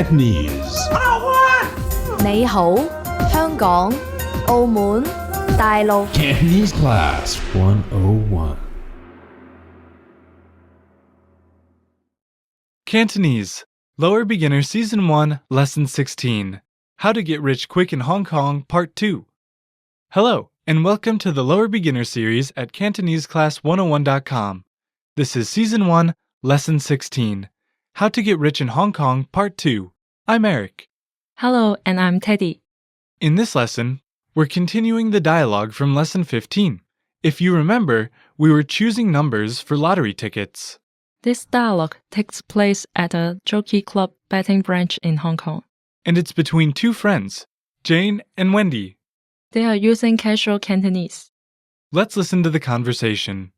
Cantonese. 你好，香港、澳門、大陸。 Cantonese Class 101. Cantonese, Lower Beginner Season 1, Lesson 16, How to Get Rich Quick in Hong Kong, Part 2. Hello, and welcome to the Lower Beginner series at CantoneseClass101.com. This is Season 1, Lesson 16, How to Get Rich in Hong Kong, Part 2. I'm Eric. Hello, and I'm Teddy. In this lesson, we're continuing the dialogue from Lesson 15. If you remember, we were choosing numbers for lottery tickets. This dialogue takes place at a Jockey Club betting branch in Hong Kong. And it's between two friends, Jane and Wendy. They are using casual Cantonese. Let's listen to the conversation.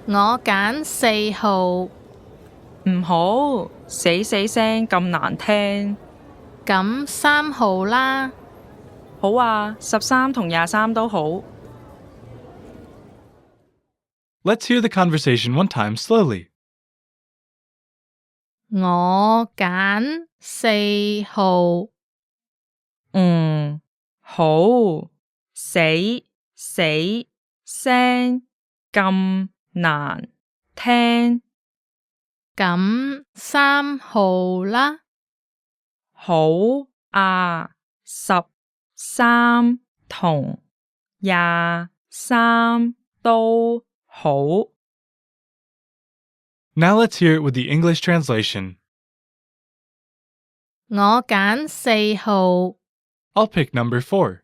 我揀4號，唔好，死聲咁難聽。咁3號啦。好啊，13同23都好。 Let's hear the conversation one time slowly. 我揀4號，好，死聲咁難聽。咁3號啦。好啊，13同23都好。 Now let's hear it with the English translation. 我揀4號， I'll pick number 4.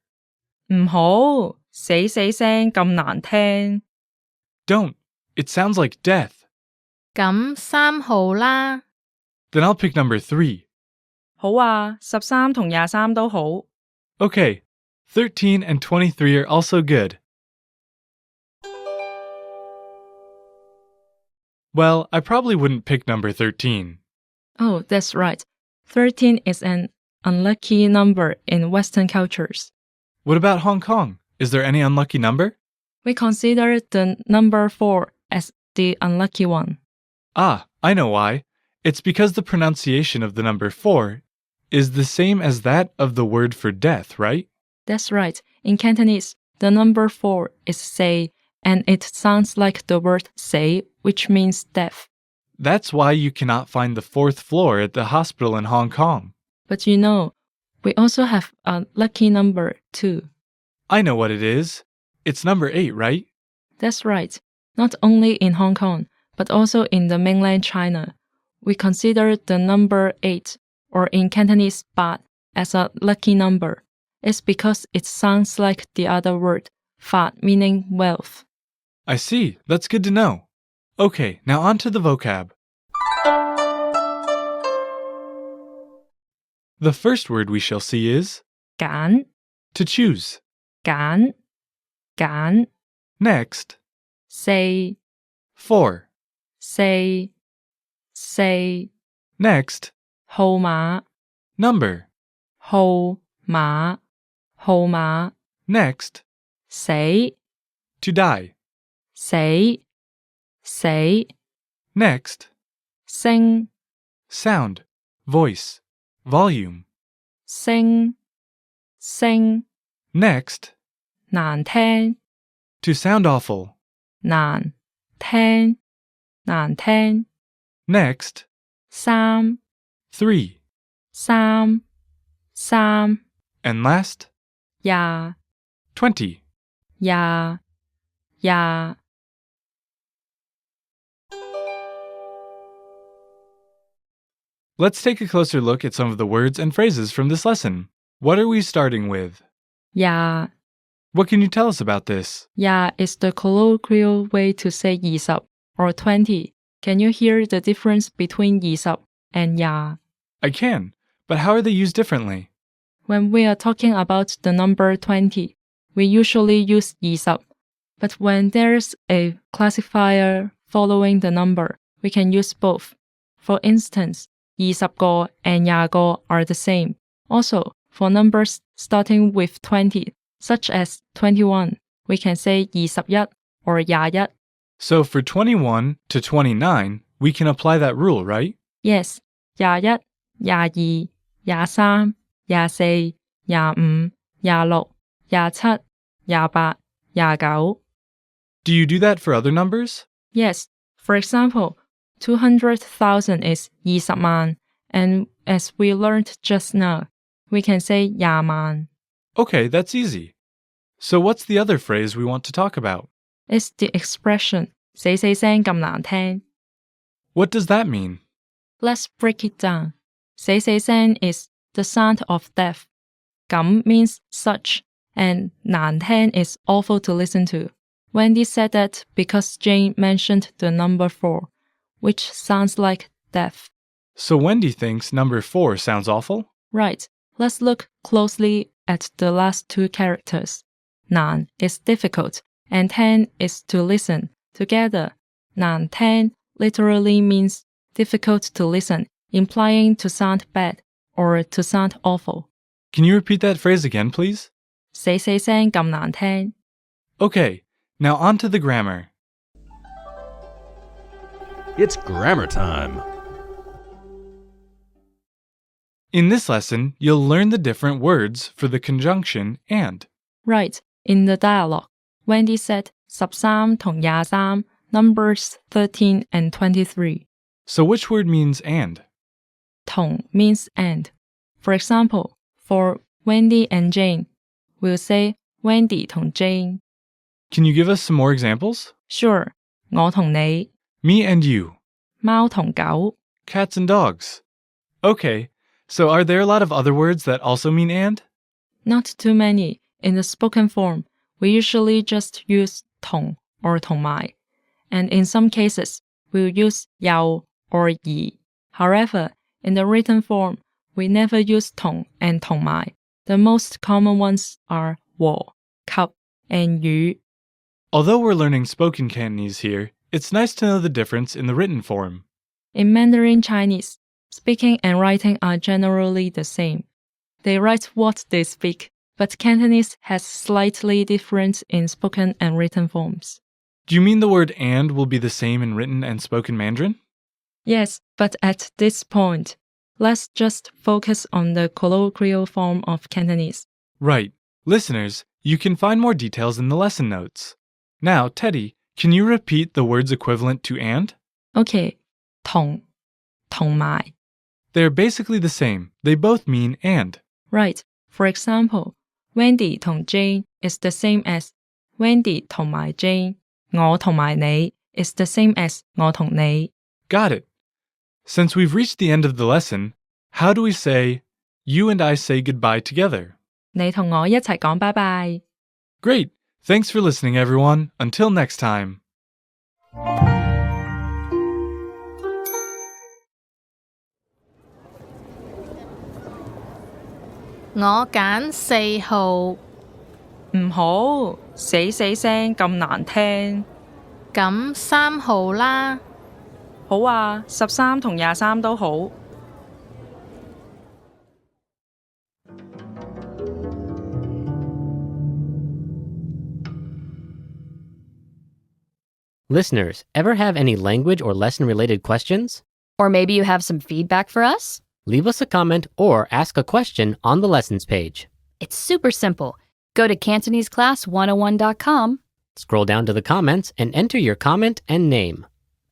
唔好，死聲咁難聽。 Don't. It sounds like death. 咁3號啦。 Then I'll pick number 3. 好啊，13同23都好。 Okay, 13 and 23 are also good. Well, I probably wouldn't pick number 13. Oh, that's right. 13 is an unlucky number in Western cultures. What about Hong Kong? Is there any unlucky number? We consider the number 4 as the unlucky one. Ah, I know why. It's because the pronunciation of the number 4 is the same as that of the word for death, right? That's right. In Cantonese, the number 4 is say, and it sounds like the word say, which means death. That's why you cannot find the 4th floor at the hospital in Hong Kong. But you know, we also have a lucky number too. I know what it is. It's number 8, right? That's right. Not only in Hong Kong, but also in the mainland China. We consider the number 8, or in Cantonese, Bat, as a lucky number. It's because it sounds like the other word, Fat, meaning wealth. I see. That's good to know. Okay, now on to the vocab. The first word we shall see is 揀 to choose. 揀 Next, 四 4. 四 Next, 號碼 number. 號碼 Next, 死 to die. 死 Next, 聲 sound, voice, volume. 聲 Next, 難聽 to sound awful. 難聽 Next, 三 3. 三 And last, 廿 20. 廿 Let's take a closer look at some of the words and phrases from this lesson. What are we starting with? 廿 What can you tell us about this? Yeah is the colloquial way to say 20 or 20. Can you hear the difference between 20 and 20? I can, but how are they used differently? When we are talking about the number 20, we usually use 20. But when there's a classifier following the number, we can use both. For instance, 20個 and 20個 are the same. Also, for numbers starting with 20, such as 21, we can say 21 or 21. So for 21 to 29, we can apply that rule, right? Yes, 21, 22, 23, 24, 25, 26, 27, 28, 29. Do you do that for other numbers? Yes, for example, 200,000 is 20萬, and as we learned just now, we can say 20萬. Okay, that's easy. So what's the other phrase we want to talk about? It's the expression 死死聲咁難聽. What does that mean? Let's break it down. 死死聲 is the sound of death. 咁 means such, and 難聽 is awful to listen to. Wendy said that because Jane mentioned the number 4, which sounds like death. So Wendy thinks number 4 sounds awful? Right. Let's look closely at the last two characters. 難 is difficult, and 聽 is to listen. Together, 難聽 literally means difficult to listen, implying to sound bad or to sound awful. Can you repeat that phrase again, please? 死死聲咁難聽. Okay, now on to the grammar. It's grammar time. In this lesson, you'll learn the different words for the conjunction and. Right. In the dialogue, Wendy said 13 同23, numbers 13 and 23. So which word means and? 同 means and. For example, for Wendy and Jane, we'll say Wendy 同 Jane. Can you give us some more examples? Sure, 我同你, Me and you. 貓同狗. Cats and dogs. Okay, so are there a lot of other words that also mean and? Not too many. In the spoken form, we usually just use 同 or 同埋, and in some cases, we'll use 有 or 而. However, in the written form, we never use 同 and 同埋. The most common ones are 和, 及, and 與. Although we're learning spoken Cantonese here, it's nice to know the difference in the written form. In Mandarin Chinese, speaking and writing are generally the same. They write what they speak, but Cantonese has slightly different in spoken and written forms. Do you mean the word and will be the same in written and spoken Mandarin? Yes, but at this point, let's just focus on the colloquial form of Cantonese. Right. Listeners, you can find more details in the lesson notes. Now, Teddy, can you repeat the words equivalent to and? Okay, 同, 同埋. They're basically the same. They both mean and. Right. For example, Wendy 同 Jane is the same as Wendy 同埋 Jane. 我同埋你 is the same as 我同你. Got it. Since we've reached the end of the lesson, how do we say, you and I say goodbye together? 你同我一齊講拜拜. Great. Thanks for listening, everyone. Until next time. 我揀4號。唔好，死死聲咁難聽。咁3號啦。好啊，13同23都好。Listeners, ever have any language or lesson-related questions? Or maybe you have some feedback for us? Leave us a comment or ask a question on the lessons page. It's super simple. Go to CantoneseClass101.com. Scroll down to the comments and enter your comment and name.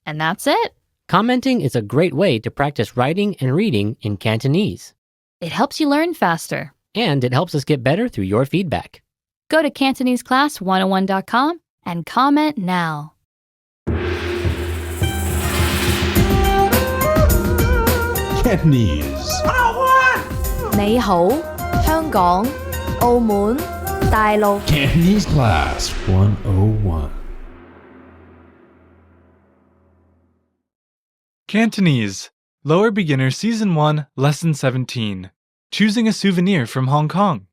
And that's it. Commenting is a great way to practice writing and reading in Cantonese. It helps you learn faster. And it helps us get better through your feedback. Go to CantoneseClass101.com and comment now. Cantonese. 你好，香港、澳門、大陸。 Cantonese Class 101. Cantonese, Lower Beginner Season 1, Lesson 17, Choosing a Souvenir from Hong Kong.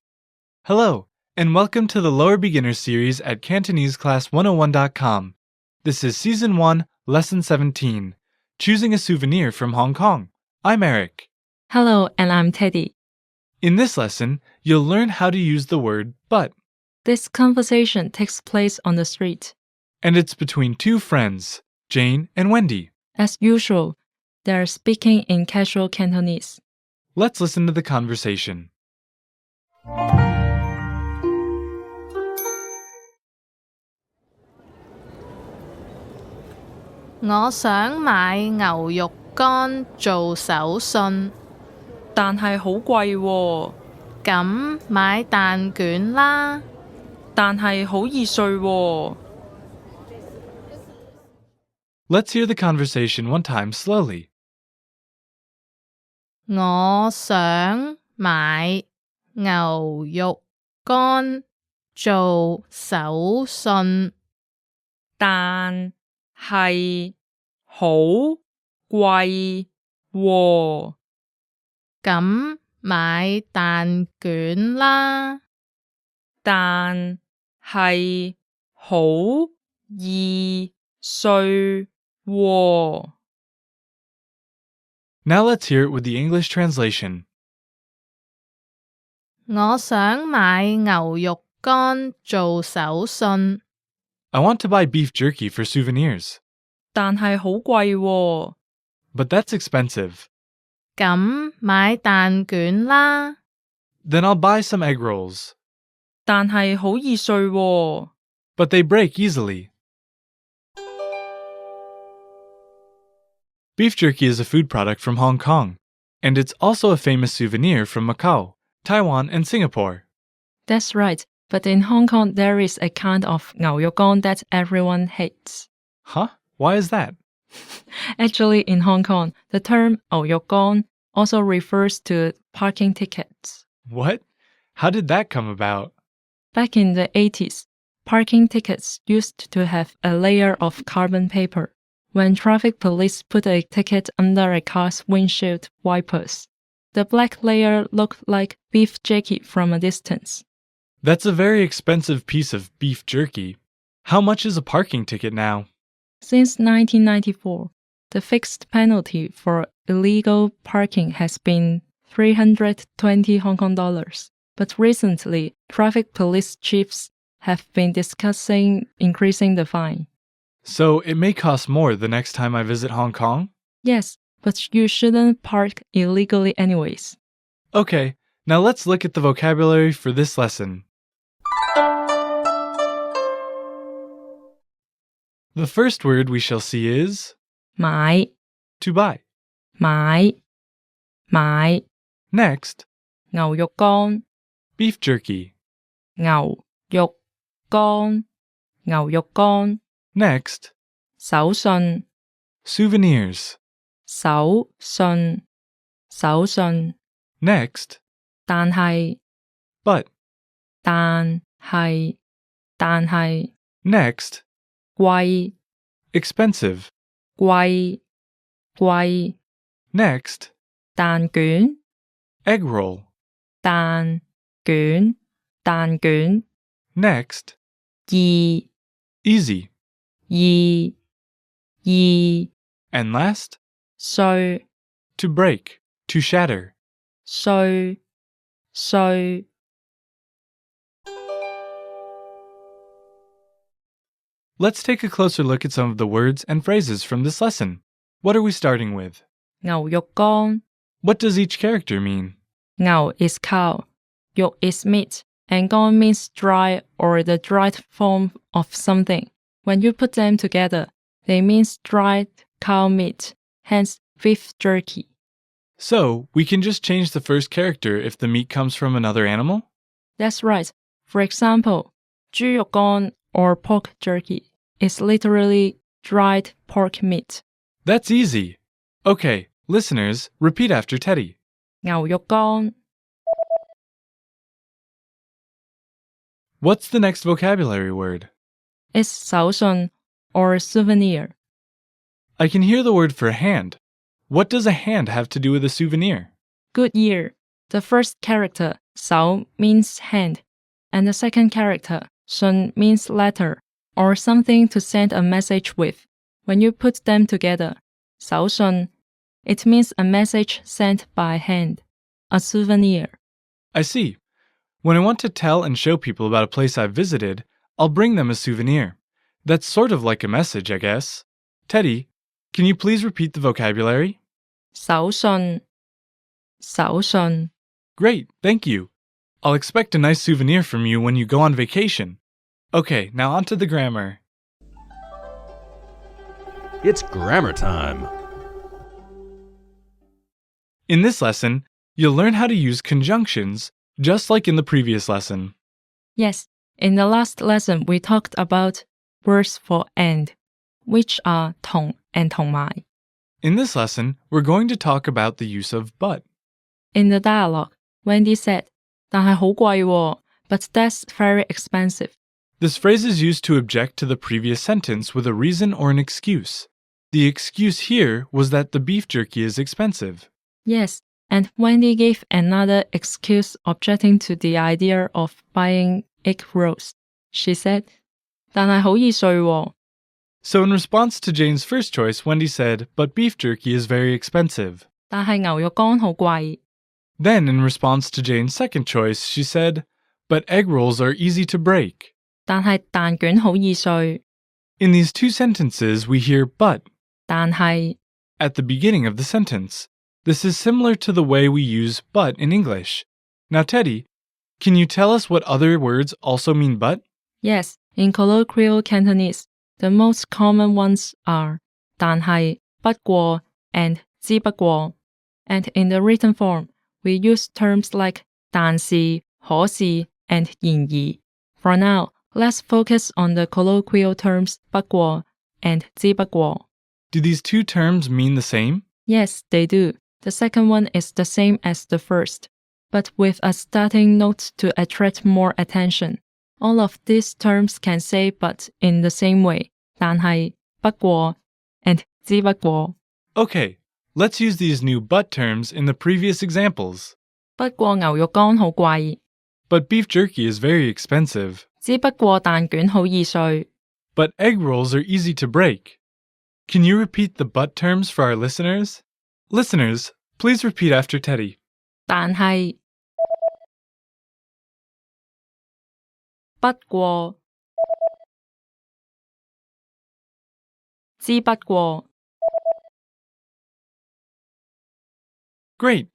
Hello, and welcome to the Lower Beginner series at CantoneseClass101.com. This is Season 1, Lesson 17, Choosing a Souvenir from Hong Kong. I'm Eric. Hello, and I'm Teddy. In this lesson, you'll learn how to use the word but. This conversation takes place on the street. And it's between two friends, Jane and Wendy. As usual, they are speaking in casual Cantonese. Let's listen to the conversation. 我想買牛肉乾做手信，但係好貴喎，咁買蛋卷啦。但係好易碎喎。Let's hear the conversation one time slowly. 我想買牛肉乾做手信，但係好貴喎，咁買蛋卷啦。但係好易碎喎。Now let's hear it with the English translation. 我想買牛肉乾做手信， I want to buy beef jerky for souvenirs, 但係好貴喎， but that's expensive. 咁買蛋卷啦。 Then I'll buy some egg rolls, 但係好易碎喎。 but they break easily. Beef jerky is a food product from Hong Kong, and it's also a famous souvenir from Macau, Taiwan, and Singapore. That's right, but in Hong Kong there is a kind of 牛肉乾 that everyone hates. Huh? Why is that? Actually, in Hong Kong, the term 牛肉乾 also refers to parking tickets. What? How did that come about? Back in the 80s, parking tickets used to have a layer of carbon paper. When traffic police put a ticket under a car's windshield wipers, the black layer looked like beef jerky from a distance. That's a very expensive piece of beef jerky. How much is a parking ticket now? Since 1994, the fixed penalty for illegal parking has been 320 Hong Kong dollars. But recently, traffic police chiefs have been discussing increasing the fine. So it may cost more the next time I visit Hong Kong? Yes, but you shouldn't park illegally anyways. Okay, now let's look at the vocabulary for this lesson. The first word we shall see is 買 to buy. 買 Next, 牛肉乾 beef jerky. 牛肉乾牛肉乾 Next, 手信 souvenirs. 手信手信 Next, 但係 but. 但係 Next, 貴 expensive. 貴 Next, 蛋卷 egg roll. 蛋卷 Next, 易 easy. 易 And last, 碎 to break, to shatter. 碎 Let's take a closer look at some of the words and phrases from this lesson. What are we starting with? 牛肉乾 What does each character mean? 牛 is cow, 肉 is meat, and 乾 means dry or the dried form of something. When you put them together, they mean dried cow meat, hence beef jerky. So, we can just change the first character if the meat comes from another animal? That's right. For example, 豬肉乾 or pork jerky is literally dried pork meat. That's easy. Okay, listeners, repeat after Teddy. 牛肉乾 What's the next vocabulary word? is 手信 or souvenir. I can hear the word for hand. What does a hand have to do with a souvenir? Good year. The first character, 手, means hand, and the second character, 信, means letter, or something to send a message with. When you put them together, 手信, it means a message sent by hand, a souvenir. I see. When I want to tell and show people about a place I've visited, I'll bring them a souvenir. That's sort of like a message, I guess. Teddy, can you please repeat the vocabulary? 手信，手信， Great, thank you. I'll expect a nice souvenir from you when you go on vacation. Okay, now on to the grammar. It's grammar time. In this lesson, you'll learn how to use conjunctions, just like in the previous lesson. Yes, in the last lesson we talked about words for and, which are 同 and 同埋. In this lesson, we're going to talk about the use of but. In the dialogue, Wendy said, 但係好貴喎, but that's very expensive. This phrase is used to object to the previous sentence with a reason or an excuse. The excuse here was that the beef jerky is expensive. Yes, and Wendy gave another excuse objecting to the idea of buying egg rolls. She said, 但係好易碎喎. So in response to Jane's first choice, Wendy said, but beef jerky is very expensive. 但係牛肉乾好貴. Then, in response to Jane's second choice, she said, but egg rolls are easy to break. 但係蛋卷好易碎. In these two sentences, we hear but 但係 at the beginning of the sentence. This is similar to the way we use but in English. Now, Teddy, can you tell us what other words also mean but? Yes, in colloquial Cantonese, the most common ones are 但係, 不過, and 之不過. And in the written form, we use terms like 但是, 可是, and 然而. For now, let's focus on the colloquial terms 不過 and 之不過. Do these two terms mean the same? Yes, they do. The second one is the same as the first, but with a starting note to attract more attention. All of these terms can say but in the same way, 但係, 不過, and 之不過. Okay, let's use these new but terms in the previous examples. 不過牛肉乾好貴, But beef jerky is very expensive. 只不過蛋卷好易碎. But egg rolls are easy to break. Can you repeat the but terms for our listeners? Listeners, please repeat after Teddy. 但係, 不過, 之不過. Great!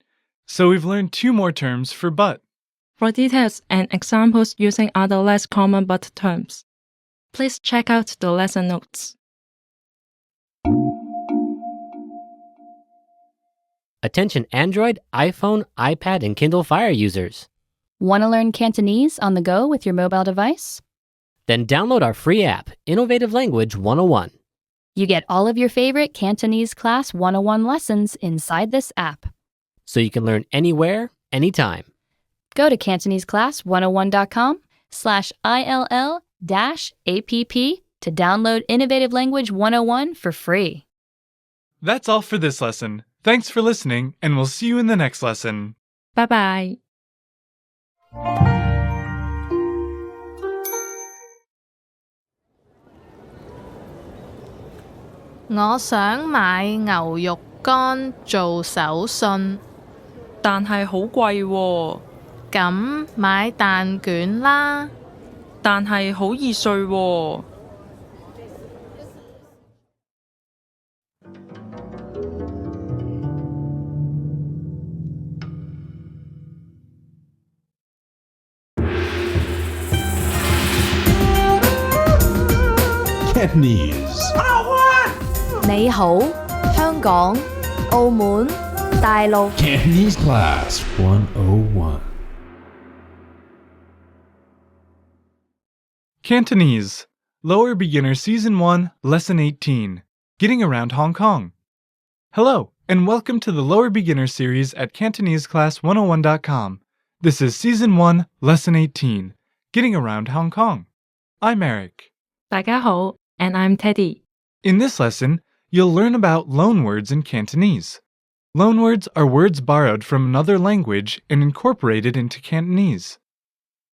So we've learned two more terms for but. For details and examples using other less common but terms, please check out the lesson notes. Attention Android, iPhone, iPad, and Kindle Fire users. Want to learn Cantonese on the go with your mobile device? Then download our free app, Innovative Language 101. You get all of your favorite Cantonese Class 101 lessons inside this app. So you can learn anywhere, anytime. Go to CantoneseClass101.com/ILL-APP to download Innovative Language 101 for free. That's all for this lesson. Thanks for listening, and we'll see you in the next lesson. Bye bye. 我想買牛肉乾做手信，但係好貴喎，咁買蛋卷啦。但係好易碎喎。Cantonese. 你好，香港、澳門、大陸。 Cantonese Class 101. Cantonese, Lower Beginner Season 1, Lesson 18, Getting Around Hong Kong. Hello, and welcome to the Lower Beginner series at CantoneseClass101.com. This is Season 1, Lesson 18, Getting Around Hong Kong. I'm Eric. 大家好, and I'm Teddy. In this lesson, you'll learn about loanwords in Cantonese. Loanwords are words borrowed from another language and incorporated into Cantonese.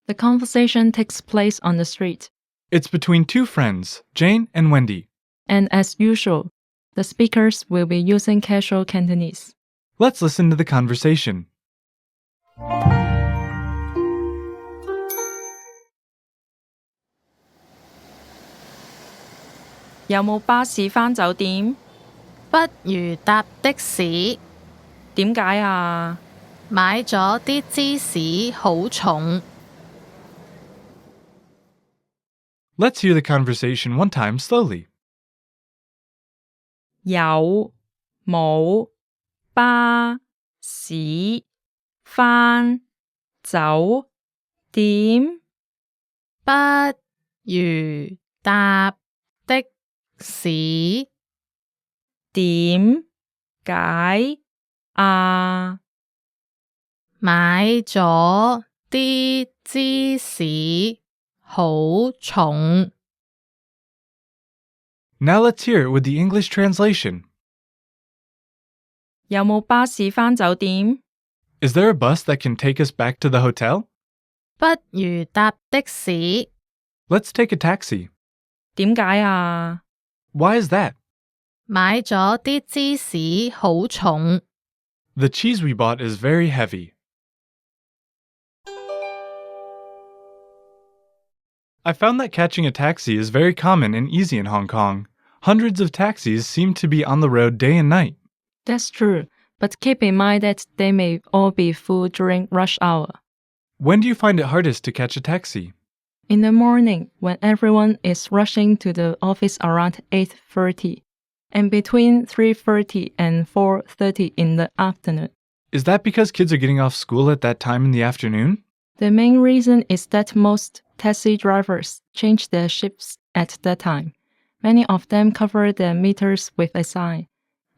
The conversation takes place on the street. It's between two friends, Jane and Wendy. And as usual, the speakers will be using casual Cantonese. Let's listen to the conversation. 有冇巴士返酒店？不如搭的士。點解啊？買咗啲芝士好重。Let's hear the conversation one time slowly. 有冇巴士返酒店？不如搭的士。點解啊？買咗啲芝士好重。Now let's hear it with the English translation. 有冇巴士返酒店？ Is there a bus that can take us back to the hotel? 不如搭的士。 Let's take a taxi. 點解啊？ Why is that? 買咗啲芝士好重。 The cheese we bought is very heavy. I found that catching a taxi is very common and easy in Hong Kong. Hundreds of taxis seem to be on the road day and night. That's true, but keep in mind that they may all be full during rush hour. When do you find it hardest to catch a taxi? In the morning, when everyone is rushing to the office around 8:30, and between 3:30 and 4:30 in the afternoon. Is that because kids are getting off school at that time in the afternoon? The main reason is that most taxi drivers change their shifts at that time. Many of them cover their meters with a sign,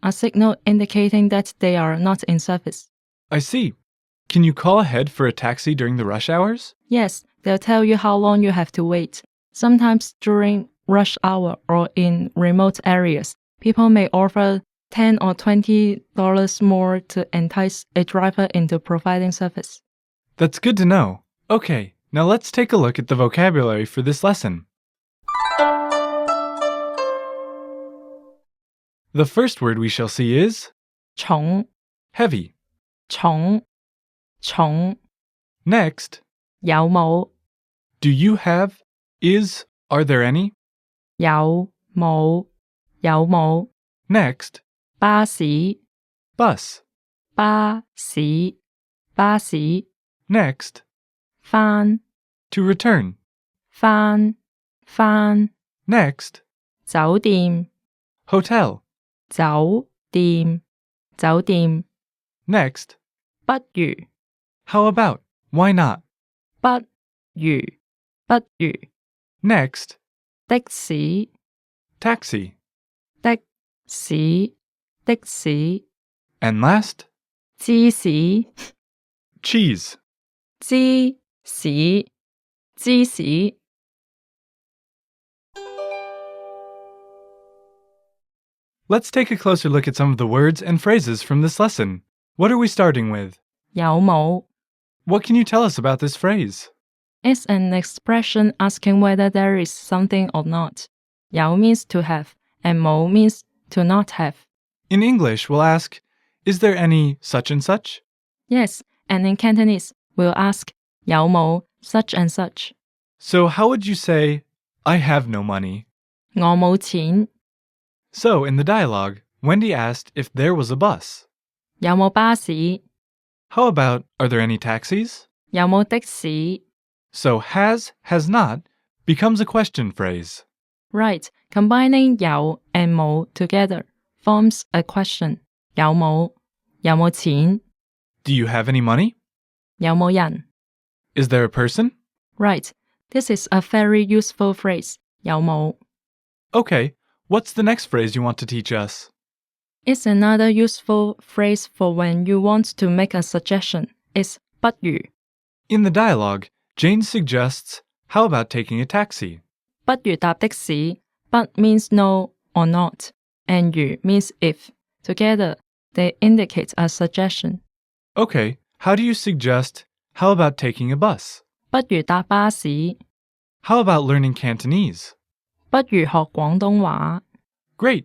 a signal indicating that they are not in service. I see. Can you call ahead for a taxi during the rush hours? Yes, they'll tell you how long you have to wait. Sometimes during rush hour or in remote areas, people may offer $10 or $20 more to entice a driver into providing service. That's good to know. Okay, now let's take a look at the vocabulary for this lesson. The first word we shall see is 重 heavy. 重重 Next, 有冇 do you have, is, are there any? 有冇有冇 Next, 巴士 bus. 巴士巴士 Next, 返 to return. 返返 Next, 酒店 hotel. 酒店酒店 Next, 不如 how about, why not? 不如不如 Next, 的士 taxi. 的士的士 And last, 芝士 cheese. 芝士芝士 Let's take a closer look at some of the words and phrases from this lesson. What are we starting with? 有冇 What can you tell us about this phrase? It's an expression asking whether there is something or not. 有 means to have, and 冇 means to not have. In English, we'll ask, is there any such and such? Yes, and in Cantonese, we'll ask 有冇 such and such. So how would you say, I have no money? 我冇錢 So in the dialogue, Wendy asked if there was a bus. 有冇巴士 How about, are there any taxis? 有冇的士 So has not becomes a question phrase. Right, combining 有 and 冇 together forms a question. 有冇錢 Do you have any money? 有冇人 Is there a person? Right, this is a very useful phrase. 有冇 Okay, what's the next phrase you want to teach us? It's another useful phrase for when you want to make a suggestion. It's 不如 In the dialogue, Jane suggests, how about taking a taxi? 不如搭的士 but means no or not, and 如 means if. Together, they indicate a suggestion. Okay, how do you suggest, how about taking a bus? 不如搭巴士 How about learning Cantonese? 不如學廣東話 Great!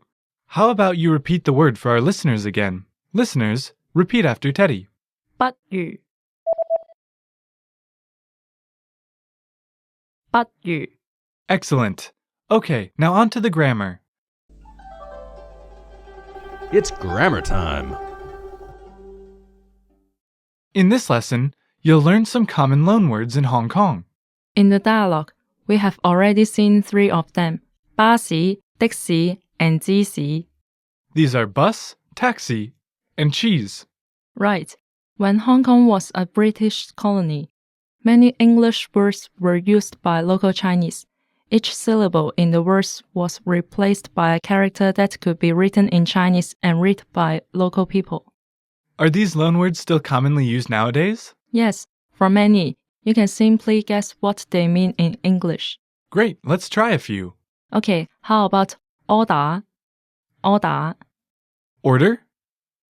How about you repeat the word for our listeners again? Listeners, repeat after Teddy. 不如不如 Excellent. Okay, now on to the grammar. It's grammar time. In this lesson, you'll learn some common loanwords in Hong Kong. In the dialogue, we have already seen 3 of them: 巴士, 的士, and 芝士. These are bus, taxi, and cheese. Right. When Hong Kong was a British colony, many English words were used by local Chinese. Each syllable in the words was replaced by a character that could be written in Chinese and read by local people. Are these loanwords still commonly used nowadays? Yes, for many, you can simply guess what they mean in English. Great, let's try a few. Okay, how about order? Order. Order?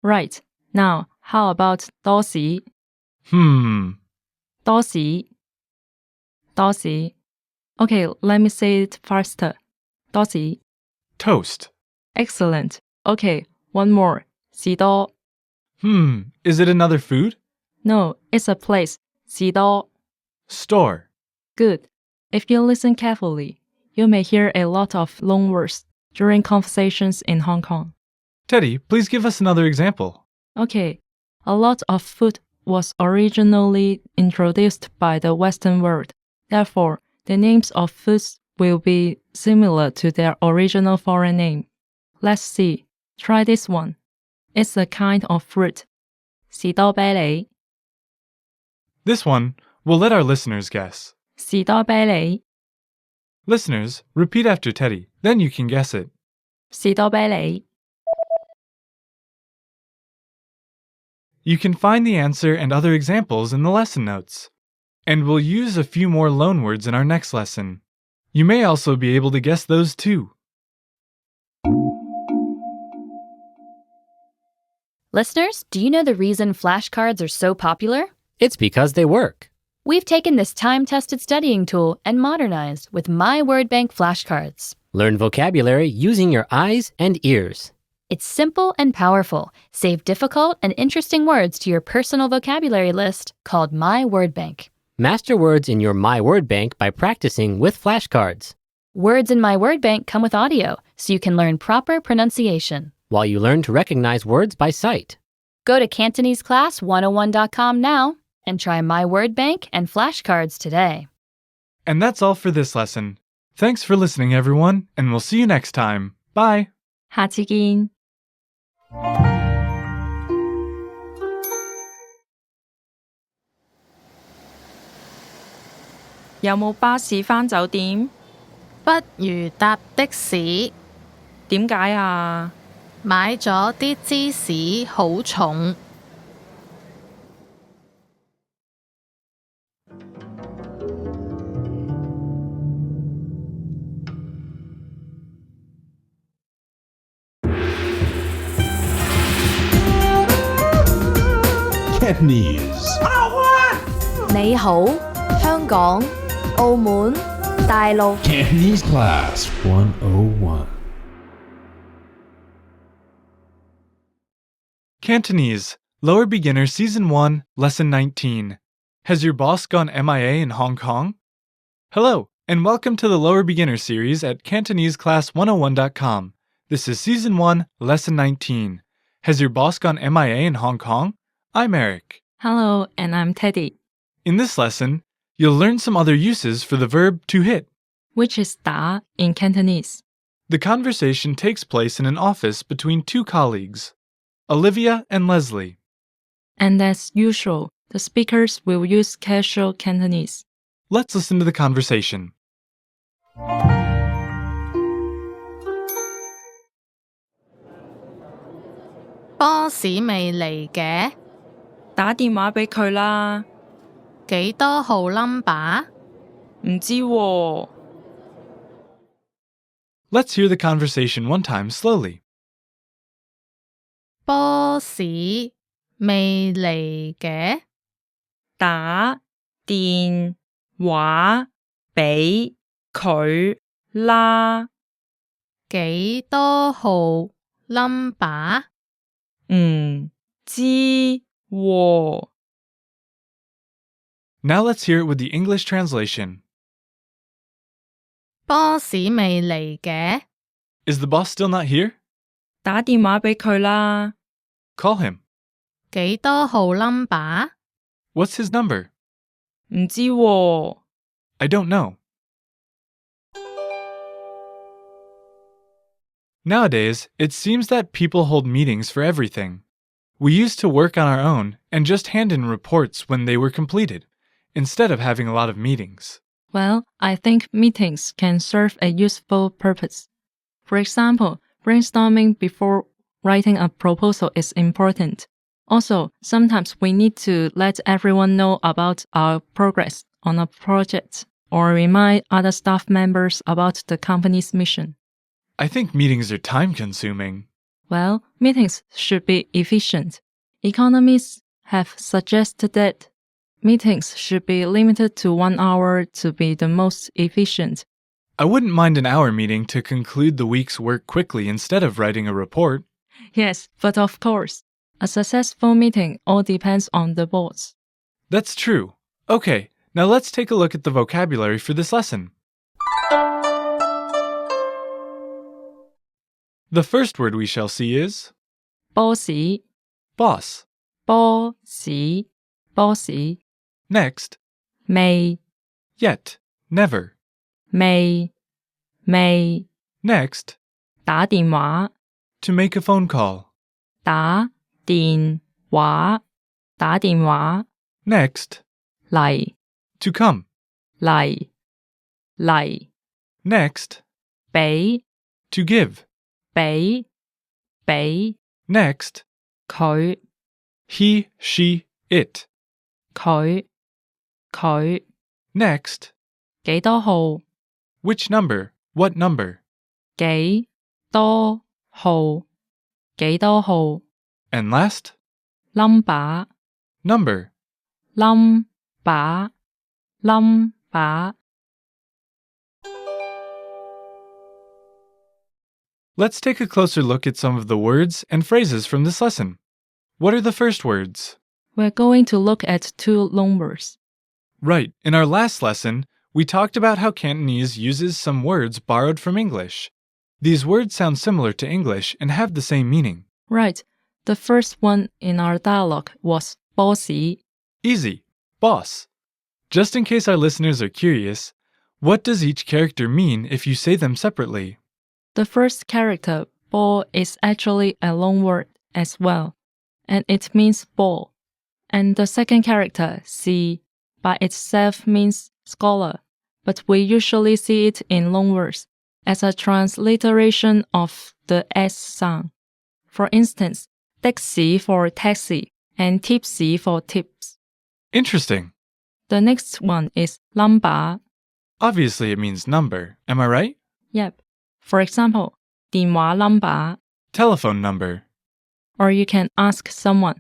Right. Now, how about 多士? 多士. 多士. Okay, let me say it faster. 多士. Toast. Excellent. Okay, one more. 士多. Is it another food? No, it's a place. 士多. Store. Good. If you listen carefully, you may hear a lot of long words during conversations in Hong Kong. Teddy, please give us another example. Okay, a lot of food was originally introduced by the Western world. Therefore, the names of foods will be similar to their original foreign name. Let's see. Try this one. It's a kind of fruit. 士多啤梨. This one, we'll let our listeners guess. 士多啤梨. Listeners, repeat after Teddy, then you can guess it. 士多啤梨. You can find the answer and other examples in the lesson notes. And we'll use a few more loanwords in our next lesson. You may also be able to guess those too. Listeners, do you know the reason flashcards are so popular? It's because they work. We've taken this time-tested studying tool and modernized with My Word Bank flashcards. Learn vocabulary using your eyes and ears. It's simple and powerful. Save difficult and interesting words to your personal vocabulary list called My Word Bank. Master words in your My Word Bank by practicing with flashcards. Words in My Word Bank come with audio, so you can learn proper pronunciation, while you learn to recognize words by sight. Go to CantoneseClass101.com now and try My Word Bank and flashcards today. And that's all for this lesson. Thanks for listening, everyone, and we'll see you next time. Bye! 下次見.有冇巴士返酒店? 不如搭的士，點解啊? 買咗啲芝士好重。Cantonese. 你好，香港、澳門、大陸。 Cantonese Class 101. Cantonese, Lower Beginner Season 1, Lesson 19. Has your boss gone MIA in Hong Kong? Hello, and welcome to the Lower Beginner series at CantoneseClass101.com. This is Season 1, Lesson 19. Has your boss gone MIA in Hong Kong? I'm Eric. Hello, and I'm Teddy, In this lesson, you'll learn some other uses for the verb to hit. which is 打 in Cantonese. The conversation takes place in an office between 2 colleagues, Olivia and Leslie. And as usual, the speakers will use casual Cantonese. Let's listen to the conversation. 波士未嚟嘅，打電話俾佢啦，幾多號 number？ 唔知喎。 Let's hear the conversation one time slowly. 波士未嚟嘅，打電話俾佢啦，幾多號 number？ 唔知喎。 Now let's hear it with the English translation. 波士未嚟嘅， Is the boss still not here? 打電話俾佢啦。 Call him. 幾多號 number？ What's his number? 唔知喎。 I don't know. Nowadays, it seems that people hold meetings for everything. We used to work on our own and just hand in reports when they were completed, instead of having a lot of meetings. Well, I think meetings can serve a useful purpose. For example, brainstorming before writing a proposal is important. Also, sometimes we need to let everyone know about our progress on a project or remind other staff members about the company's mission. I think meetings are time-consuming. Well, meetings should be efficient. Economists have suggested that meetings should be limited to 1 hour to be the most efficient. I wouldn't mind an hour meeting to conclude the week's work quickly instead of writing a report. Yes, but of course, a successful meeting all depends on the boss. That's true. Okay, now let's take a look at the vocabulary for this lesson. The first word we shall see is boss, boss. boss, Next,未 yet, never. 未 Next, 打電話 to make a phone call. 打電話 Next, 嚟 to come. 嚟 Next, 俾 to give. 俾 Next, 佢 he, she, it. 佢 Next, 幾多號 which number, what number. 幾多號 And last, number number. Let's take a closer look at some of the words and phrases from this lesson. What are the first words? We're going to look at 2 loanwords. Right, in our last lesson, we talked about how Cantonese uses some words borrowed from English. These words sound similar to English and have the same meaning. Right. The first one in our dialogue was bossy. Easy, boss. Just in case our listeners are curious, what does each character mean if you say them separately? The first character, bo, is actually a loanword as well, and it means ball. And the second character, si, by itself means scholar, but we usually see it in loanwords as a transliteration of the S sound. For instance, taxi for taxi and tipsy for tips. Interesting. The next one is number. Obviously, it means number. Am I right? Yep. For example, 電話 number. Telephone number. Or you can ask someone,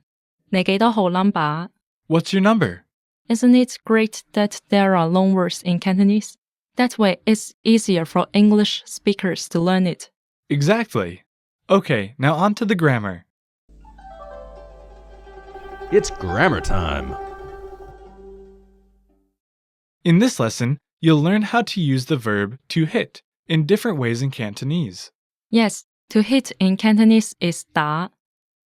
你幾多號 number? What's your number? Isn't it great that there are loanwords in Cantonese? That way, it's easier for English speakers to learn it. Exactly. Okay, now on to the grammar. It's grammar time. In this lesson, you'll learn how to use the verb to hit in different ways in Cantonese. Yes, to hit in Cantonese is 打.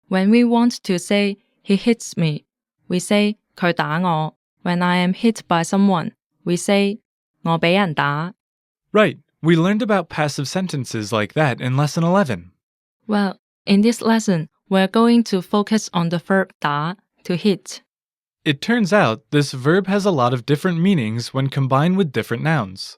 When we want to say, he hits me, we say,佢打我. When I am hit by someone, we say,我俾人打. Right, we learned about passive sentences like that in Lesson 11. Well, in this lesson, we're going to focus on the verb 打, to hit. It turns out this verb has a lot of different meanings when combined with different nouns.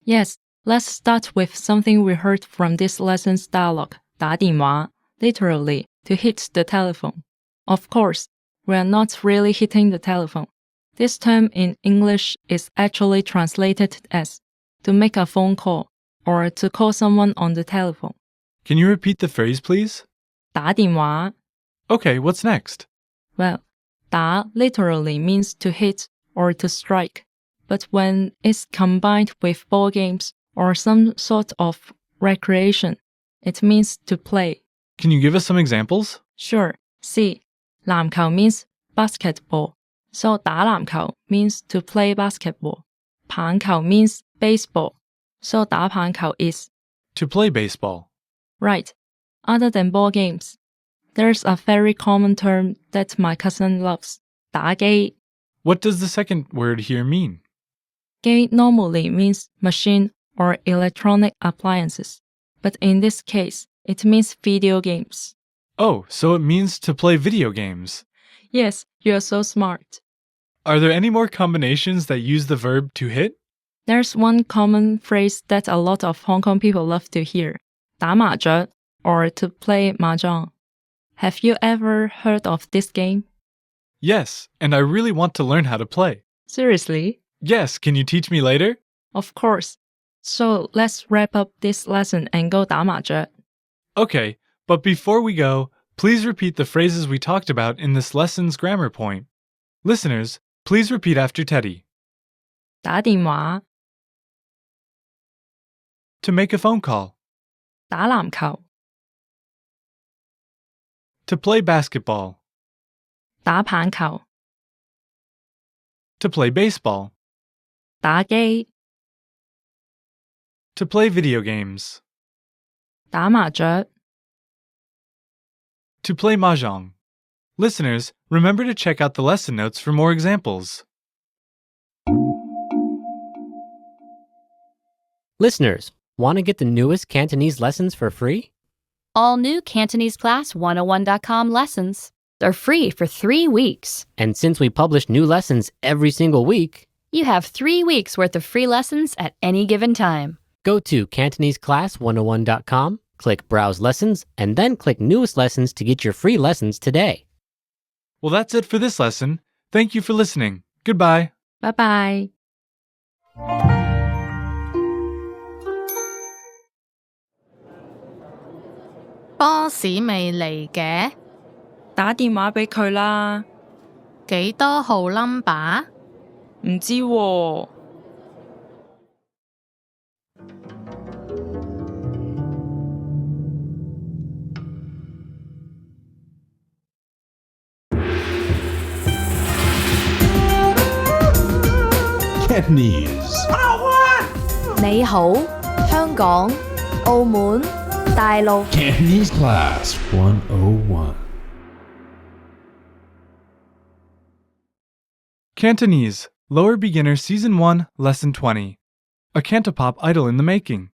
Yes, let's start with something we heard from this lesson's dialogue, 打電話, literally, to hit the telephone. Of course, we're not really hitting the telephone. This term in English is actually translated as to make a phone call or to call someone on the telephone. Can you repeat the phrase, please? 打電話. Okay, what's next? Well, 打 literally means to hit or to strike, but when it's combined with ball games or some sort of recreation, it means to play. Can you give us some examples? Sure. See, 籃球 means basketball, so 打籃球 means to play basketball. 棒球 means baseball, so 打棒球 is To play baseball. right. Other than board games, there's a very common term that my cousin loves, 打機. What does the second word here mean? 機 normally means machine or electronic appliances, but in this case, it means video games. Oh, so it means to play video games. Yes, you're so smart. Are there any more combinations that use the verb to hit? There's one common phrase that a lot of Hong Kong people love to hear, 打麻雀, or to play mahjong. Have you ever heard of this game? Yes, and I really want to learn how to play. Seriously? Yes, can you teach me later? Of course. So let's wrap up this lesson and go 打麻雀. Okay, but before we go, please repeat the phrases we talked about in this lesson's grammar point. Listeners, please repeat after Teddy. 打電話, To make a phone call. 打籃球, To play basketball. 打棒球, To play baseball. 打機, To play video games. 打麻雀. To play mahjong. Listeners, remember to check out the lesson notes for more examples. Listeners, want to get the newest Cantonese lessons for free? All new Cantonese Class 101.com lessons. They're free for 3 weeks. And since we publish new lessons every single week, You have 3 weeks worth of free lessons at any given time. go to CantoneseClass101.com, click Browse Lessons, and then click Newest Lessons to get your free lessons today. Well, that's it for this lesson. Thank you for listening. Goodbye. 拜拜. boss 未嚟嘅，打電話俾佢啦。幾多號 number？唔知喎。Cantonese. 你好，香港、澳門、大陸。 Cantonese Class 101. Cantonese, Lower Beginner Season 1, Lesson 20. A Cantopop Idol in the Making.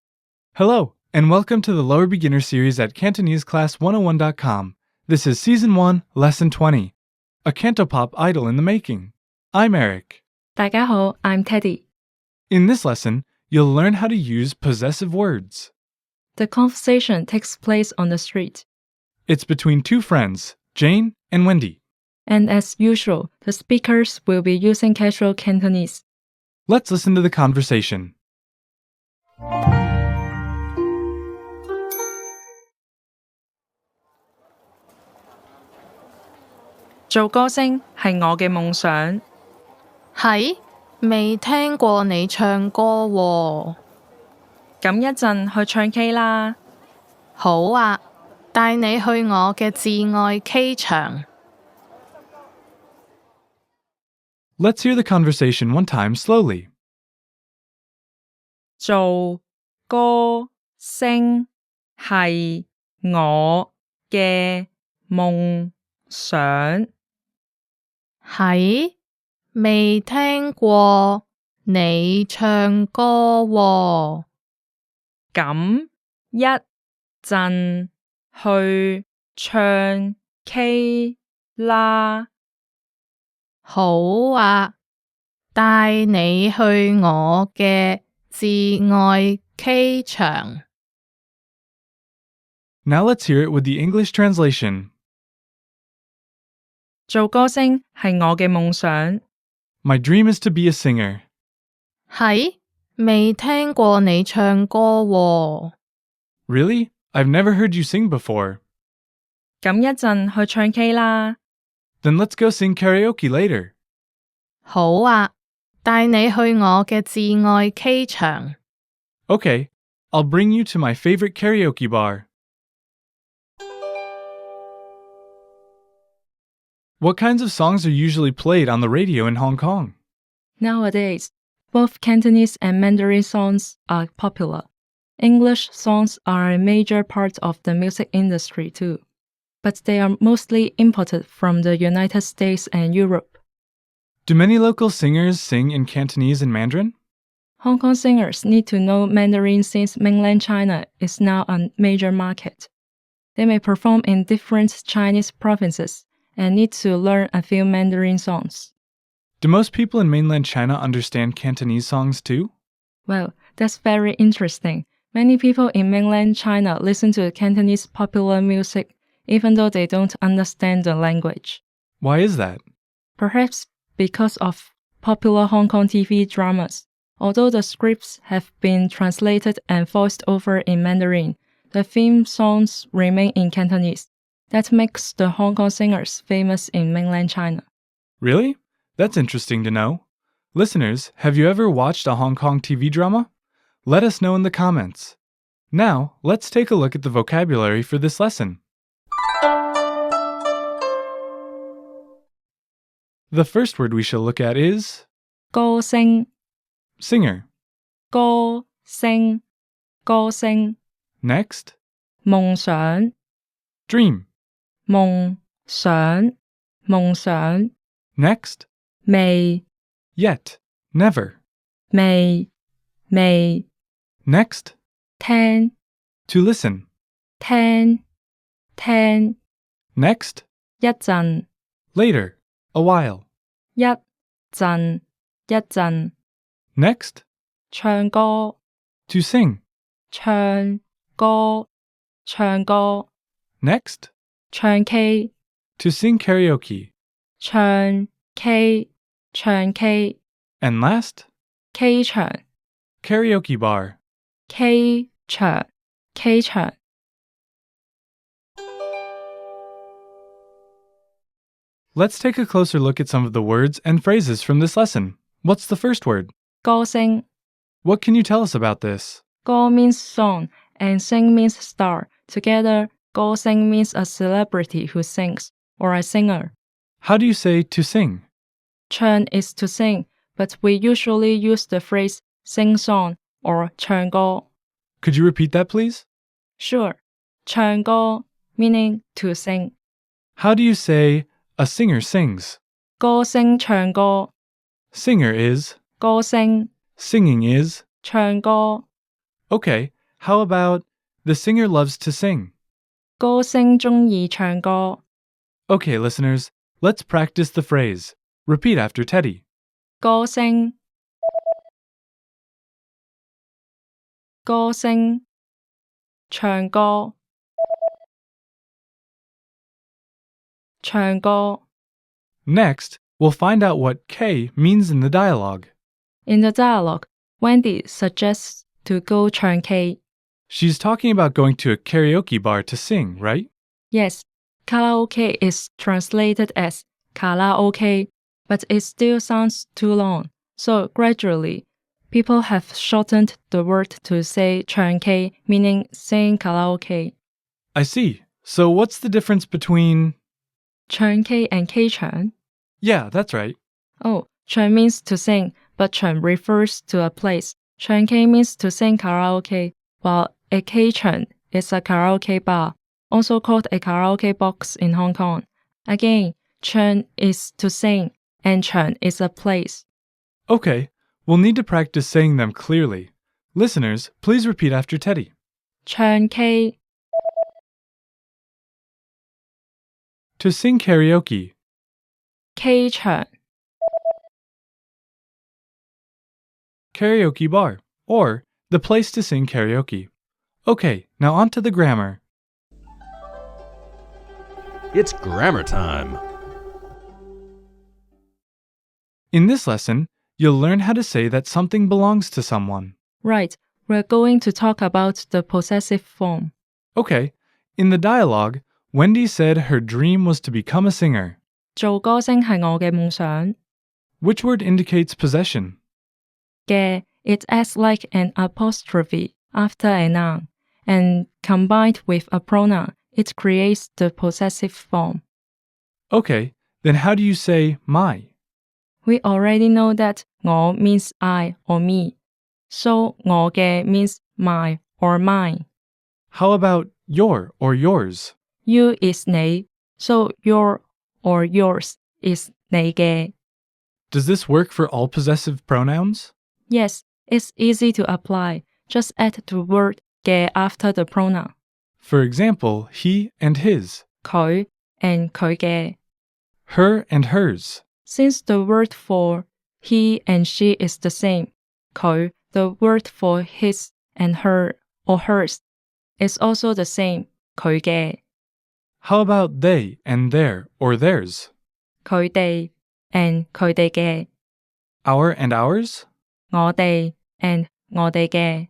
Hello, and welcome to the Lower Beginner series at CantoneseClass101.com. This is Season 1, Lesson 20. A Cantopop Idol in the Making. I'm Eric. 大家好, I'm Teddy. In this lesson, you'll learn how to use possessive words. The conversation takes place on the street. It's between two friends, Jane and Wendy. And as usual, the speakers will be using casual Cantonese. Let's listen to the conversation. 做歌星係我嘅夢想。係？未聽過你唱歌喎。咁一陣去唱 K 啦。好啊，帶你去我嘅摯愛 K 場。Let's hear the conversation one time slowly. 做歌星係我嘅夢想。係？未聽過你唱歌喎。咁一陣去唱 K 啦。好啊，帶你去我嘅摯愛 K 場。Now let's hear it with the English translation. 做歌星係我嘅夢想。My dream is to be a singer. 係？未聽過你唱歌喎。Really? I've never heard you sing before. 咁一陣去唱 K 啦。Then let's go sing karaoke later. 好啊，帶你去我嘅摯愛 K 場。Okay, I'll bring you to my favorite karaoke bar. What kinds of songs are usually played on the radio in Hong Kong? Nowadays, both Cantonese and Mandarin songs are popular. English songs are a major part of the music industry too, but they are mostly imported from the United States and Europe. Do many local singers sing in Cantonese and Mandarin? Hong Kong singers need to know Mandarin since mainland China is now a major market. They may perform in different Chinese provinces and need to learn a few Mandarin songs. Do most people in mainland China understand Cantonese songs too? Well, that's very interesting. Many people in mainland China listen to Cantonese popular music even though they don't understand the language. Why is that? Perhaps because of popular Hong Kong TV dramas. Although the scripts have been translated and voiced over in Mandarin, the theme songs remain in Cantonese. That makes the Hong Kong singers famous in mainland China. Really? That's interesting to know. Listeners, have you ever watched a Hong Kong TV drama? Let us know in the comments. Now, let's take a look at the vocabulary for this lesson. The first word we shall look at is 歌星 singer. 歌星歌星 Next, 夢想 dream. 夢想夢想 Next, 未 yet, never. 未未 Next, 聽 to listen. 聽聽 Next, 一陣 later, a while. 一陣一陣 Next, 唱歌 to sing. 唱歌唱歌 Next, 唱 K to sing karaoke. 唱 K 唱 K And last, K 場 karaoke bar. K 場 K 場 Let's take a closer look at some of the words and phrases from this lesson. What's the first word? 歌星 What can you tell us about this? 歌 means song and sing means star. Together, 歌星 means a celebrity who sings or a singer. How do you say to sing? 唱 is to sing, but we usually use the phrase sing song or 唱歌. Could you repeat that, please? Sure, 唱歌 meaning to sing. How do you say a singer sings? 歌星唱歌 Singer is, 歌星 singing is. 唱歌 Okay, how about the singer loves to sing? 歌星鍾意唱歌 Okay, listeners, let's practice the phrase. Repeat after Teddy. 歌星歌星唱歌唱歌 Next, we'll find out what K means in the dialogue. In the dialogue, Wendy suggests to go 唱 K. She's talking about going to a karaoke bar to sing, right? Yes, karaoke is translated as karaoke, but it still sounds too long. So gradually, people have shortened the word to say 唱 K, meaning sing karaoke. I see. So what's the difference between... 唱 K and K 唱? Yeah, that's right. Oh, 唱 means to sing, but 唱 refers to a place. 唱 K means to sing karaoke, while a K 唱is a karaoke bar, also called a karaoke box in Hong Kong. Again, 唱 is to sing, and 唱 is a place. Okay, we'll need to practice saying them clearly. Listeners, please repeat after Teddy. 唱 K, To sing karaoke. K 唱 Karaoke bar, or the place to sing karaoke. Okay, now on to the grammar. It's grammar time. In this lesson, you'll learn how to say that something belongs to someone. Right, we're going to talk about the possessive form. Okay, in the dialogue, Wendy said her dream was to become a singer. 做歌星係我嘅夢想 Which word indicates possession? 嘅 it acts like an apostrophe after a noun, and combined with a pronoun, it creates the possessive form. Okay, then how do you say my? We already know that 我 means I or me, so 我嘅 means my or mine. How about your or yours? You is 你, so your or yours is 你嘅. Does this work for all possessive pronouns? Yes, it's easy to apply. Just add the word 嘅 after the pronoun. For example, he and his, 佢 and 佢嘅. her and hers. Since the word for he and she is the same, 佢, the word for his and her or hers, is also the same, 佢嘅. How about they and their or theirs? 佢哋 and 佢哋嘅. Our and ours? 我哋 and 我哋嘅.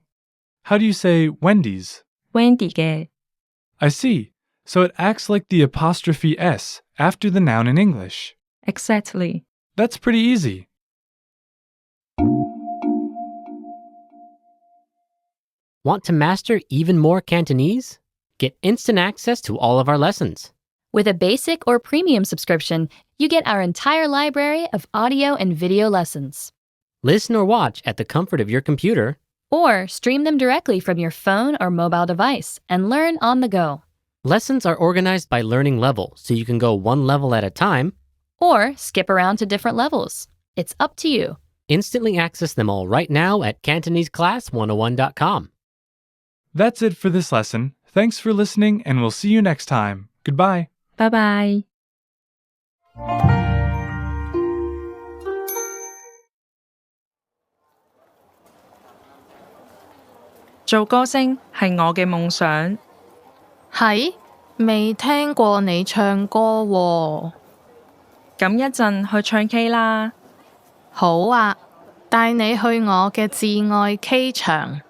How do you say Wendy's? Wendy 嘅. I see. So it acts like the apostrophe S after the noun in English. Exactly. That's pretty easy. Want to master even more Cantonese? Get instant access to all of our lessons. With a basic or premium subscription, you get our entire library of audio and video lessons. Listen or watch at the comfort of your computer. Or stream them directly from your phone or mobile device and learn on the go. Lessons are organized by learning level, so you can go one level at a time. Or skip around to different levels. It's up to you. Instantly access them all right now at CantoneseClass101.com. That's it for this lesson. Thanks for listening, and we'll see you next time. Goodbye. Bye bye. 做歌星係我嘅夢想。係？未聽過你唱歌喎。咁一陣去唱 K 啦。好啊，帶你去我嘅摯愛 K 場。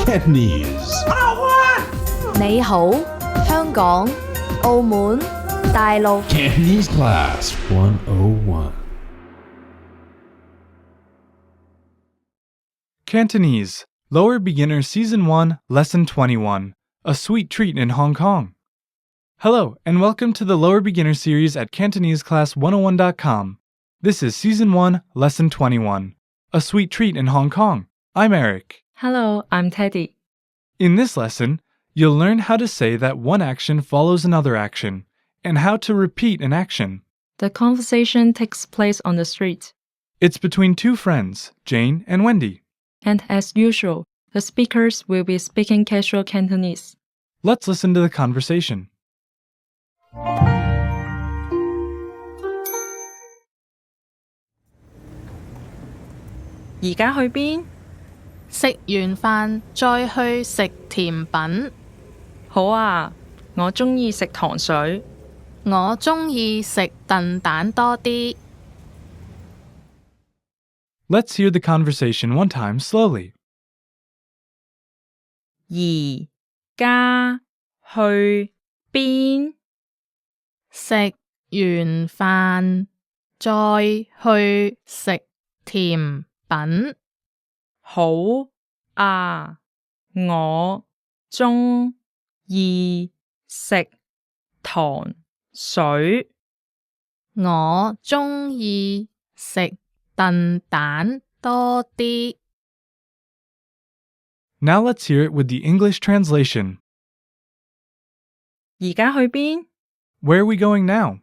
Cantonese. 你好，香港、澳門、大陸。 Cantonese Class 101. Cantonese, Lower Beginner Season 1, Lesson 21, A Sweet Treat in Hong Kong. Hello, and welcome to the Lower Beginner series at CantoneseClass101.com. This is Season 1, Lesson 21, A Sweet Treat in Hong Kong. I'm Eric. Hello, I'm Teddy. In this lesson, you'll learn how to say that one action follows another action, and how to repeat an action. The conversation takes place on the street. It's between two friends, Jane and Wendy. And as usual, the speakers will be speaking casual Cantonese. Let's listen to the conversation. 而家去邊？食完飯再去食甜品。好啊，我鍾意食糖水。我鍾意食燉蛋多啲。Let's hear the conversation one time slowly. 而家去邊？食完飯再去食甜品。好啊，我鍾意食糖水。我鍾意食燉蛋多啲。Now let's hear it with the English translation. 而家去邊？ Where are we going now?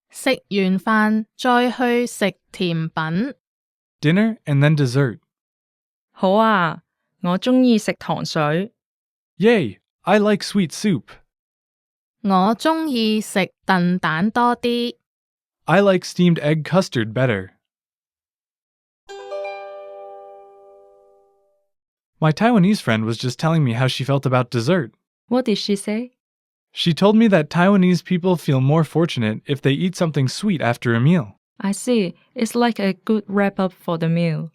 食完飯再去食甜品。Dinner and then dessert. 好啊，我鍾意食糖水。Yay! I like sweet soup. 我鍾意食燉蛋多啲。I like steamed egg custard better. My Taiwanese friend was just telling me how she felt about dessert. What did she say? She told me that Taiwanese people feel more fortunate if they eat something sweet after a meal. I see. It's like a good wrap-up for the meal.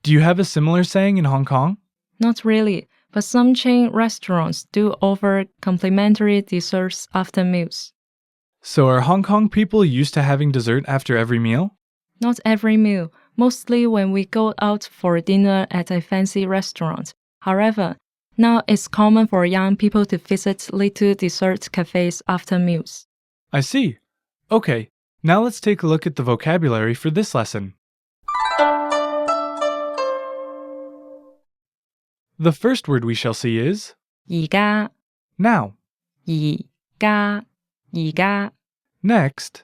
Do you have a similar saying in Hong Kong? Not really, but some chain restaurants do offer complimentary desserts after meals. So are Hong Kong people used to having dessert after every meal? Not every meal, mostly when we go out for dinner at a fancy restaurant. However, Now it's common for young people to visit little dessert cafes after meals. I see. Okay, now let's take a look at the vocabulary for this lesson. The first word we shall see is 而家 now. 而家而家 Next,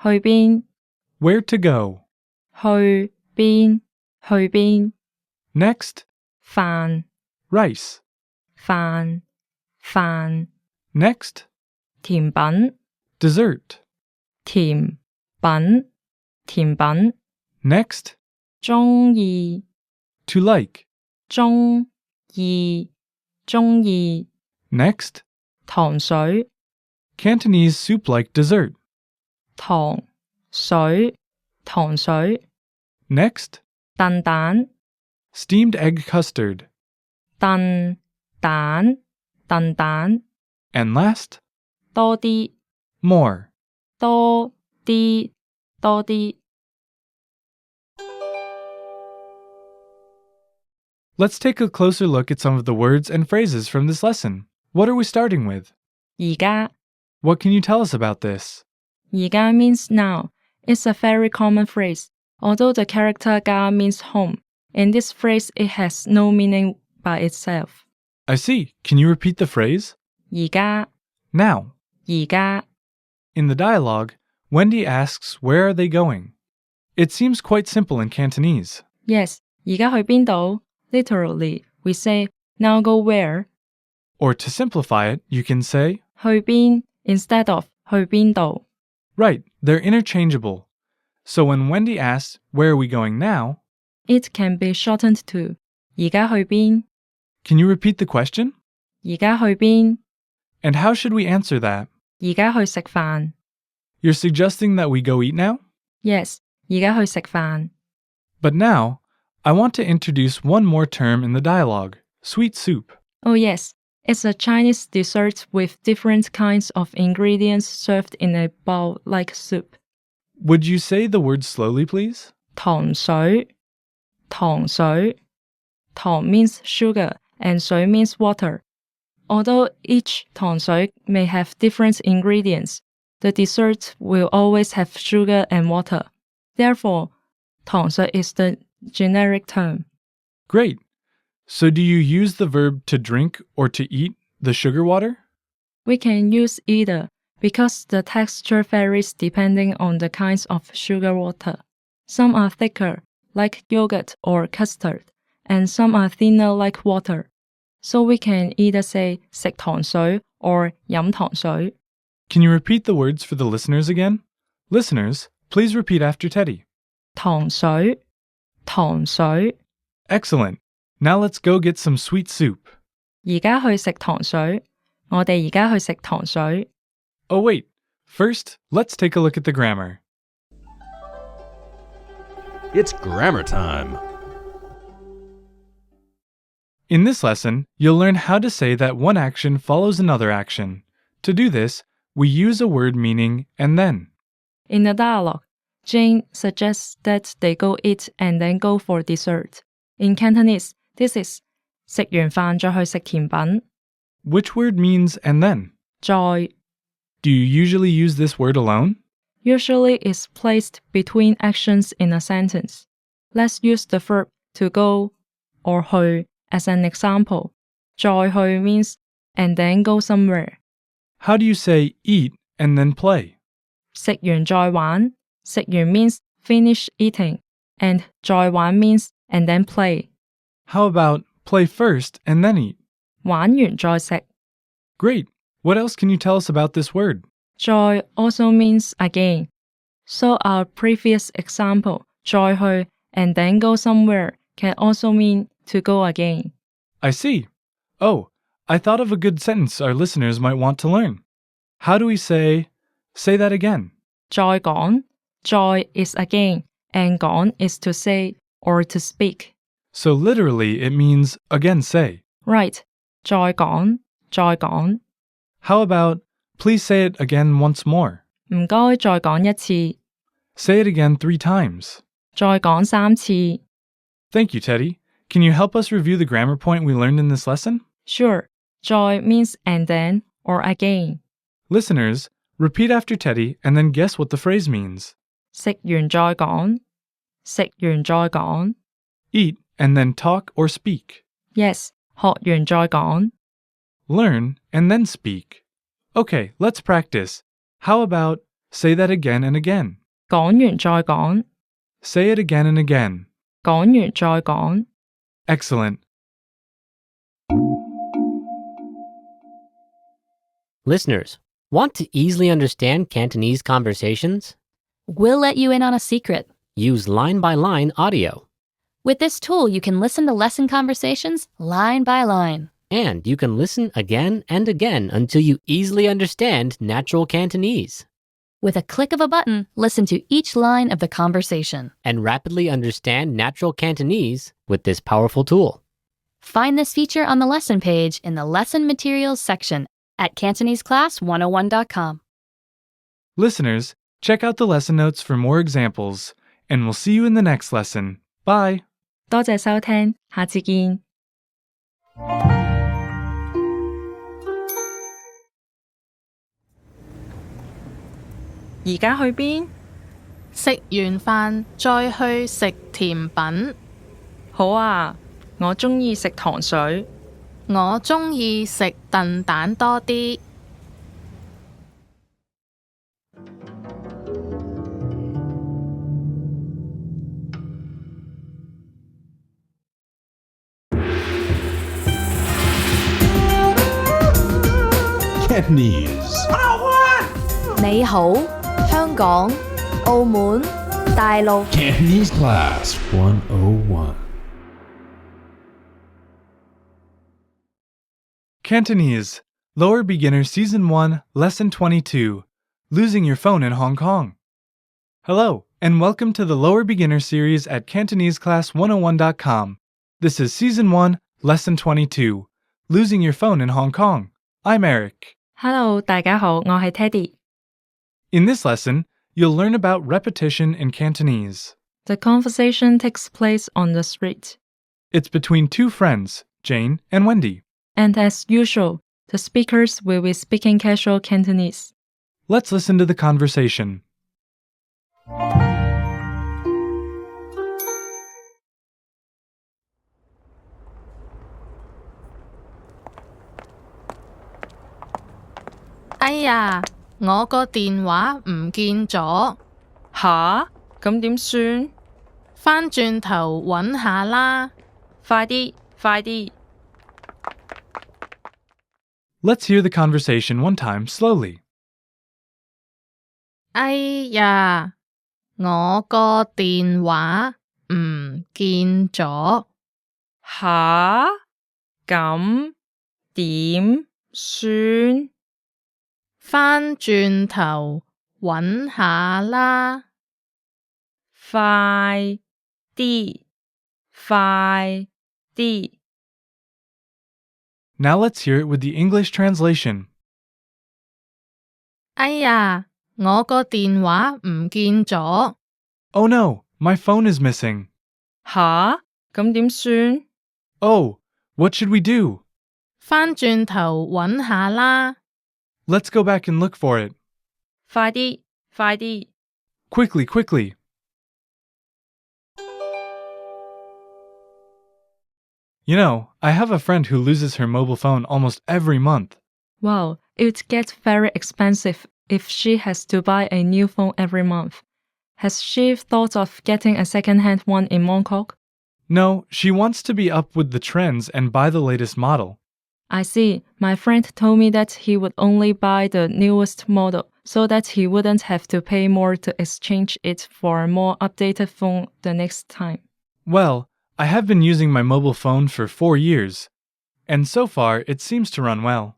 去邊 where to go. 去邊去邊 Next, 飯 rice. 飯飯 Next, 甜品 dessert. 甜品甜品 Next, 鍾意 to like. 鍾意鍾意 Next, 糖水 Cantonese soup-like dessert. 糖水糖水 Next, 燉蛋 steamed egg custard. 燉蛋燉蛋 And last, 多啲 more. 多啲多啲 Let's take a closer look at some of the words and phrases from this lesson. What are we starting with? 而家 What can you tell us about this? 而家 means now. It's a very common phrase. Although the character 家 means home, in this phrase it has no meaning by itself. I see. Can you repeat the phrase? 而家 Now. 而家 In the dialogue, Wendy asks where are they going? It seems quite simple in Cantonese. Yes, 而家去邊度? Literally, we say now go where? Or to simplify it, you can say, 去邊 instead of 去邊度. right, they're interchangeable. So when Wendy asks, where are we going now? It can be shortened to 而家去邊? Can you repeat the question? 而家去邊? And how should we answer that? 而家去食飯. You're suggesting that we go eat now? Yes, 而家去食飯. But now, I want to introduce one more term in the dialogue, sweet soup. Oh yes, it's a Chinese dessert with different kinds of ingredients served in a bowl like soup. Would you say the word slowly, please? 糖水糖水糖 means sugar and 水 means water. Although each 糖水 may have different ingredients, the dessert will always have sugar and water. Therefore, 糖水 is the generic term. Great. So do you use the verb to drink or to eat the sugar water? We can use either because the texture varies depending on the kinds of sugar water. Some are thicker, like yogurt or custard, and some are thinner like water. So we can either say 食糖水 or 飲糖水. Can you repeat the words for the listeners again? Listeners, please repeat after Teddy. 糖水糖水 Excellent. Now let's go get some sweet soup. 而家去食糖水. 我哋而家去食糖水. Oh wait, first, let's take a look at the grammar. It's grammar time. In this lesson, you'll learn how to say that one action follows another action. To do this, we use a word meaning and then. In the dialogue, Jane suggests that they go eat and then go for dessert. In Cantonese, this is 食完飯再去食甜品. Which word means and then? 再 Do you usually use this word alone? usually is placed between actions in a sentence. Let's use the verb to go or 去 as an example. 再去 means and then go somewhere. How do you say eat and then play? 食完再玩. 食完 means finish eating, and 再玩 means and then play. How about play first and then eat? 玩完再食. Great. What else can you tell us about this word? 再 also means again. So our previous example, 再去 and then go somewhere can also mean to go again. I see. Oh, I thought of a good sentence our listeners might want to learn. How do we say that again? 再講. 再 is again, and 講 is to say or to speak. So literally, it means again say. Right. 再講. 再講. How about please say it again once more? 唔該再講一次. Say it again 3 times. 再講3次. Thank you, Teddy. Can you help us review the grammar point we learned in this lesson? Sure, 再 means and then or again. Listeners, repeat after Teddy and then guess what the phrase means. 食完再講，食完再講。 Eat and then talk or speak. Yes, 學完再講。 Learn and then speak. Okay, let's practice. How about say that again and again? 講完再講， Say it again and again. 講完再講。 Excellent. Listeners, want to easily understand Cantonese conversations? We'll let you in on a secret. Use line-by-line audio. With this tool, you can listen to lesson conversations line by line. And you can listen again and again until you easily understand natural Cantonese. With a click of a button, listen to each line of the conversation. And rapidly understand natural Cantonese with this powerful tool. Find this feature on the lesson page in the Lesson Materials section at CantoneseClass101.com. Listeners, check out the lesson notes for more examples, and we'll see you in the next lesson. Bye! 多謝收聽，下次見。而家去邊？食完飯再去食甜品。好啊，我鍾意食糖水。我鍾意食燉蛋多啲。Cantonese. 你好，香港、澳門、大陸。 Cantonese Class 101. Cantonese, Lower Beginner Season 1, Lesson 22, Losing Your Phone in Hong Kong. Hello, and welcome to the Lower Beginner series at CantoneseClass101.com. This is Season 1, Lesson 22, Losing Your Phone in Hong Kong. I'm Eric. Hello， 大家好，我係 Teddy。 In this lesson, you'll learn about repetition in Cantonese. The conversation takes place on the street. It's between two friends, Jane and Wendy. And as usual, the speakers will be speaking casual Cantonese. Let's listen to the conversation. 哎呀，我個電話唔見咗。吓？咁點算？返轉頭揾下啦。快啲，快啲！ Let's hear the conversation one time slowly. 哎呀，我個電話唔見咗。吓？咁點算？返轉頭揾下啦。快啲，快啲！ Now let's hear it with the English translation. 哎呀，我個電話唔見咗。Oh no, my phone is missing. 吓？咁點算？ Oh, what should we do? 返轉頭揾下啦。Let's go back and look for it. 快啲，快啲！ Quickly, quickly. You know, I have a friend who loses her mobile phone almost every month. Wow, it gets very expensive if she has to buy a new phone every month. Has she thought of getting a second-hand one in Mongkok? No, she wants to be up with the trends and buy the latest model. I see. My friend told me that he would only buy the newest model so that he wouldn't have to pay more to exchange it for a more updated phone the next time. Well, I have been using my mobile phone for 4 years, and so far it seems to run well.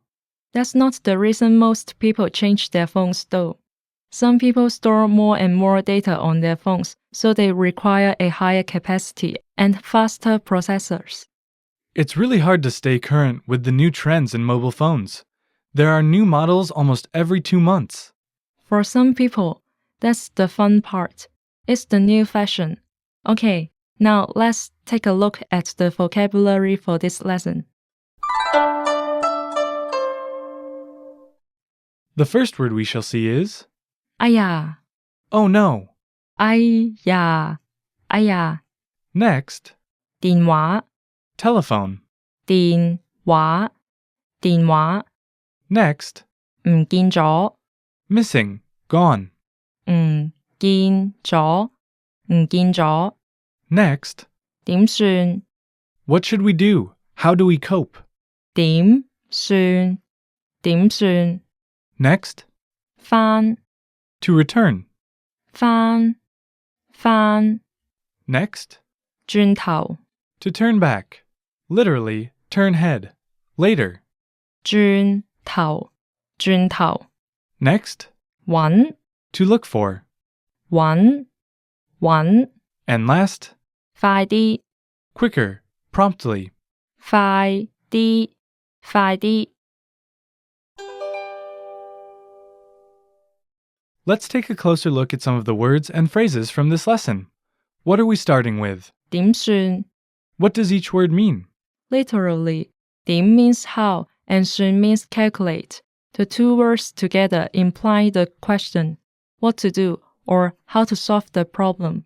That's not the reason most people change their phones though. Some people store more and more data on their phones, so they require a higher capacity and faster processors. It's really hard to stay current with the new trends in mobile phones. There are new models almost every 2 months. For some people, that's the fun part. It's the new fashion. Okay, now let's take a look at the vocabulary for this lesson. The first word we shall see is 哎呀， oh no. 哎呀，哎呀， Next, 電話， telephone. 電話，電話， Next, 唔見咗， missing, gone. 唔見咗，唔見咗， Next, 點算？ what should we do? How do we cope? 點算？點算？ Next, 返 to return. 返返， Next, 轉頭 to turn back. Literally, turn head. Later. 轉頭轉頭， Next, 揾 to look for. 揾揾， And last, 快啲 quicker, promptly. 快啲快啲。 Let's take a closer look at some of the words and phrases from this lesson. What are we starting with? 點算 What does each word mean? Literally, 點 means how and 算 means calculate. The two words together imply the question, what to do or how to solve the problem.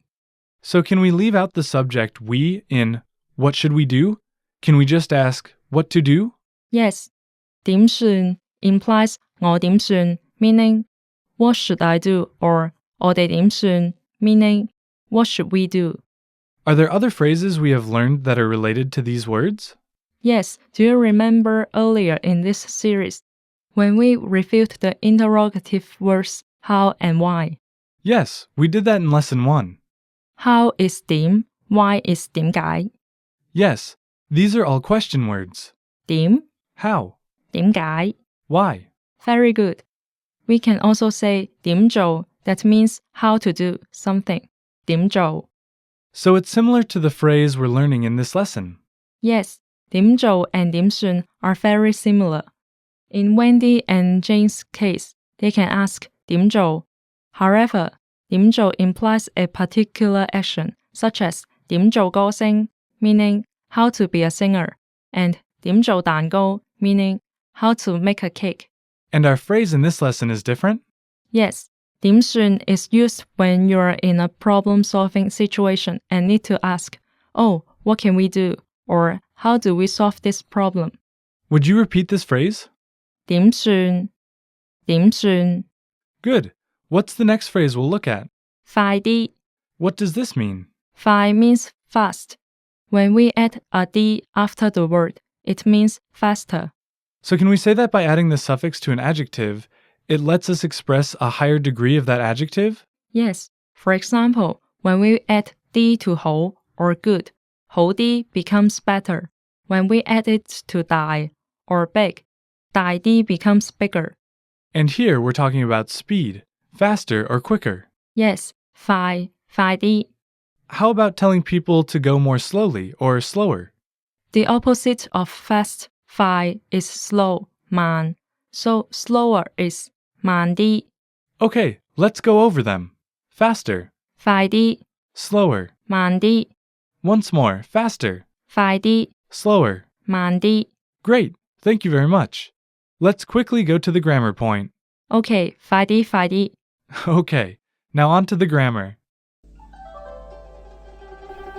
So can we leave out the subject we in what should we do? Can we just ask what to do? Yes, 點算 implies 我點算 meaning what should I do or 我哋點算 meaning what should we do? Are there other phrases we have learned that are related to these words? Yes, do you remember earlier in this series when we reviewed the interrogative words how and why? Yes, we did that in lesson 1. How is 點, why is 點解? Yes, these are all question words. 點 How? 點解? Why? Very good. We can also say 點做, that means how to do something. 點做. So it's similar to the phrase we're learning in this lesson. Yes, 點做 and 點算 are very similar. In Wendy and Jane's case, they can ask 點做. However, 點做 implies a particular action, such as 點做歌星, meaning how to be a singer, and 點做蛋糕, meaning how to make a cake. And our phrase in this lesson is different? Yes, 點算 is used when you're in a problem-solving situation and need to ask, oh, what can we do? Or how do we solve this problem? Would you repeat this phrase? 點算點算 Good. What's the next phrase we'll look at? 快啲 What does this mean? 快 means fast. When we add a d after the word, it means faster. So can we say that by adding the suffix to an adjective, it lets us express a higher degree of that adjective? Yes, for example, when we add d to 好 or good, 好啲 becomes better. When we add it to 大 or big, 大啲 becomes bigger. And here we're talking about speed, faster or quicker. Yes, 快啲. How about telling people to go more slowly or slower? The opposite of fast, 快, is slow, 慢. So slower is 慢啲. Okay, let's go over them. Faster, 快啲 slower. 慢啲 Once more, faster, 快啲 slower. 慢啲 Great, thank you very much. Let's quickly go to the grammar point. Okay, 快啲 Okay, now on to the grammar.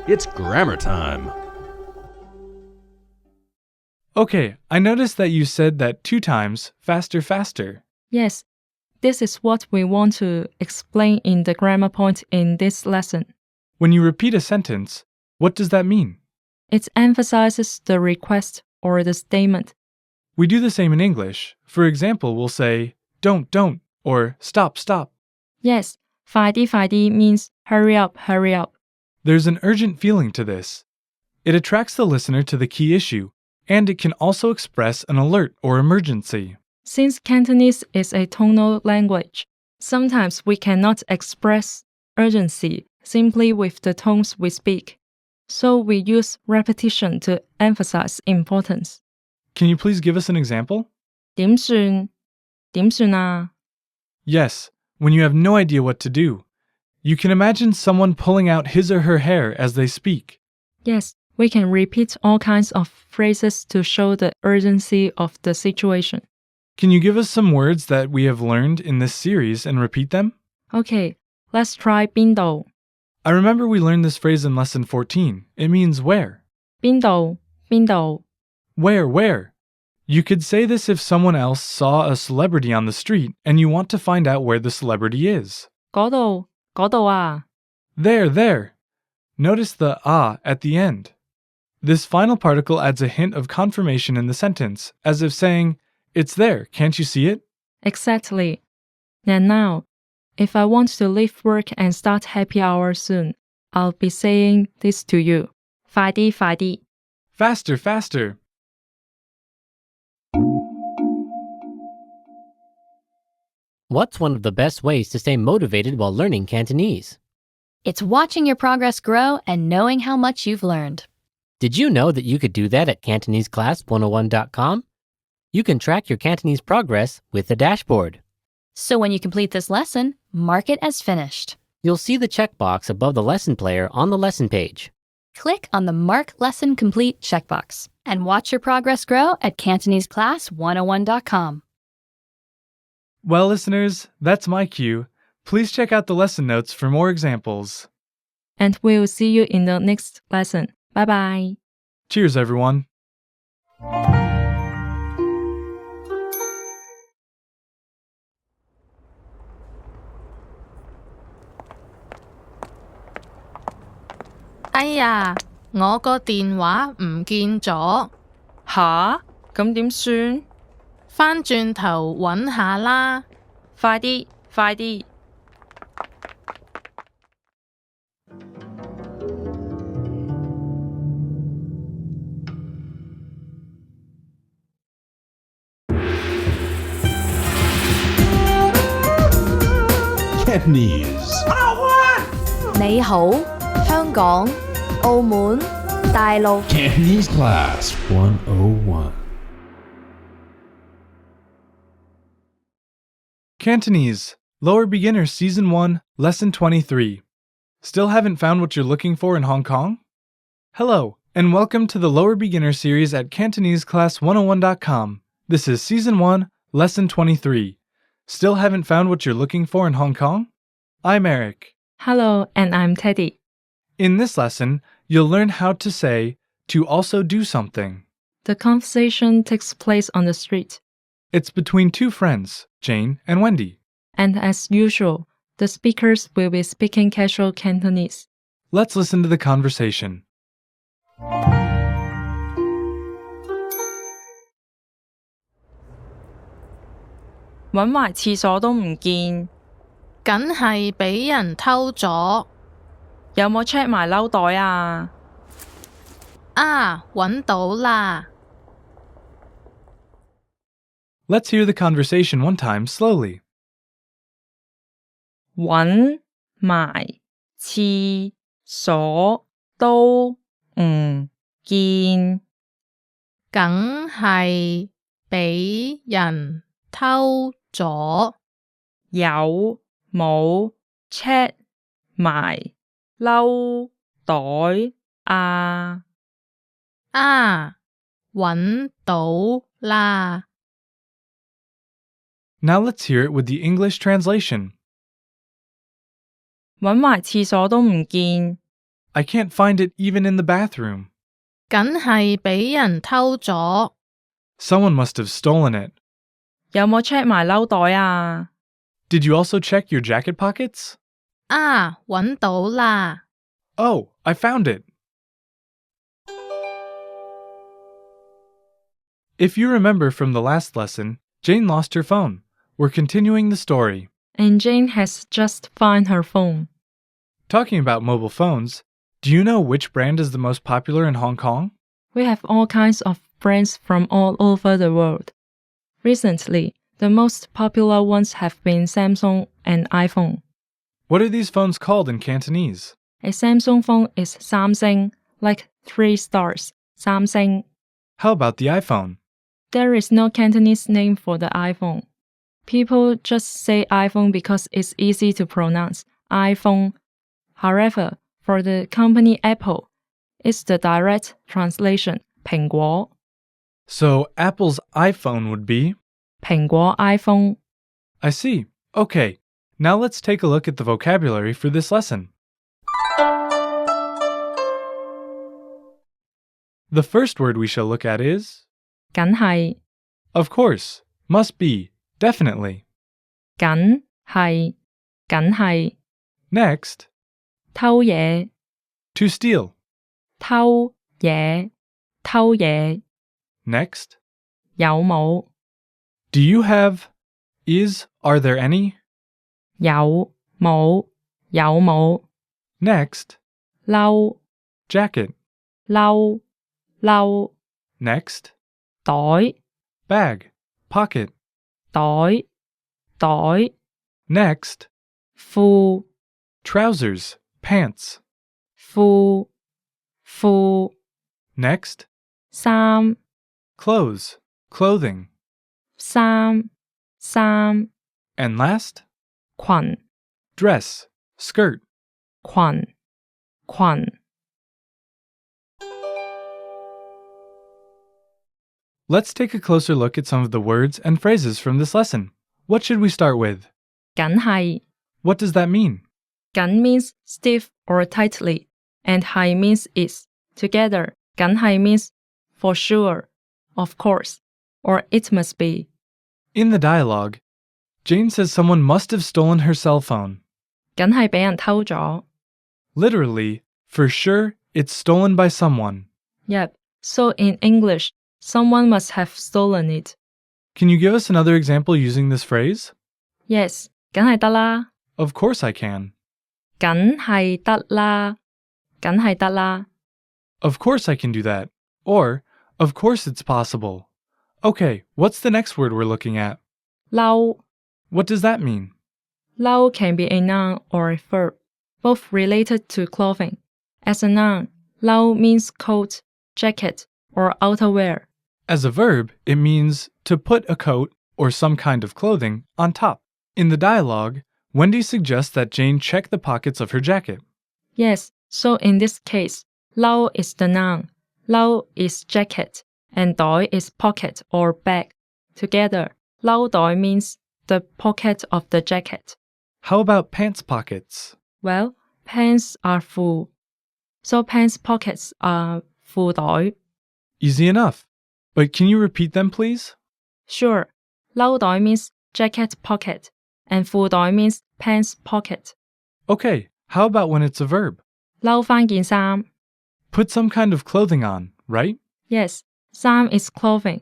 It's grammar time. Okay, I noticed that you said that 2 times, faster, faster. Yes, this is what we want to explain in the grammar point in this lesson. When you repeat a sentence, what does that mean? It emphasizes the request or the statement. We do the same in English. For example, we'll say, don't, or stop. Yes, 快啲 means hurry up. There's an urgent feeling to this. It attracts the listener to the key issue, and it can also express an alert or emergency. Since Cantonese is a tonal language, sometimes we cannot express urgency simply with the tones we speak. So we use repetition to emphasize importance. Can you please give us an example? 點算啊? Yes, when you have no idea what to do. You can imagine someone pulling out his or her hair as they speak. Yes, we can repeat all kinds of phrases to show the urgency of the situation. Can you give us some words that we have learned in this series and repeat them? Okay, let's try 邊度 I remember we learned this phrase in lesson 14. It means where. 邊度邊度 Where? You could say this if someone else saw a celebrity on the street and you want to find out where the celebrity is. 嗰度啊 There. Notice the at the end. This final particle adds a hint of confirmation in the sentence, as if saying, it's there, can't you see it? Exactly. And now, if I want to leave work and start happy hour soon, I'll be saying this to you. 快啲 Faster. What's one of the best ways to stay motivated while learning Cantonese? It's watching your progress grow and knowing how much you've learned. Did you know that you could do that at CantoneseClass101.com? You can track your Cantonese progress with the dashboard. So when you complete this lesson, mark it as finished. You'll see the checkbox above the lesson player on the lesson page. Click on the Mark Lesson Complete checkbox and watch your progress grow at CantoneseClass101.com. Well, listeners, that's my cue. Please check out the lesson notes for more examples. And we'll see you in the next lesson. Bye bye. Cheers, everyone. 哎呀，我個電話唔見咗，吓？咁點算？返轉頭揾下啦。快啲！ Cantonese. 你好，香港、澳門、大陸。 Cantonese Class 101. Cantonese, Lower Beginner Season 1, Lesson 23. Still haven't found what you're looking for in Hong Kong? Hello, and welcome to the Lower Beginner series at CantoneseClass101.com. This is Season 1, Lesson 23. Still haven't found what you're looking for in Hong Kong? I'm Eric. Hello, and I'm Teddy. In this lesson, you'll learn how to say to also do something. The conversation takes place on the street. It's between two friends, Jane and Wendy. And as usual, the speakers will be speaking casual Cantonese. Let's listen to the conversation. 搵埋廁所都唔見，梗係俾人偷咗。有冇 check 埋褸袋啊？啊，揾到啦！ Let's hear the conversation one time slowly. 搵埋廁所都唔見，梗係俾人偷咗。有冇 check 埋褸袋啊？啊，揾到啦！ Now let's hear it with the English translation. 搵埋廁所都唔見， I can't find it even in the bathroom. 梗係俾人偷咗。 Someone must have stolen it. 有冇 check 埋褸袋啊？ Did you also check your jacket pockets? 啊，揾到啦！ Oh, I found it. If you remember from the last lesson, Jane lost her phone. We're continuing the story. And Jane has just found her phone. Talking about mobile phones, do you know which brand is the most popular in Hong Kong? We have all kinds of brands from all over the world. Recently, the most popular ones have been Samsung and iPhone. What are these phones called in Cantonese? A Samsung phone is 三星, like 3 stars, 三星. How about the iPhone? There is no Cantonese name for the iPhone. People just say iPhone because it's easy to pronounce, iPhone. However, for the company Apple, it's the direct translation, 蘋果. So Apple's iPhone would be? 蘋果 iPhone。 I see. Okay, now let's take a look at the vocabulary for this lesson. The first word we shall look at is, 梗係 of course, must be, definitely. 梗係梗係 Next, 偷嘢 to steal. 偷嘢偷嘢 Next, 有冇 do you have, is, are there any? 有冇有冇 Next, 褸 jacket. 褸褸 Next, 袋 bag, pocket. 袋袋 Next, 褲 trousers, pants. 褲褲 Next, 衫 clothes, clothing. 衫衫 And last, 裙 dress, skirt. 裙裙 Let's take a closer look at some of the words and phrases from this lesson. What should we start with? 梗係 What does that mean? 梗 means stiff or tightly, and 係 means is. Together, 梗係 means for sure, of course, or it must be. In the dialogue, Jane says someone must have stolen her cell phone. 梗係俾人偷咗。 Literally, for sure, it's stolen by someone. Yep, so in English, someone must have stolen it. Can you give us another example using this phrase? Yes, 梗係得啦。 Of course I can. 梗係得啦。梗係得啦。 Of course I can do that. Or, of course it's possible. Okay, what's the next word we're looking at? 褸 What does that mean? 褸 can be a noun or a verb, both related to clothing. As a noun, 褸means coat, jacket, or outerwear. As a verb, it means to put a coat or some kind of clothing on top. In the dialogue, Wendy suggests that Jane check the pockets of her jacket. Yes, so in this case, 褸 is the noun, 褸 is jacket, and 袋 is pocket or bag. Together, 褸袋 means the pocket of the jacket. How about pants pockets? Well, pants are full, so pants pockets are 褲袋. Easy enough. But can you repeat them, please? Sure, 褸袋 means jacket pocket, and 褲袋 means pants pocket. Okay, how about when it's a verb? 褸返件衫. Put some kind of clothing on, right? Yes, 衫 is clothing.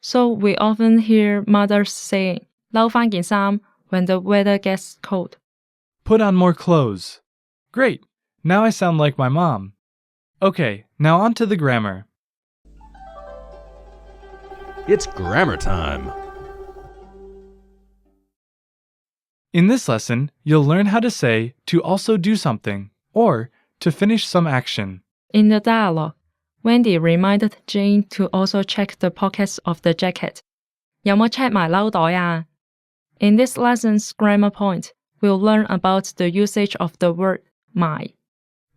So we often hear mothers saying 褸返件衫 when the weather gets cold. Put on more clothes. Great, now I sound like my mom. Okay, now on to the grammar. It's grammar time. In this lesson, you'll learn how to say to also do something or to finish some action. In the dialogue, Wendy reminded Jane to also check the pockets of the jacket. 有冇 check 埋褸袋啊? In this lesson's grammar point, we'll learn about the usage of the word 埋.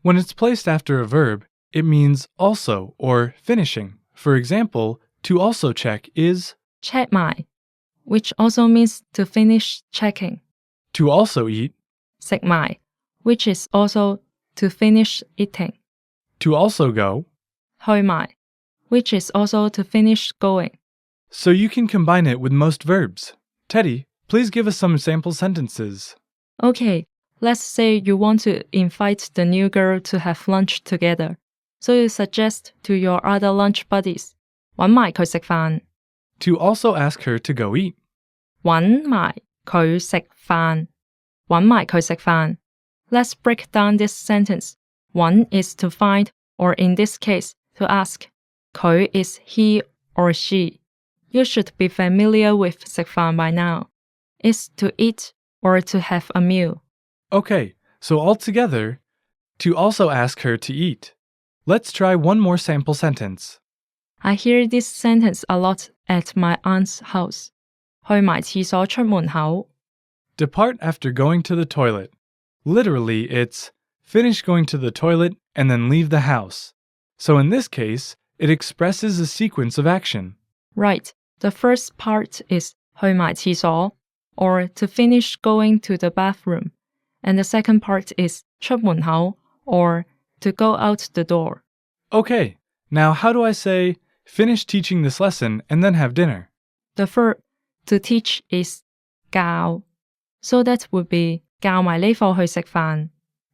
When it's placed after a verb, it means also or finishing. For example, to also check is check 埋, which also means to finish checking. to also eat, 食埋, which is also to finish eating. to also go, 去埋, which is also to finish going. so you can combine it with most verbs. Teddy, please give us some sample sentences. Okay, let's say you want to invite the new girl to have lunch together. So you suggest to your other lunch buddies, 搵埋佢食飯. To also ask her to go eat. 搵埋佢食飯. 搵埋佢食飯. Let's break down this sentence. 搵 is to find, or in this case, to ask.佢 is he or she. You should be familiar with 食飯 by now. It's to eat or to have a meal. Okay, so altogether, to also ask her to eat. Let's try one more sample sentence. I hear this sentence a lot at my aunt's house. 去埋廁所出門口. Depart after going to the toilet. Literally, it's finish going to the toilet and then leave the house. So in this case, it expresses a sequence of action. Right, the first part is 去埋廁所 or to finish going to the bathroom. And the second part is 出門口 or to go out the door. Okay, now how do I say, finish teaching this lesson and then have dinner? The verb to teach is 教. So that would be 教埋呢課去食飯.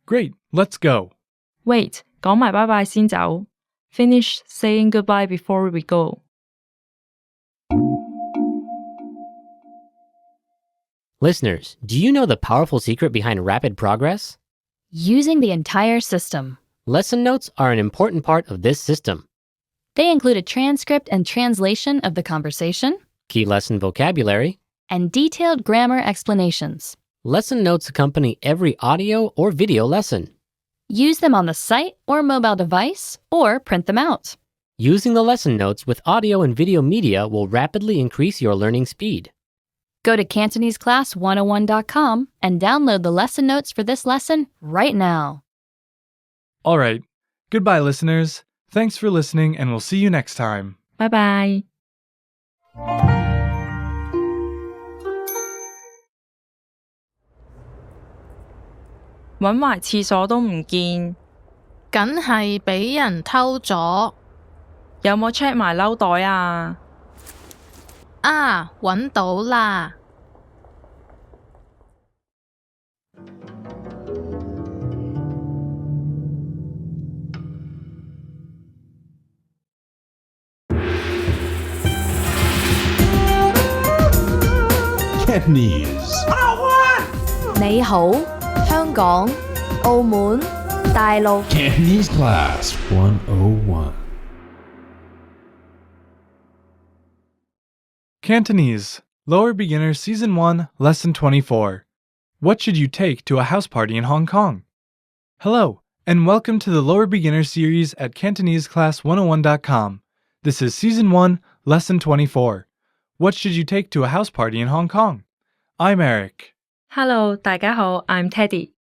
Great, let's go. Wait, 講埋拜拜先走. Finish saying goodbye before we go. Listeners, do you know the powerful secret behind rapid progress? Using the entire system. Lesson notes are an important part of this system. They include a transcript and translation of the conversation, Key lesson vocabulary. and detailed grammar explanations. Lesson notes accompany every audio or video lesson. Use them on the site or mobile device, or print them out. Using the lesson notes with audio and video media will rapidly increase your learning speed. Go to CantoneseClass101.com and download the lesson notes for this lesson right now. All right, goodbye, listeners. Thanks for listening, and we'll see you next time. Bye bye. 搵埋廁所都唔見，梗係俾人偷咗。有冇 check 埋褸袋啊？啊，搵到啦！Cantonese. 你好，香港、澳門、大陸。 Cantonese Class 101. Cantonese, Lower Beginner Season 1, Lesson 24. What should you take to a house party in Hong Kong? Hello, and welcome to the Lower Beginner series at CantoneseClass101.com. This is Season 1, Lesson 24. What should you take to a house party in Hong Kong? I'm Eric. Hello, 大家好, I'm Teddy.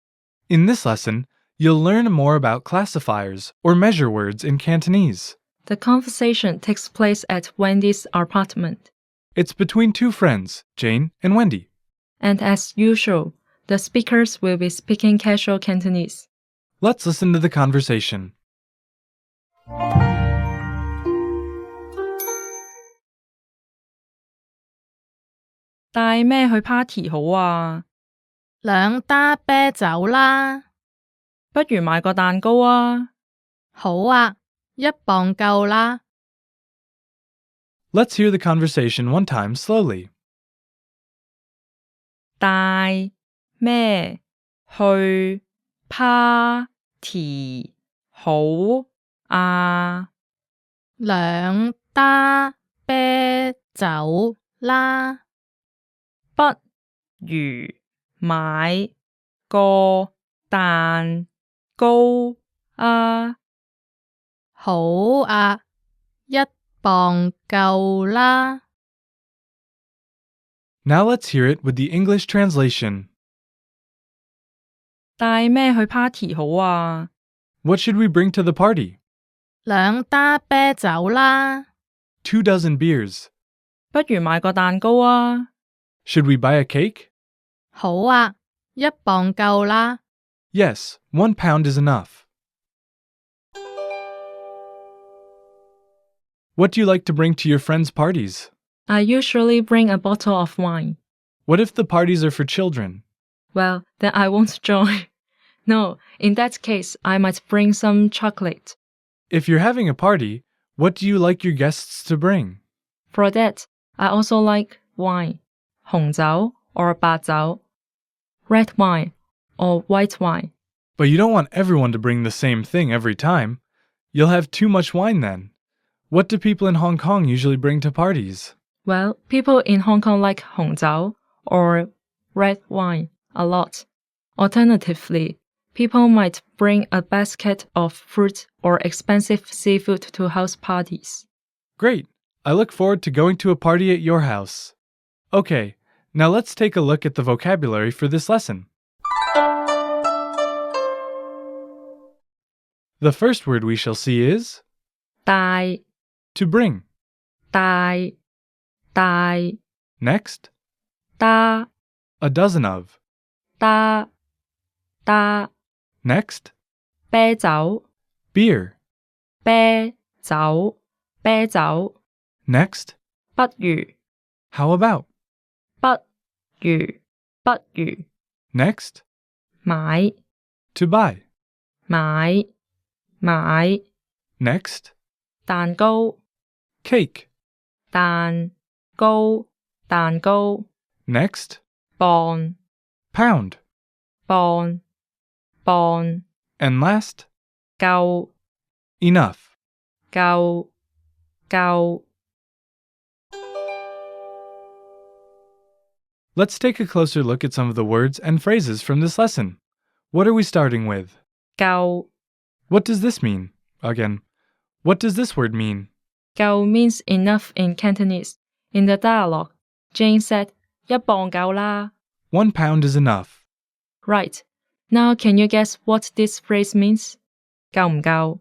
In this lesson, you'll learn more about classifiers or measure words in Cantonese. The conversation takes place at Wendy's apartment. It's between two friends, Jane and Wendy. And as usual, the speakers will be speaking casual Cantonese. Let's listen to the conversation. 帶咩去 party 好啊？兩打啤酒啦。不如買個蛋糕啊？好啊，1磅夠啦。Let's hear the conversation one time slowly. 帶咩去 party 好啊？兩打啤酒啦。不如買個蛋糕啊？好啊，1磅夠啦。Now let's hear it with the English translation. 帶咩去 party 好啊？ What should we bring to the party? 兩打啤酒啦。2 dozen beers. 不如買個蛋糕啊？ Should we buy a cake? 好啊，1磅夠啦。Yes, 1 pound is enough. What do you like to bring to your friends' parties? I usually bring a bottle of wine. What if the parties are for children? Well, then I won't join. No, in that case, I might bring some chocolate. If you're having a party, what do you like your guests to bring? For that, I also like wine, 紅酒 or 白酒, red wine or white wine. But you don't want everyone to bring the same thing every time. You'll have too much wine then. What do people in Hong Kong usually bring to parties? Well, people in Hong Kong like 紅酒 or red wine a lot. Alternatively, people might bring a basket of fruit or expensive seafood to house parties. Great! I look forward to going to a party at your house. Okay, now let's take a look at the vocabulary for this lesson. The first word we shall see is 帶 to bring. 帶 Next, 打 a dozen of. 打打 Next, 啤酒 beer. 啤酒啤酒 Next, 不如 how about? 不如不如 Next, 買 to buy. 買買 Next, 蛋糕 cake. 蛋糕蛋糕 Next, 磅 pound. 磅磅 And last, 夠 enough. 夠夠 Let's take a closer look at some of the words and phrases from this lesson. What are we starting with? 夠 What does this mean? Again, what does this word mean? 夠 means enough in Cantonese. In the dialogue, Jane said 一磅夠啦 1 pound is enough. Right. Now can you guess what this phrase means? 夠唔夠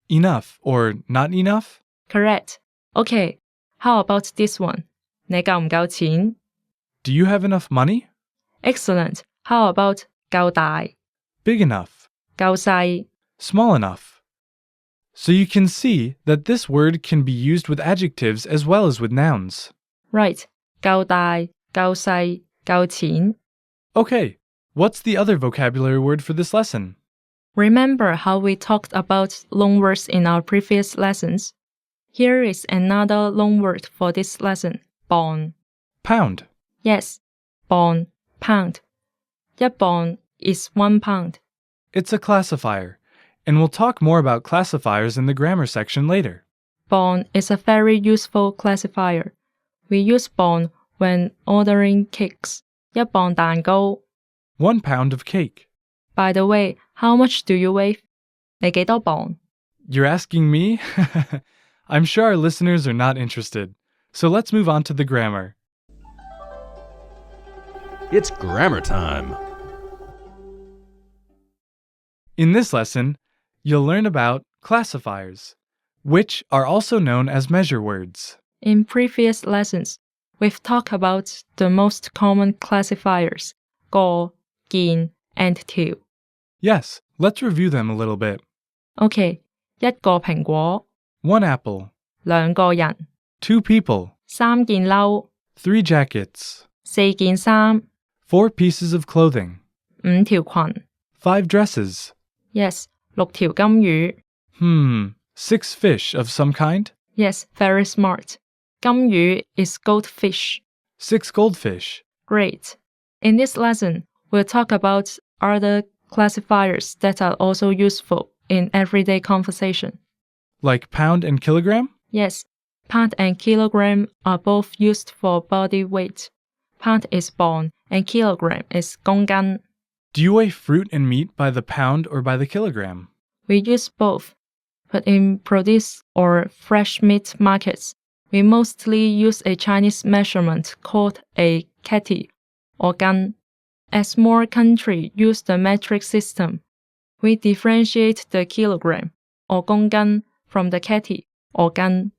Enough or not enough? Correct. Okay, how about this one? 你夠唔夠錢 Do you have enough money? Excellent. How about 夠大 Big enough? 夠細 Small enough? So you can see that this word can be used with adjectives as well as with nouns. Right. 夠大夠細夠錢 Okay, what's the other vocabulary word for this lesson? Remember how we talked about loanwords in our previous lessons? Here is another loanword for this lesson. Bond. Pound. Yes, bond, pound. 一磅 is 1 pound. It's a classifier, and we'll talk more about classifiers in the grammar section later. Bond is a very useful classifier. We use bond when ordering cakes. 一磅蛋糕 1 pound of cake. By the way, how much do you weigh? 你幾多磅 You're asking me? I'm sure our listeners are not interested. So let's move on to the grammar. It's grammar time. In this lesson, you'll learn about classifiers, which are also known as measure words. In previous lessons, we've talked about the most common classifiers, 個、件, and 條. Yes, let's review them a little bit. Okay, 一個蘋果 1 apple, 兩個人 2 people, 三件褸 3 jackets, 四件衫 4 pieces of clothing, 五條裙 5 dresses. Yes, 六條金魚 6 fish of some kind, Yes, very smart. 金魚 is goldfish. 6 goldfish. Great. In this lesson, we'll talk about other classifiers that are also useful in everyday conversation. Like pound and kilogram? Yes, pound and kilogram are both used for body weight. Pound is bond and kilogram is 公斤. Do you weigh fruit and meat by the pound or by the kilogram? We use both, but in produce or fresh meat markets, we mostly use a Chinese measurement called a keti or gan. As more countries use the metric system, we differentiate the kilogram or 公斤 from the keti or gan.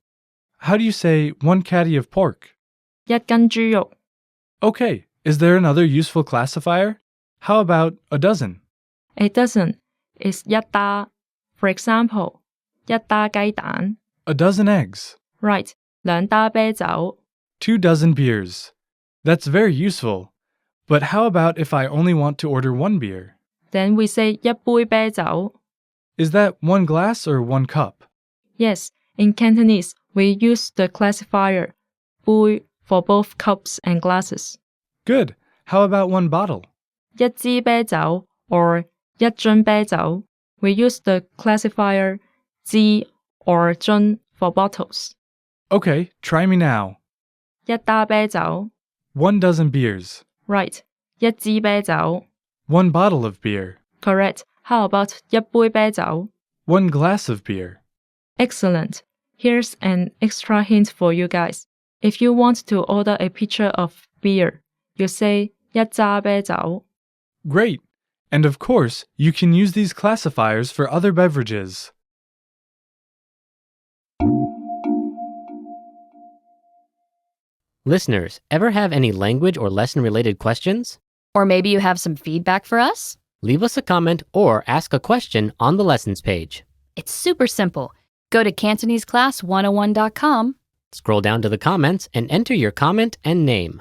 How do you say 1 catty of pork? 一斤豬肉 Okay, is there another useful classifier? How about a dozen? A dozen is 一打. For example, 一打雞蛋 A dozen eggs. Right, 兩打啤酒 2 dozen beers. That's very useful. But how about if I only want to order 1 beer? Then we say 一杯啤酒 Is that 1 glass or 1 cup? Yes, in Cantonese, we use the classifier 杯 for both cups and glasses. Good. How about 1 bottle? 一支啤酒 or 一樽啤酒. We use the classifier 支 or 樽 for bottles. Okay, try me now. 一打啤酒 1 dozen beers. Right, 一支啤酒 1 bottle of beer. Correct. How about 一杯啤酒 1 glass of beer. Excellent. Here's an extra hint for you guys. If you want to order a pitcher of beer, you say 一揸啤酒 Great. And of course, you can use these classifiers for other beverages. Listeners, ever have any language or lesson-related questions? Or maybe you have some feedback for us? Leave us a comment or ask a question on the lessons page. It's super simple. Go to CantoneseClass101.com, Scroll down to the comments and enter your comment and name.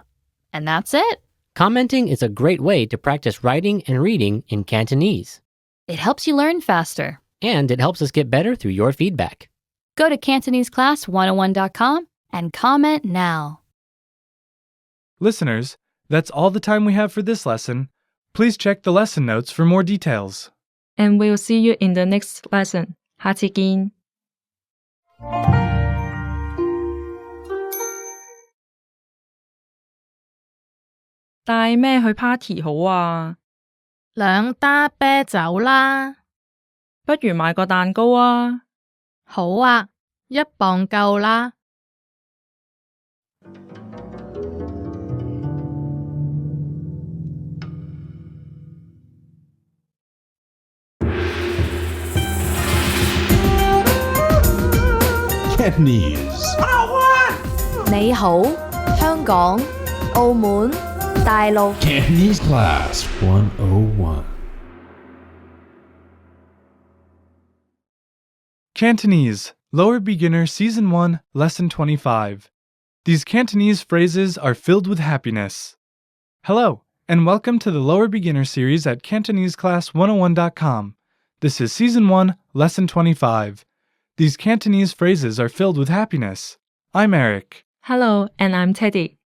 and that's it. Commenting is a great way to practice writing and reading in Cantonese. It helps you learn faster. And it helps us get better through your feedback. Go to CantoneseClass101.com and comment now. Listeners, that's all the time we have for this lesson. Please check the lesson notes for more details. And we'll see you in the next lesson. 下次見。帶咩去 party 好啊？ 2打啤酒啦。不如買個蛋糕啊！好啊，1磅夠啦。Cantonese. 你好，香港、澳門、大陸。 Cantonese Class 101. Cantonese, Lower Beginner Season 1, Lesson 25. These Cantonese phrases are filled with happiness. Hello, and welcome to the Lower Beginner series at CantoneseClass101.com. This is Season 1, Lesson 25. These Cantonese phrases are filled with happiness. I'm Eric. Hello, and I'm Teddy.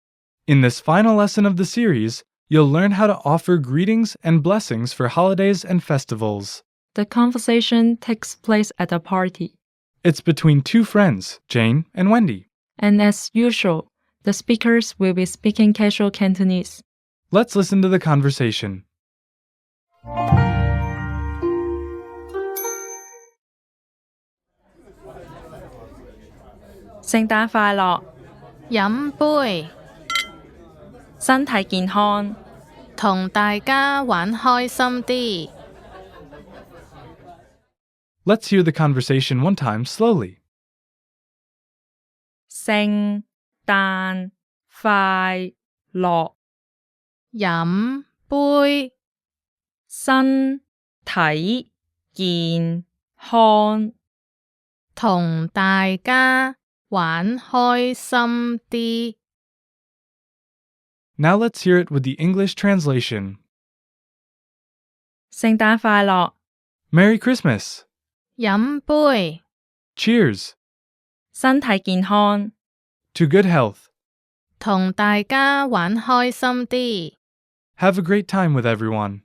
In this final lesson of the series, you'll learn how to offer greetings and blessings for holidays and festivals. The conversation takes place at a party. It's between two friends, Jane and Wendy. And as usual, the speakers will be speaking casual Cantonese. Let's listen to the conversation. 聖誕快樂，飲杯，身體健康，同大家玩開心啲。Let's hear the conversation one time slowly. 聖誕快樂，飲杯，身體健康，同大家玩開心啲。Now let's hear it with the English translation. 聖誕快樂， Merry Christmas! 飲杯， Cheers! 身體健康， To good health! 同大家玩開心啲。Have a great time with everyone!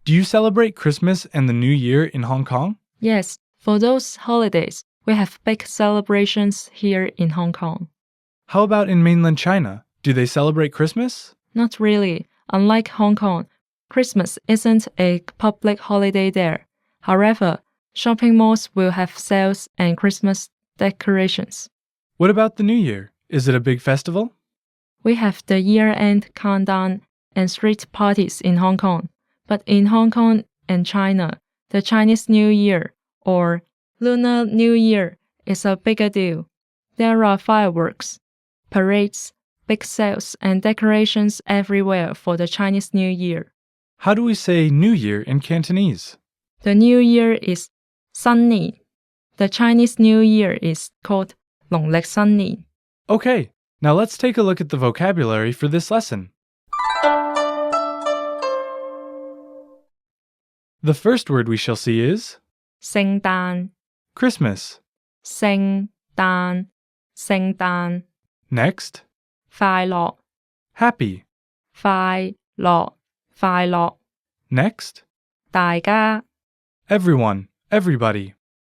Do you celebrate Christmas and the New Year in Hong Kong? Yes, for those holidays, we have big celebrations here in Hong Kong. How about in mainland China? Do they celebrate Christmas? Not really. Unlike Hong Kong, Christmas isn't a public holiday there. However, shopping malls will have sales and Christmas decorations. What about the New Year? Is it a big festival? We have the year-end countdown and street parties in Hong Kong. But in Hong Kong and China, the Chinese New Year, or Lunar New Year, is a bigger deal. There are fireworks, parades, big sales, and decorations everywhere for the Chinese New Year. How do we say New Year in Cantonese? The New Year is 新年. The Chinese New Year is called 農曆新年. Okay, now let's take a look at the vocabulary for this lesson. The first word we shall see is 聖誕, Christmas. 聖誕, 聖誕. Next, 快樂, happy. 快樂, 快樂. Next, 大家, everyone, everybody.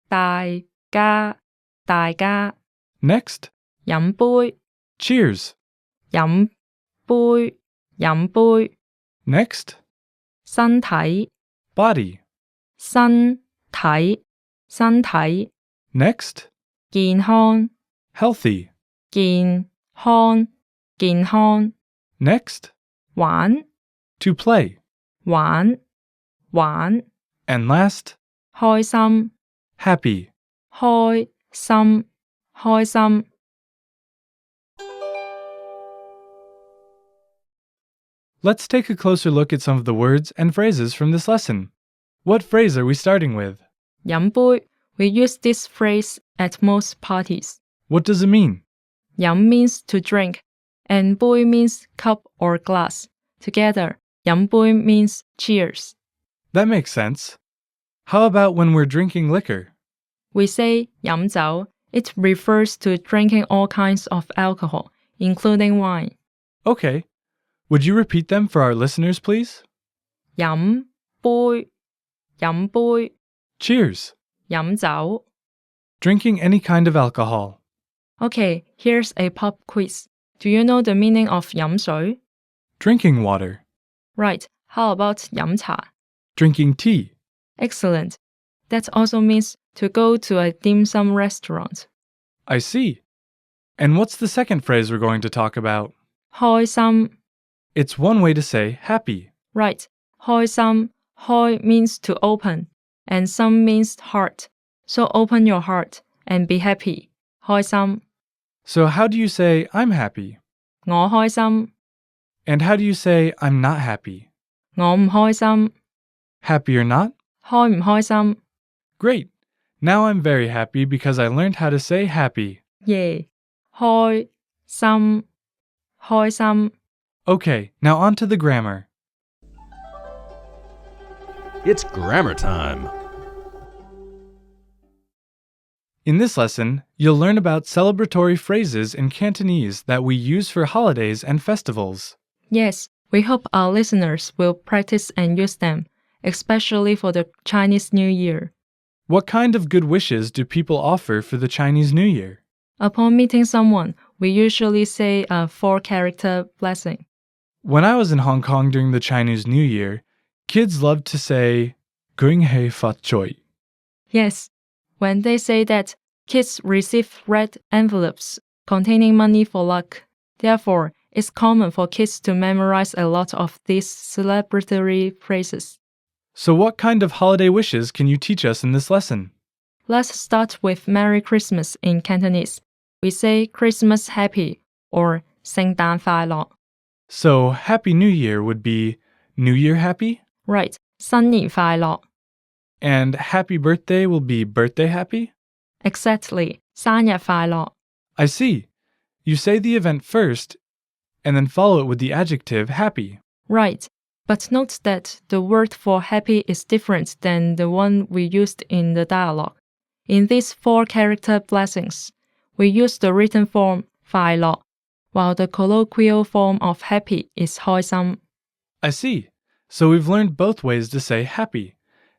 大家, 大家. Next, 飲杯, cheers. 飲杯, 飲杯. Next, 身體, body. 身體, 身體. Next, 健康, healthy. 健康, 健康. Next, 玩, to play. 玩, 玩. And last, 開心, happy. 開心，開心。Let's take a closer look at some of the words and phrases from this lesson. What phrase are we starting with? 飲杯. We use this phrase at most parties. What does it mean? 飲 means to drink, and 杯 means cup or glass. Together, 飲杯 means cheers. That makes sense. How about when we're drinking liquor? We say 飲酒. It refers to drinking all kinds of alcohol, including wine. Okay. Would you repeat them for our listeners, please? 飲杯, 飲杯, Cheers. 飲酒. Drinking any kind of alcohol. Okay, here's a pop quiz. Do you know the meaning of 飲水? Drinking water. Right, how about 飲茶? Drinking tea. Excellent. That also means to go to a dim sum restaurant. I see. And what's the second phrase we're going to talk about? 開心. It's one way to say happy. Right, 開心. 開 means to open, and 心 means heart. So open your heart and be happy. 開心. So how do you say I'm happy? 我開心. And how do you say I'm not happy? 我唔開心. Happy or not? 開唔開心? Great. Now I'm very happy because I learned how to say happy. Yeah. 開心. 開心. Okay, now on to the grammar. It's grammar time. In this lesson, you'll learn about celebratory phrases in Cantonese that we use for holidays and festivals. Yes, we hope our listeners will practice and use them, especially for the Chinese New Year. What kind of good wishes do people offer for the Chinese New Year? Upon meeting someone, we usually say a 4-character blessing. When I was in Hong Kong during the Chinese New Year, kids loved to say, "Gung hei fat choi." Yes, when they say that, kids receive red envelopes containing money for luck. Therefore, it's common for kids to memorize a lot of these celebratory phrases. So what kind of holiday wishes can you teach us in this lesson? Let's start with Merry Christmas in Cantonese. We say Christmas happy or 聖誕快樂. So Happy New Year would be New Year happy? Right, 新年快樂. And Happy Birthday will be Birthday happy? Exactly, 生日快樂. I see. You say the event first, and then follow it with the adjective happy. Right, but note that the word for happy is different than the one we used in the dialogue. In these 4-character blessings, we use the written form 快樂, while the colloquial form of happy is 開心. I see. So we've learned both ways to say happy.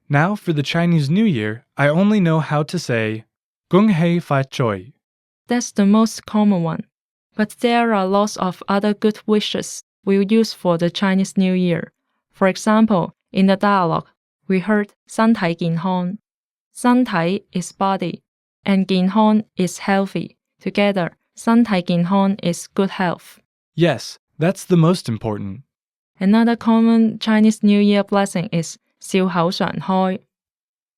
Now for the Chinese New Year, I only know how to say Gung hei fat choi. That's the most common one. But there are lots of other good wishes we use for the Chinese New Year. For example, in the dialogue, we heard 身體健康. 身體 is body, and 健康 is healthy. Together, 身體健康 is good health. Yes, that's the most important. Another common Chinese New Year blessing is 笑口常開.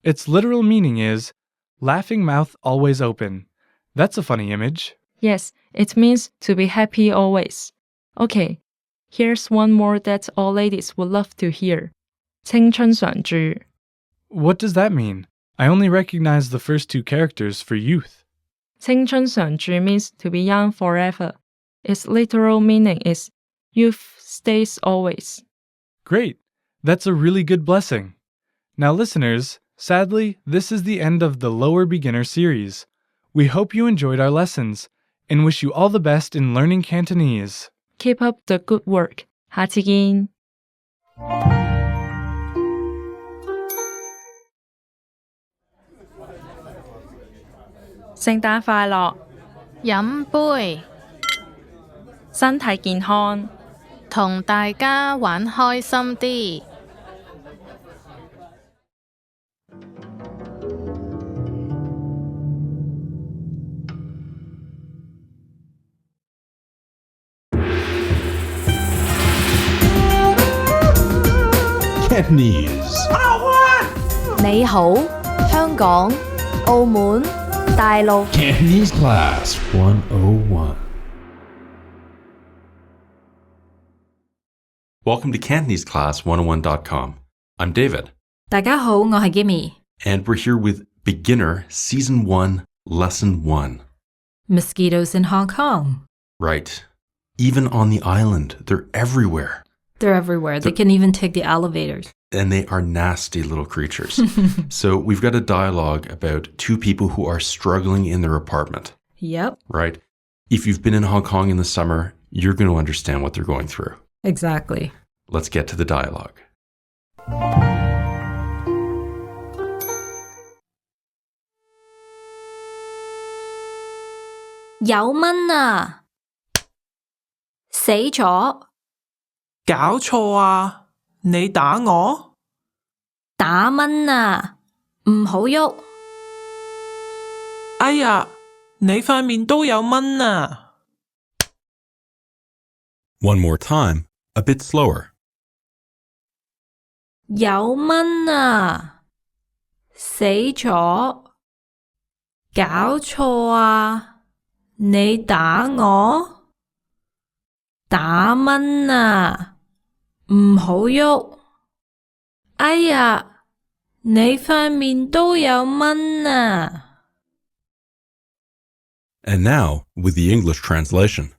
Its literal meaning is laughing mouth always open. That's a funny image. Yes, it means to be happy always. Okay, here's one more that all ladies would love to hear. 青春常駐. What does that mean? I only recognize the first 2 characters for youth. 青春常駐 means to be young forever. Its literal meaning is youth stays always. Great. That's a really good blessing. Now listeners, sadly, this is the end of the Lower Beginner series. We hope you enjoyed our lessons and wish you all the best in learning Cantonese. Keep up the good work. 下次見.聖誕快樂，飲杯，身體健康。同大家玩開心啲。Cantonese. 你好，香港、澳門、大陸 Cantonese Class 101. Welcome to Cantonese Class 101.com. I'm David, 大家好，我係 Gimme. and we're here with Beginner Season 1, Lesson 1. Mosquitoes in Hong Kong. Right. Even on the island, they're everywhere. They're everywhere. They can even take the elevators. And they are nasty little creatures. So we've got a dialogue about two people who are struggling in their apartment, Yep, right? If you've been in Hong Kong in the summer, you're going to understand what they're going through. exactly. Let's get to the dialogue. 有蚊啊！死咗！搞錯啊！你打我？打蚊啊！唔好喐！哎呀，你塊面都有蚊啊！ One more time, a bit slower. 有蚊啊！死咗！搞錯啊！你打我？打蚊啊！唔好喐！哎呀，你塊面都有蚊啊！ And now, with the English translation.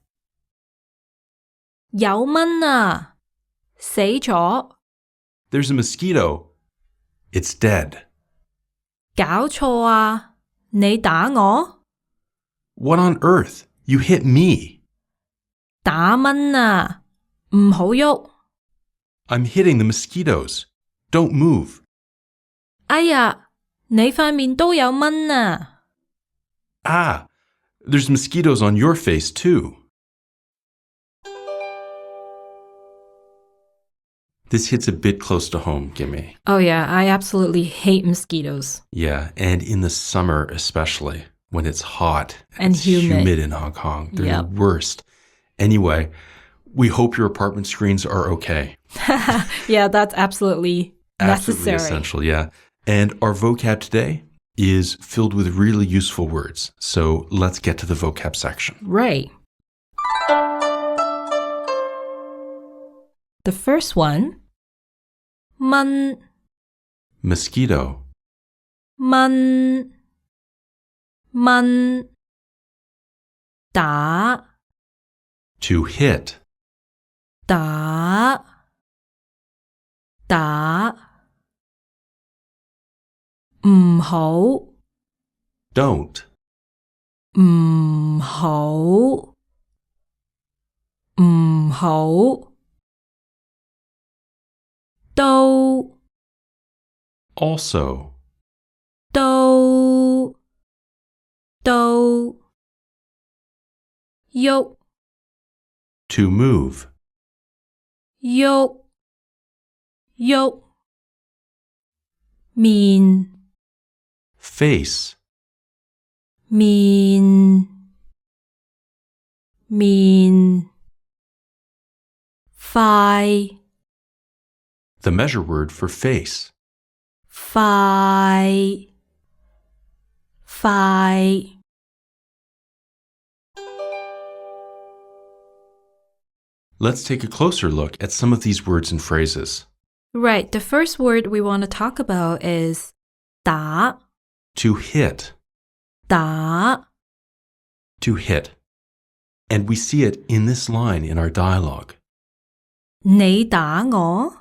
有蚊啊！死咗！ There's a mosquito. It's dead. 搞錯啊！你打我？ What on earth? You hit me. 打蚊啊！唔好喐！ I'm hitting the mosquitoes. Don't move. 哎呀，你塊面都有蚊啊！ Ah, there's mosquitoes on your face too. This hits a bit close to home, Gimme. Oh yeah, I absolutely hate mosquitoes. Yeah, and in the summer especially, when it's hot And it's humid. in Hong Kong. They're Yep. the worst. Anyway, we hope your apartment screens are okay. Yeah, that's absolutely Absolutely necessary. essential, yeah. And our vocab today is filled with really useful words. So let's get to the vocab section. Right. The first one, 蚊 Mosquito, 蚊蚊打 to hit, 打打唔好 don't, 唔好唔好都 also, 都喐 to move, 喐喐面 face, 面面快 the measure word for face. 快快 Let's take a closer look at some of these words and phrases. Right, the first word we want to talk about is 打 To hit, 打 to hit. And we see it in this line in our dialogue. 你打我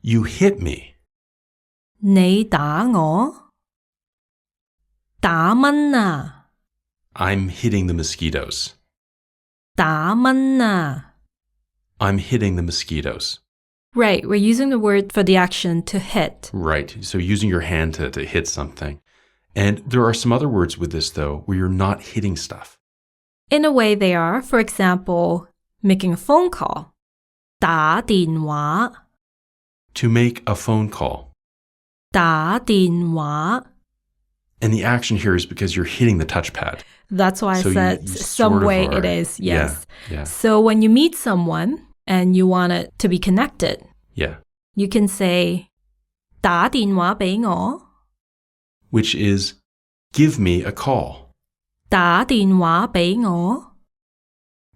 You hit me. 你打我打蚊啊 I'm hitting the mosquitoes. 打蚊啊 I'm hitting the mosquitoes. Right, we're using the word for the action to hit. Right. So using your hand to hit something. And there are some other words with this, though, where you're not hitting stuff. In a way they are, for example, making a phone call. 打電話 To make a phone call. 打電話 And the action here is because you're hitting the touchpad. That's why So I said you some sort of way are. it is, yes. Yeah. So when you meet someone and you want it to be connected, Yeah. you can say 打電話俾我 Which is give me a call. 打電話俾我.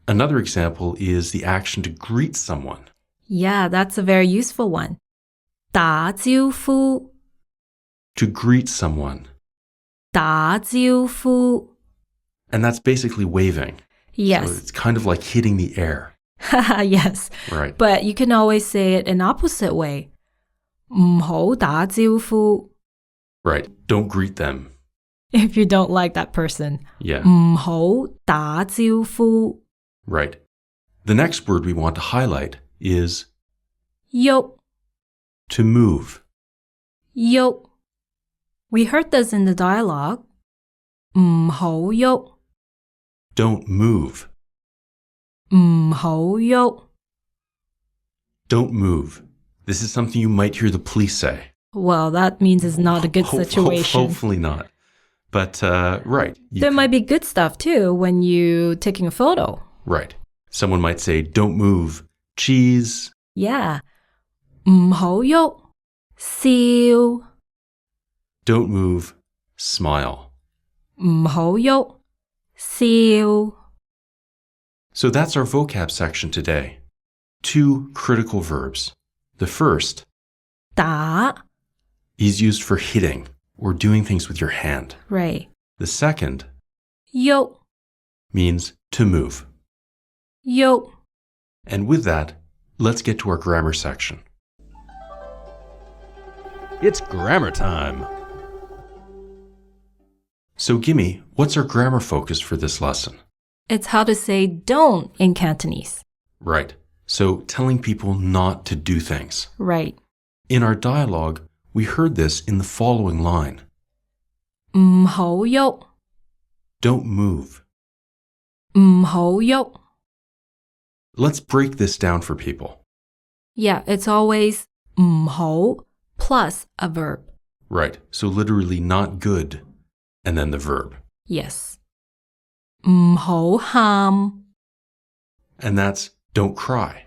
Another example is the action to greet someone. Yeah, that's a very useful one. 打招呼. To greet someone. 打招呼. And that's basically waving. Yes. So it's kind of like hitting the air. Yes. Right. But you can always say it in opposite way. 唔好打招呼. Right. Don't greet them. If you don't like that person. Yeah. 唔好打招呼. Right. The next word we want to highlight is 喐. to move. 喐. We heard this in the dialogue. 唔好喐. Don't move. 唔好喐. Don't move. This is something you might hear the police say. Well, that means it's not a good situation. Hopefully not. But, right. There might be good stuff too when you taking a photo. Right. Someone might say, don't move. Cheese. Yeah. 唔好喐.笑. Don't move. Smile. 唔好喐.笑. So that's our vocab section today. 2 critical verbs. The first 打. is used for hitting or doing things with your hand. Right. The second 喐. means to move. 喐. And with that, let's get to our grammar section. It's grammar time. So, Gimme, what's our grammar focus for this lesson? It's how to say don't in Cantonese. Right. So, telling people not to do things. Right. In our dialogue, we heard this in the following line. 唔好喐. Don't move. 唔好喐. Let's break this down for people. Yeah, it's always 唔好 plus a verb. Right. So, literally, not good, and then the verb. Yes. 唔好喊. And that's don't cry.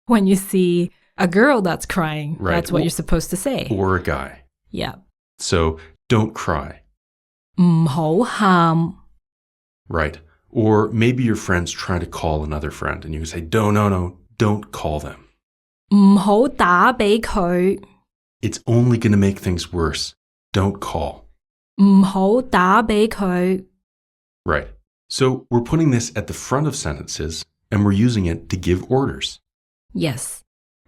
When you see a girl that's crying, Right. that's what you're supposed to say. Or a guy. Yeah. So, don't cry. 唔好喊. Right. Or maybe your friend's trying to call another friend, and you can say, no, don't call them. 唔好打俾佢. It's only going to make things worse. Don't call. 唔好打俾佢. Right. So we're putting this at the front of sentences, and we're using it to give orders. Yes.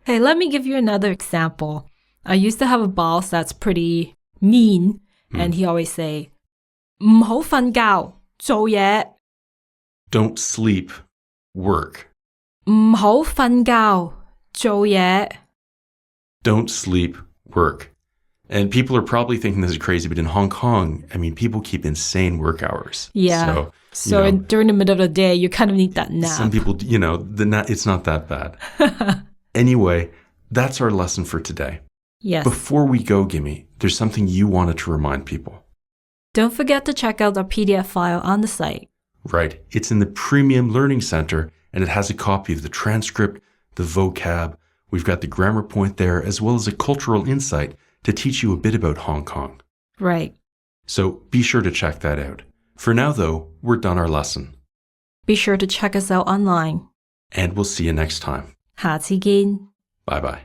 Hey, let me give you another example. I used to have a boss that's pretty mean, and he always say, 唔好瞓覺，做嘢. Don't sleep. Work. 唔好瞓覺，做嘢. Don't sleep. Work. And people are probably thinking this is crazy, but in Hong Kong, I mean, people keep insane work hours. Yeah. So you know, during the middle of the day, you kind of need that nap. some people, it's not that bad. Anyway, that's our lesson for today. Yes. Before we go, Gimme, there's something you wanted to remind people. Don't forget to check out our PDF file on the site. Right. It's in the Premium Learning Center, and it has a copy of the transcript, the vocab. We've got the grammar point there, as well as a cultural insight to teach you a bit about Hong Kong. Right. So be sure to check that out. For now, though, we're done our lesson. Be sure to check us out online. And we'll see you next time. 下次見. Bye-bye.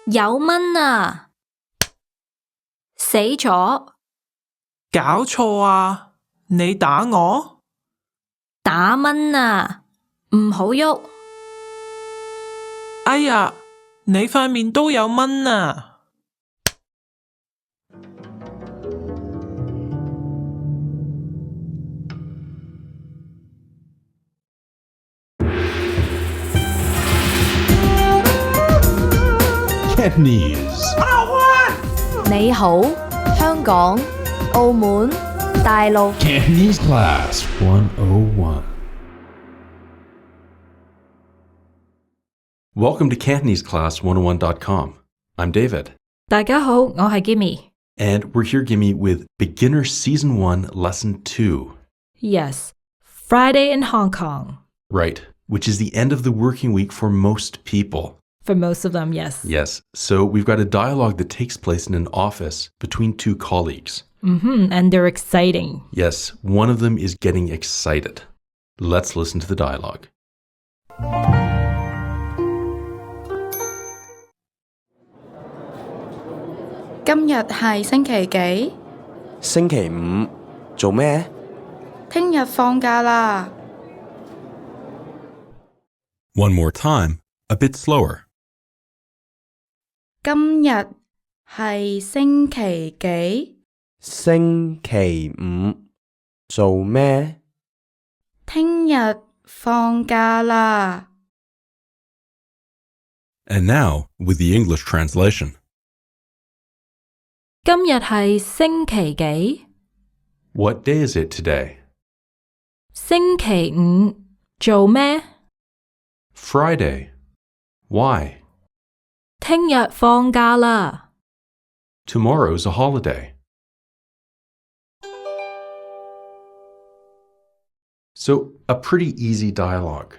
有蚊啊！死咗！搞錯啊！你打我？打蚊啊！唔好喐！哎呀，你塊面都有蚊啊！Cantonese. 你好，香港、澳門、大陸。 Cantonese Class 101. Welcome to CantoneseClass101.com. I'm David. 大家好，我係 Gimme. And we're here, Gimme, with Beginner Season 1, Lesson 2. Yes, Friday in Hong Kong. Right. which is the end of the working week for most people. For most of them, yes. Yes, so we've got a dialogue that takes place in an office between two colleagues. And they're exciting. Yes, one of them is getting excited. Let's listen to the dialogue. 今日係星期幾？星期五，做咩？聽日放假啦。One more time, a bit slower. 今日係星期幾？星期五，做咩？聽日放假啦。And now, with the English translation. 今日係星期幾？ What day is it today? 星期五，做咩？ Friday. Why? 聽日放假啦。 Tomorrow's a holiday. So, a pretty easy dialogue.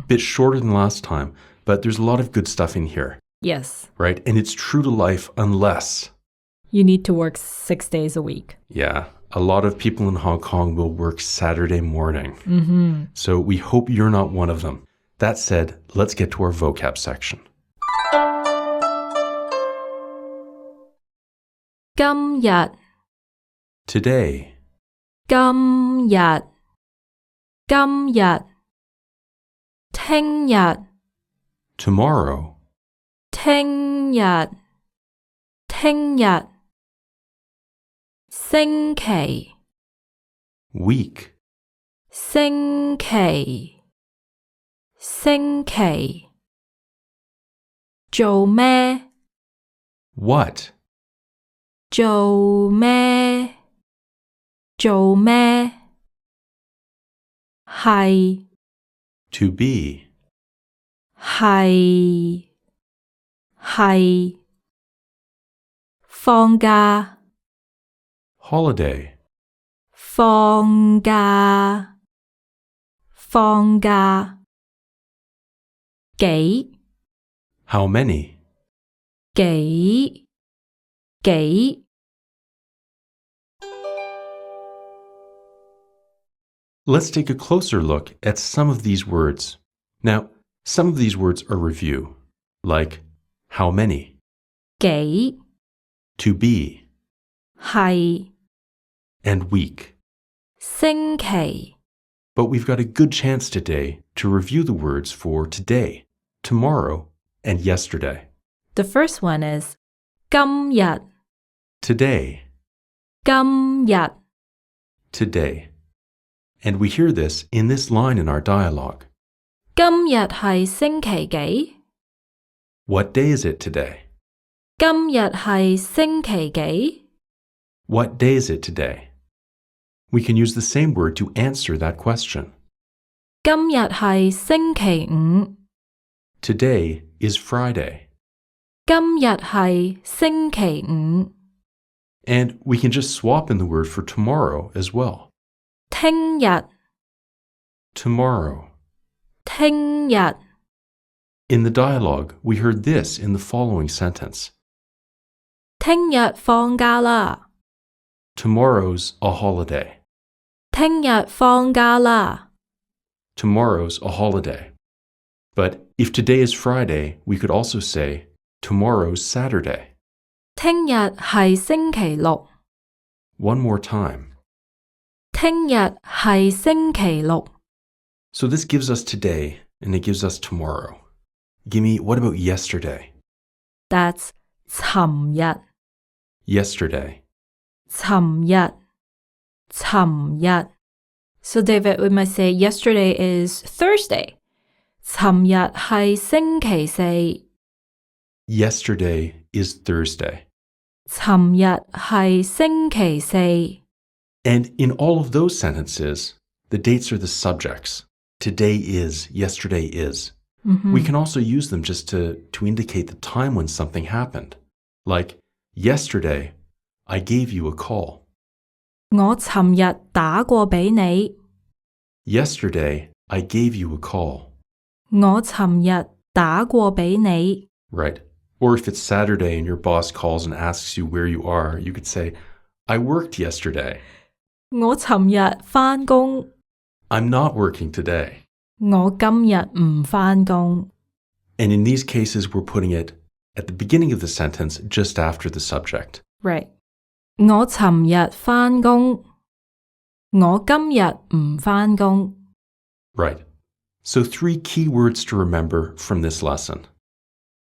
Bit shorter than last time, but there's a lot of good stuff in here, Yes. right? And it's true to life unless, You need to work 6 days a week. yeah, a lot of people in Hong Kong will work Saturday morning. So we hope you're not one of them. That said, let's get to our vocab section. 今日， Today, 今日，今日，聽日， tomorrow, 聽日，聽日，星期， week, 星期，星期，做咩？ what, 做咩？做咩？係， to be, 係，係，放假， holiday, 放假，放假，幾， how many, 幾，幾。 Let's take a closer look at some of these words. Now, some of these words are review, like how many, 幾， to be, 係， and week. 星期， But we've got a good chance today to review the words for today, tomorrow, and yesterday. The first one is 今日， Today, 今日， today. And we hear this in this line in our dialogue. 今日係星期幾？ What day is it today? 今日係星期幾？ What day is it today? We can use the same word to answer that question. 今日係星期五。 Today is Friday. 今日係星期五。 And we can just swap in the word for tomorrow as well. 聽日， Tomorrow. 聽日， In the dialogue, we heard this in the following sentence. 聽日放假啦。 Tomorrow's a holiday. 聽日放假啦。 Tomorrow's a holiday. But if today is Friday, we could also say tomorrow's Saturday. 聽日係星期六。 One more time. 聽日係星期六。 So this gives us today and it gives us tomorrow. Gimme, what about yesterday? That's 尋日， Yesterday. 尋日，尋日。So David, we might say yesterday is Thursday. 尋日係星期四。 Yesterday is Thursday. 尋日係星期四。 And in all of those sentences, the dates are the subjects. Today is, yesterday is. We can also use them just to indicate the time when something happened. Like, yesterday, I gave you a call. 我尋日打過俾你。 Yesterday, I gave you a call. 我尋日打過俾你。 Right. Or if it's Saturday and your boss calls and asks you where you are, you could say, I worked yesterday. 我尋日返工。 I'm not working today. 我今日唔返工。 And in these cases, we're putting it at the beginning of the sentence just after the subject. Right. 我尋日返工。我今日唔返工。 Right. So 3 key words to remember from this lesson.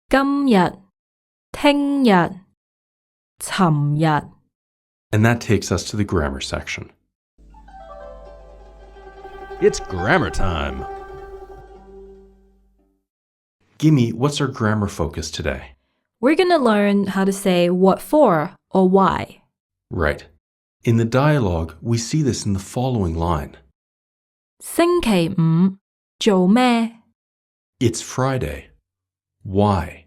今日、聽日、尋日。 And that takes us to the grammar section. It's grammar time. Gimme, what's our grammar focus today? We're going to learn how to say what for or why. Right. In the dialogue, we see this in the following line. 星期五做咩？ It's Friday. Why?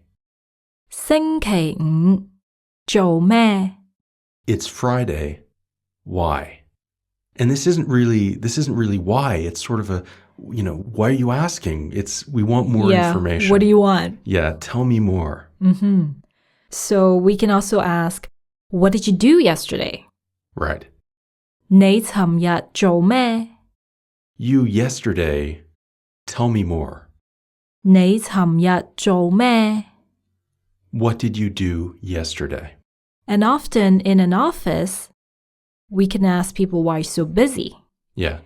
星期五做咩？ It's Friday. Why? And this isn't really why. It's sort of a, why are you asking? We want more information. What do you want? Yeah, tell me more. So we can also ask, what did you do yesterday? Right. 你尋日做咩？ You yesterday. Tell me more. 你尋日做咩？ What did you do yesterday? And often in an office, we can ask people why you're so busy. Yeah.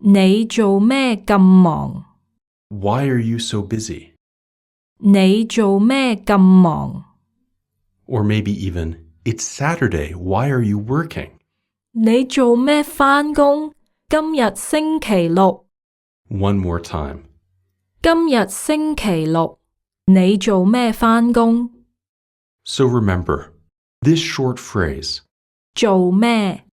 你做咩咁忙？ Why are you so busy? 你做咩咁忙？ Or maybe even, it's Saturday. Why are you working? 你做咩返工？今日星期六。 One more time. 今日星期六。你做咩返工？ So remember, this short phrase, 做咩？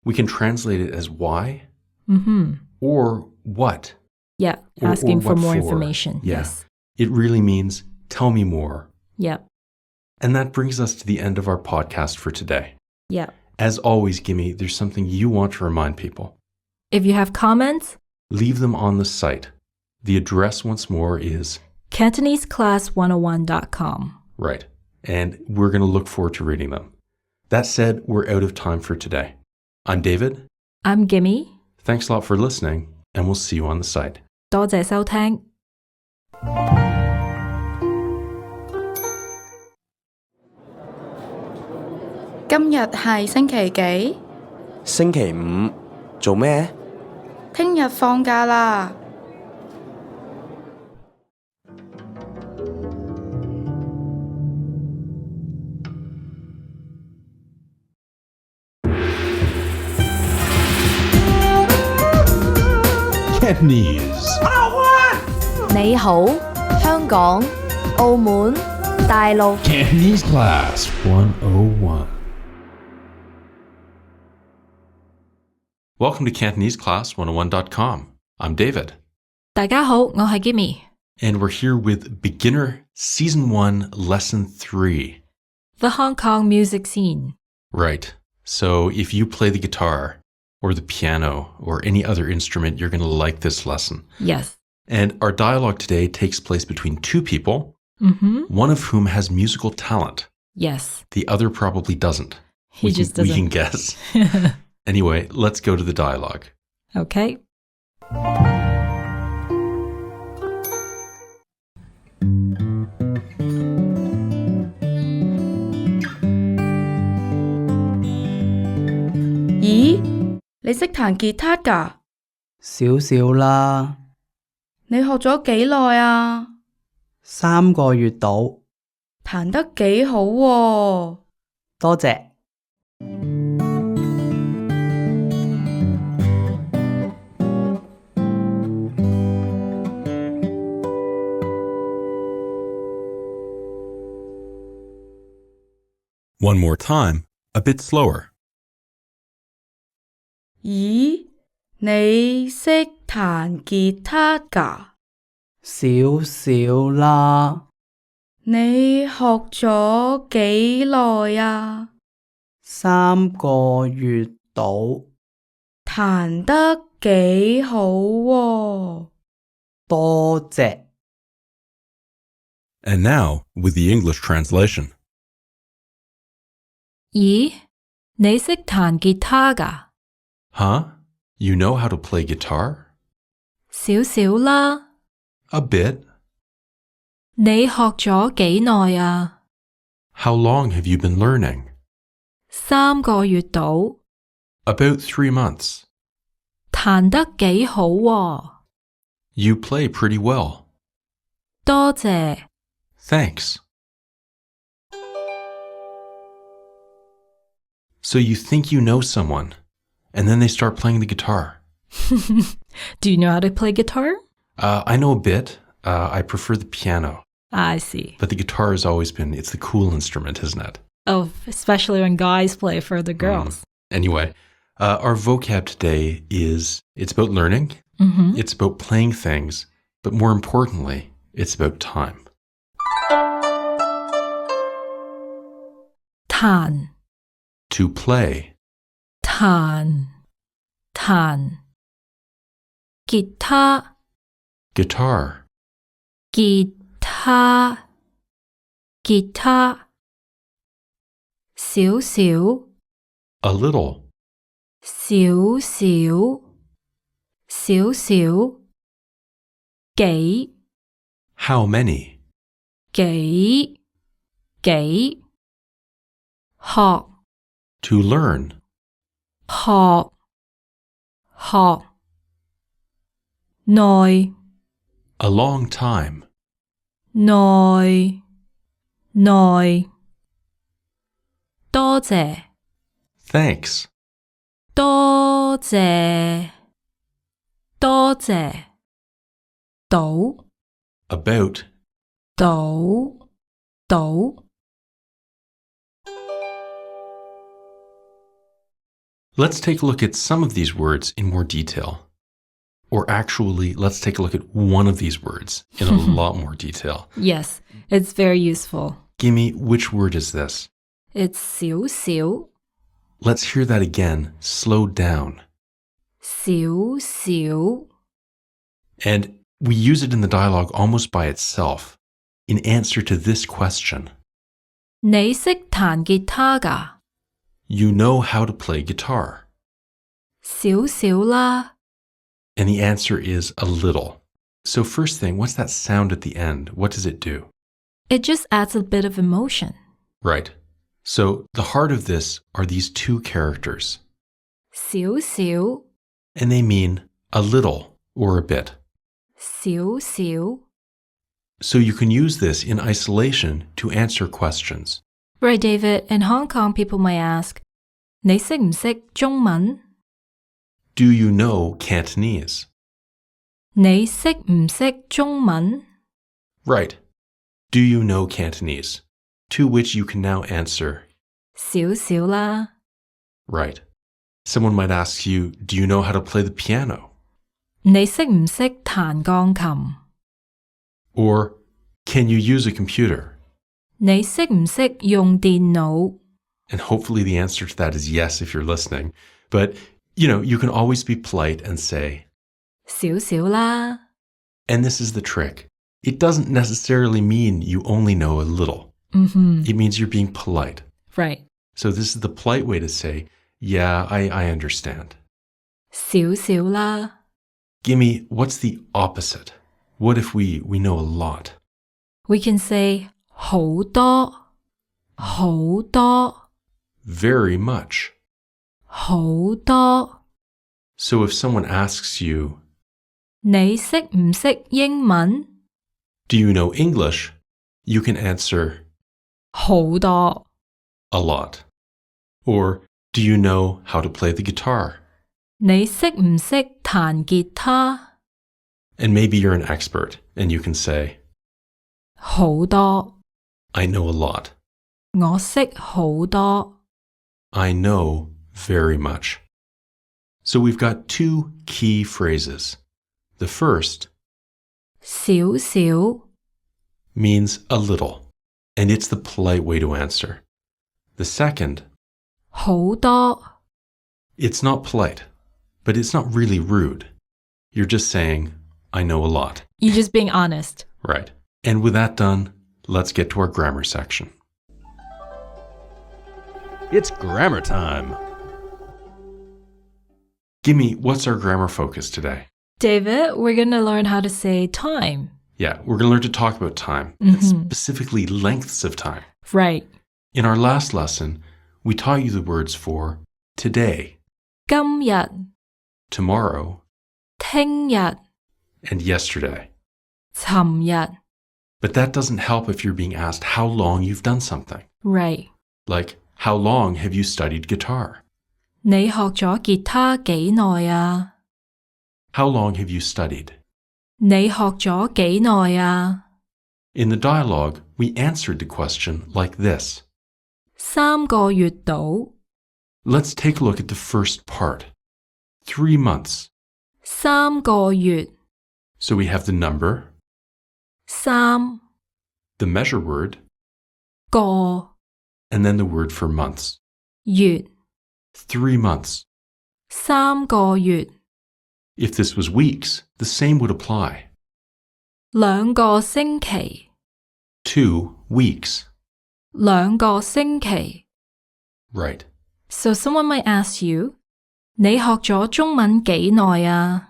we can translate it as why Mm-hmm. or what. Yeah, Or asking for what more for. information. Yeah. Yes. It really means, tell me more. Yep. And that brings us to the end of our podcast for today. Yep. As always, Gimme, there's something you want to remind people. If you have comments, Leave them on the site. The address once more is CantoneseClass101.com. right. And we're going to look forward to reading them. That said, we're out of time for today. I'm David. I'm Gimme. Thanks a lot for listening, and we'll see you on the site. 多謝收聽。今日係星期幾？星期五做咩？聽日放假啦。Cantonese. 你好，香港、澳門、大陸。 Cantonese Class 101. Welcome to Cantonese Class 101.com. I'm David. 大家好，我係 Gimme。 And we're here with Beginner Season 1, Lesson 3. The Hong Kong music scene. Right. So if you play the guitar or the piano or any other instrument, you're going to like this lesson. Yes. And our dialogue today takes place between 2 people, Mm-hmm. one of whom has musical talent. Yes. The other probably doesn't. He just doesn't. We can guess. Anyway, let's go to the dialogue. Okay.「咦，你識彈吉他㗎？少少啦，你學咗幾耐啊？ 3個月到，彈得幾好喎！多謝。One more time, a bit slower. 咦，你識彈吉他㗎？少少啦，你學咗幾耐啊？ 3個月到，彈得幾好喎！多謝。And now, with the English translation. 咦，你識彈吉他㗎？ Huh? You know how to play guitar? 少少啦。 A bit. 你學咗幾耐啊？ How long have you been learning? 3個月到。 About 3 months. 彈得幾好喎。 You play pretty well. 多謝。 Thanks. So you think you know someone, and then they start playing the guitar. Do you know how to play guitar? I know a bit. I prefer the piano. I see. But the guitar has always been, it's the cool instrument, isn't it? Oh, especially when guys play for the girls. Anyway, our vocab today it's about learning. It's about playing things. But more importantly, it's about time. 彈 To play. 彈吉他 Guitar. 吉他少少 A little. 少幾 How many? 幾學 To learn. 學耐 A long time. 耐多謝 Thanks. 多謝到 About. 到 Let's take a look at some of these words in more detail. Or actually, let's take a look at one of these words in a lot more detail. Yes, it's very useful. Gimme, which word is this? It's 少少 Let's hear that again, slowed down. 少 And we use it in the dialogue almost by itself, in answer to this question. 你識彈吉他㗎？ You know how to play guitar. 少少啦 And the answer is a little. So first thing, what's that sound at the end? What does it do? It just adds a bit of emotion. Right. So the heart of this are these two characters. 少 And they mean a little or a bit. 少 So you can use this in isolation to answer questions. Right, David. In Hong Kong, people might ask, 你識唔識中文？ Do you know Cantonese? 你識唔識中文？ Right. Do you know Cantonese? To which you can now answer, 少少啦 right. Someone might ask you, do you know how to play the piano? 你識唔識彈鋼琴？ Or, can you use a computer? 你識唔識用電腦？ And hopefully the answer to that is yes if you're listening. But, you can always be polite and say, 少少啦 and this is the trick. It doesn't necessarily mean you only know a little. It means you're being polite. Right. So this is the polite way to say, yeah, I understand. 少少啦 Gimme, what's the opposite? What if we know a lot? We can say 好多 Very much. 好多 So if someone asks you, 你識唔識英文？ do you know English? You can answer, 好多 a lot. Or, do you know how to play the guitar? 你識唔識彈吉他？ And maybe you're an expert and you can say, 好多 I know a lot. 我識好多 I know very much. So we've got two key phrases. The first 少少 means a little, and it's the polite way to answer. The second, 好多 it's not polite, but it's not really rude. You're just saying, I know a lot. You're just being honest. Right. And with that done, let's get to our grammar section. It's grammar time. Gimme, what's our grammar focus today? David, we're going to learn how to say time. Yeah, we're going to learn to talk about time, and specifically lengths of time. Right. In our last lesson, we taught you the words for today, 今日 tomorrow, 聽日 and yesterday. 尋日 But that doesn't help if you're being asked how long you've done something. Right. Like, how long have you studied guitar? 你學咗吉他幾耐啊? How long have you studied? 你學咗幾耐啊? In the dialogue, we answered the question like this. 3個月到 Let's take a look at the first part. 3 months. 3個月 So we have the number, 3 the measure word, 個 and then the word for months. 月 3 months. 3個月 If this was weeks, the same would apply. 2個星期 2 weeks. 2個星期 Right. So someone might ask you, 你學咗中文幾耐啊?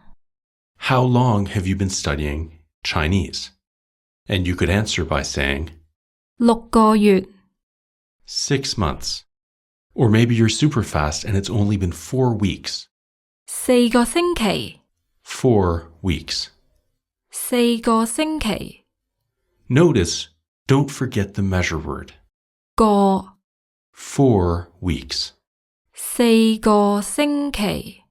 How long have you been studying Chinese? And you could answer by saying 6個月 6 months. Or maybe you're super fast and it's only been 4 weeks. 4個星期 4 weeks. 4個星期 Notice, don't forget the measure word. 個 4 weeks. 4個星期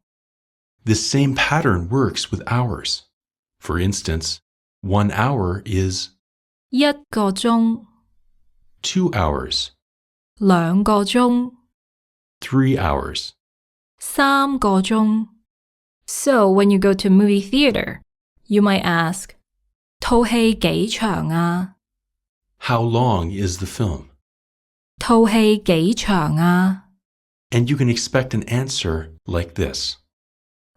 This same pattern works with hours. For instance, 1 hour is 1個鐘 2 hours, 2個鐘 3 hours. 3個鐘 So when you go to movie theater, you might ask, 套戲幾長啊? How long is the film? 套戲幾長啊? And you can expect an answer like this.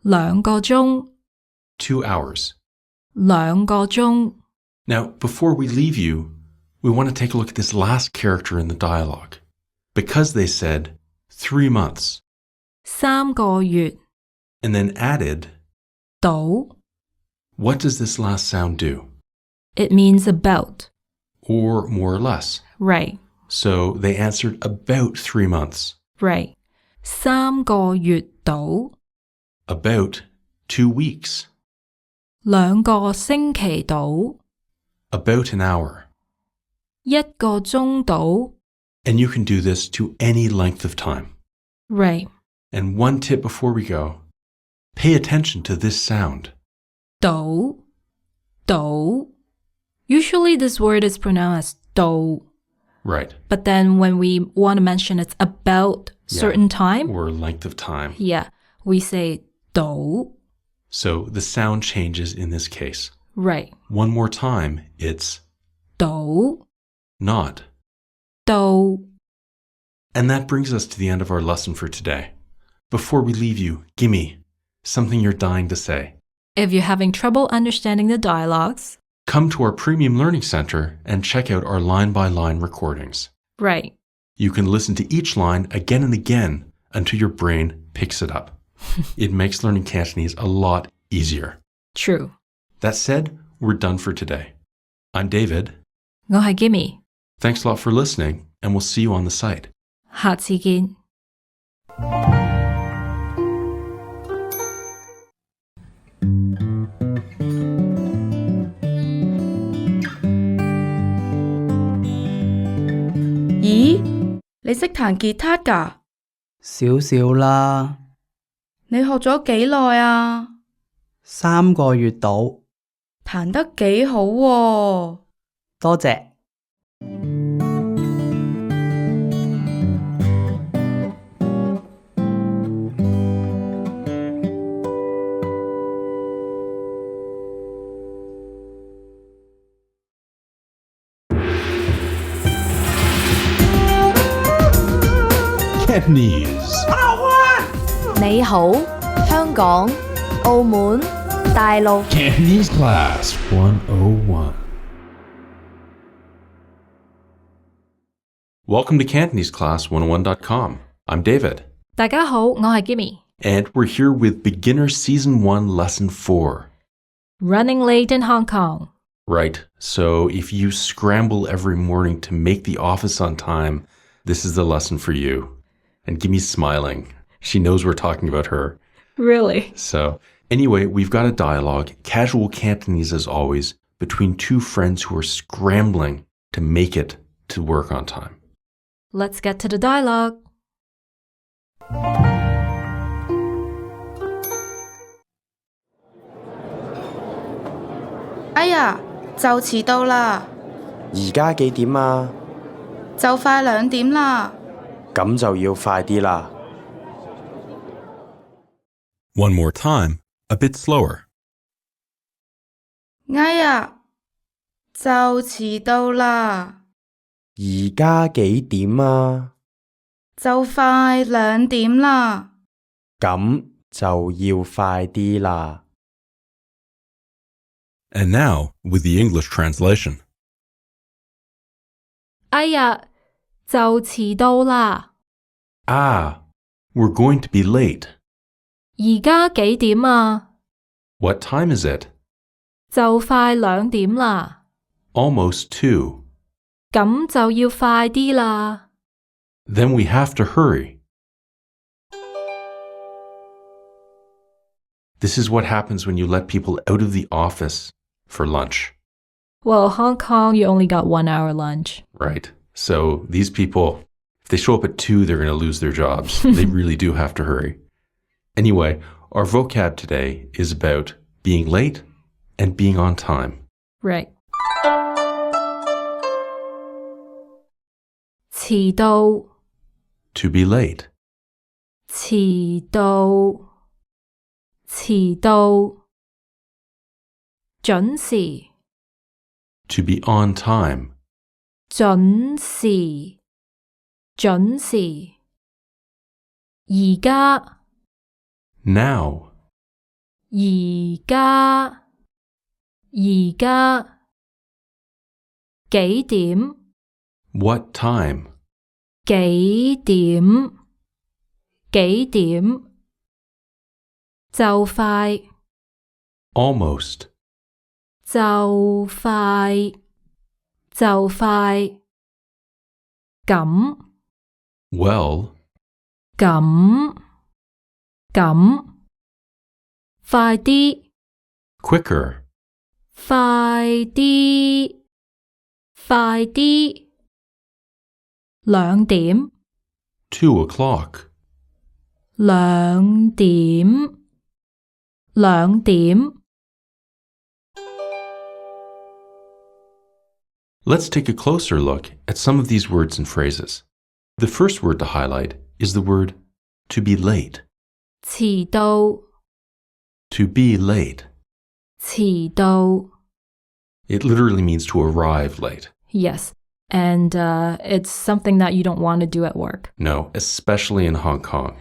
2個鐘 2 hours. 2個鐘 Now, before we leave you, we want to take a look at this last character in the dialogue. Because they said 3 months, 3個月 and then added, 到 what does this last sound do? It means about. Or more or less. Right, So they answered about 3 months. right. 3個月到 About 2 weeks. 2個星期到 About an hour. 1個鐘到 And you can do this to any length of time. Right. And one tip before we go, pay attention to this sound. 到 Usually this word is pronounced as 到 Right. But then when we want to mention it's about certain time, Or length of time. yeah, we say 到 So the sound changes in this case. Right. One more time, it's 到 not. 到 And that brings us to the end of our lesson for today. Before we leave you, gimme something you're dying to say. If you're having trouble understanding the dialogues, Come to our Premium Learning Center and check out our line-by-line recordings. right. You can listen to each line again and again until your brain picks it up. It makes learning Cantonese a lot easier. True. That said, we're done for today. I'm David. 我係 Gimme. Thanks a lot for listening, and we'll see you on the site. 下次見. “咦，你識彈吉他㗎？”少少啦，你學咗幾耐啊？ 3個月到，彈得幾好喎。多謝。Cantonese. 你好，香港、澳門、大陸。 Cantonese Class 101. Welcome to Cantonese Class 101.com. I'm David. 大家好，我係 Gimme. And we're here with Beginner Season 1 Lesson 4. Running late in Hong Kong. Right. So if you scramble every morning to make the office on time, this is the lesson for you. And Gimmy's smiling. She knows we're talking about her. Really? So anyway, we've got a dialogue, casual Cantonese as always, between two friends who are scrambling to make it to work on time. Let's get to the dialogue. 哎呀，就遲到啦！而家幾點啊？就快2點啦。咁就要快啲啦。One more time, a bit slower. 哎呀，就遲到啦！而家幾點啊？就快2點啦。咁就要快啲啦。And now, with the English translation. 哎呀，就遲到啦！ Ah, we're going to be late. 而家幾點啊？ What time is it? 就快2點啦。 Almost 2. 咁就要快啲啦。 Then we have to hurry. This is what happens when you let people out of the office for lunch. Well, Hong Kong, you only got 1 hour lunch. Right. So these people, if they show up at 2, they're going to lose their jobs. They really do have to hurry. Anyway, our vocab today is about being late and being on time. Right. 遲到 To be late. 遲到遲到準時 To be on time. 準時準時而家 Now. 而家而家幾點 What time? 幾點幾點就快 Almost. 就快就快咁 Well. 咁快啲 Quicker. 快啲快啲2點 2 o'clock. 2點2點 Let's take a closer look at some of these words and phrases. The first word to highlight is the word to be late. 遲到 To be late. 遲到 It literally means to arrive late. Yes, and it's something that you don't want to do at work. No, especially in Hong Kong.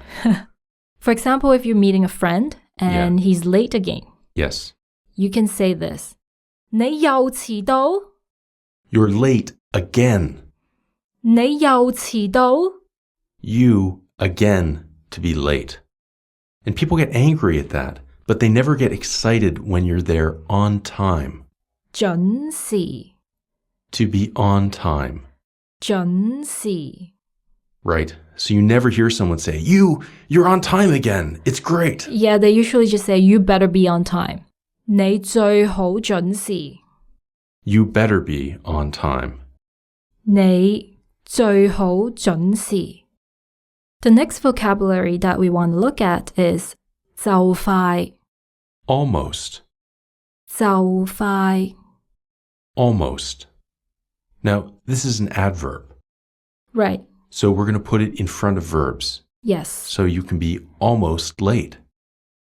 For example, if you're meeting a friend and he's late again, Yes. you can say this. 你又遲到? You're late again. 你又遲到? You again to be late. And people get angry at that, but they never get excited when you're there on time. 準時 To be on time. 準時 Right. So you never hear someone say, you're on time again. It's great. Yeah, they usually just say, you better be on time. 你最好準時 You better be on time. 你最好準時 The next vocabulary that we want to look at is 就快 Almost. 就快 Almost. Now, this is an adverb. Right. So we're going to put it in front of verbs. Yes. So you can be almost late.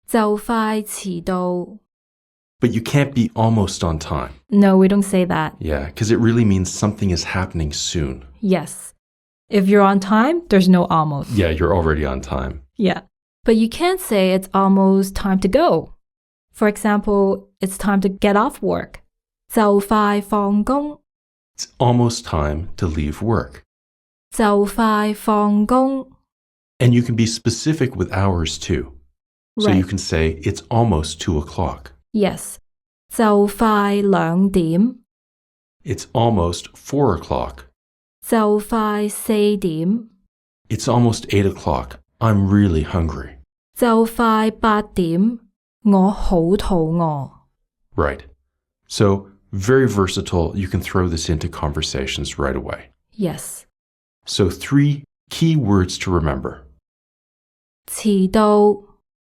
就快遲到 But you can't be almost on time. No, we don't say that. Yeah, because it really means something is happening soon. Yes. If you're on time, there's no almost. Yeah, you're already on time. Yeah. But you can't say it's almost time to go. For example, it's time to get off work. 就快放工 It's almost time to leave work. 就快放工. And you can be specific with hours too. So Right. you can say, it's almost 2 o'clock. Yes. 就快2點. It's almost 4 o'clock. 就快4點. It's almost 8 o'clock. I'm really hungry. 就快8點. 我好肚餓. Right. So, very versatile. You can throw this into conversations right away. Yes. So, 3 key words to remember. 遲到.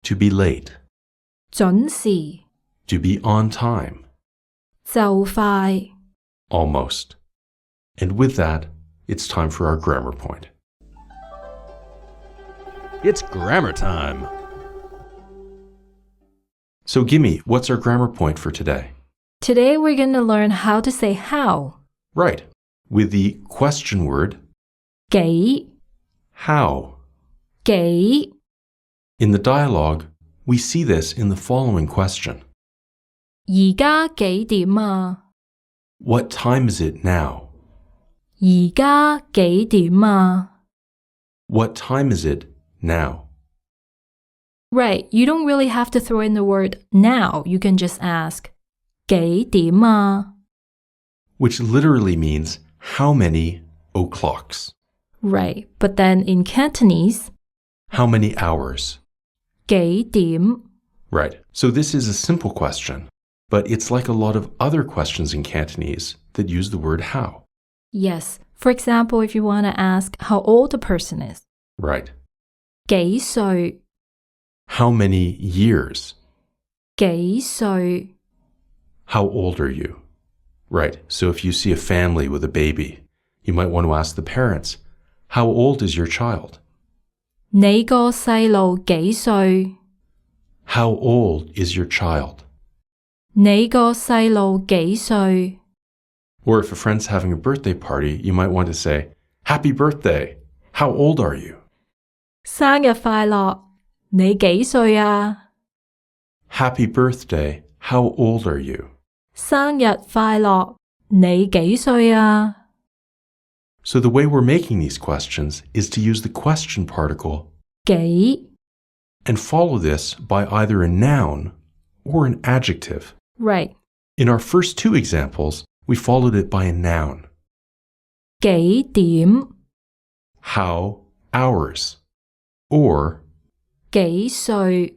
To be late. 準時. To be on time. 就快. Almost. And with that, it's time for our grammar point. It's grammar time. So, Gimme, what's our grammar point for today? Today we're going to learn how to say how. Right. With the question word, 幾. how. 幾. In the dialogue, we see this in the following question. 而家幾點啊? What time is it now? 而家幾點啊? What time is it now? Right, you don't really have to throw in the word now. You can just ask, 幾點啊? Which literally means how many o'clocks? Right, but then in Cantonese, How many hours? 幾點? Right. So this is a simple question, but it's like a lot of other questions in Cantonese that use the word how. Yes, for example, if you want to ask how old a person is. Right. 幾歲? How many years? 幾歲? How old are you? Right. So if you see a family with a baby, you might want to ask the parents, how old is your child? 你個細路幾歲? How old is your child? 你個細路幾歲? Or if a friend's having a birthday party, you might want to say, happy birthday. How old are you? 生日快樂, 你幾歲啊? Happy birthday. How old are you? 生日快樂, 你幾歲啊? So the way we're making these questions is to use the question particle 幾? and follow this by either a noun or an adjective. Right. In our first 2 examples, we followed it by a noun. 幾點? How hours. Or幾歲?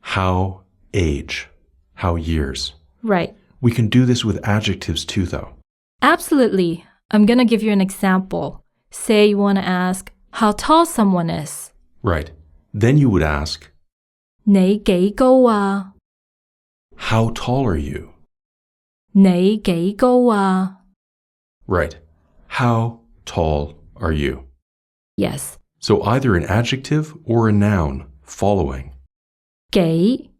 how age. How years. Right. We can do this with adjectives too, though. Absolutely. I'm going to give you an example. Say you want to ask how tall someone is. Right. Then you would ask, 你幾高啊? how tall are you? 你幾高啊? Right. How tall are you? Yes. So either an adjective or a noun following. 幾?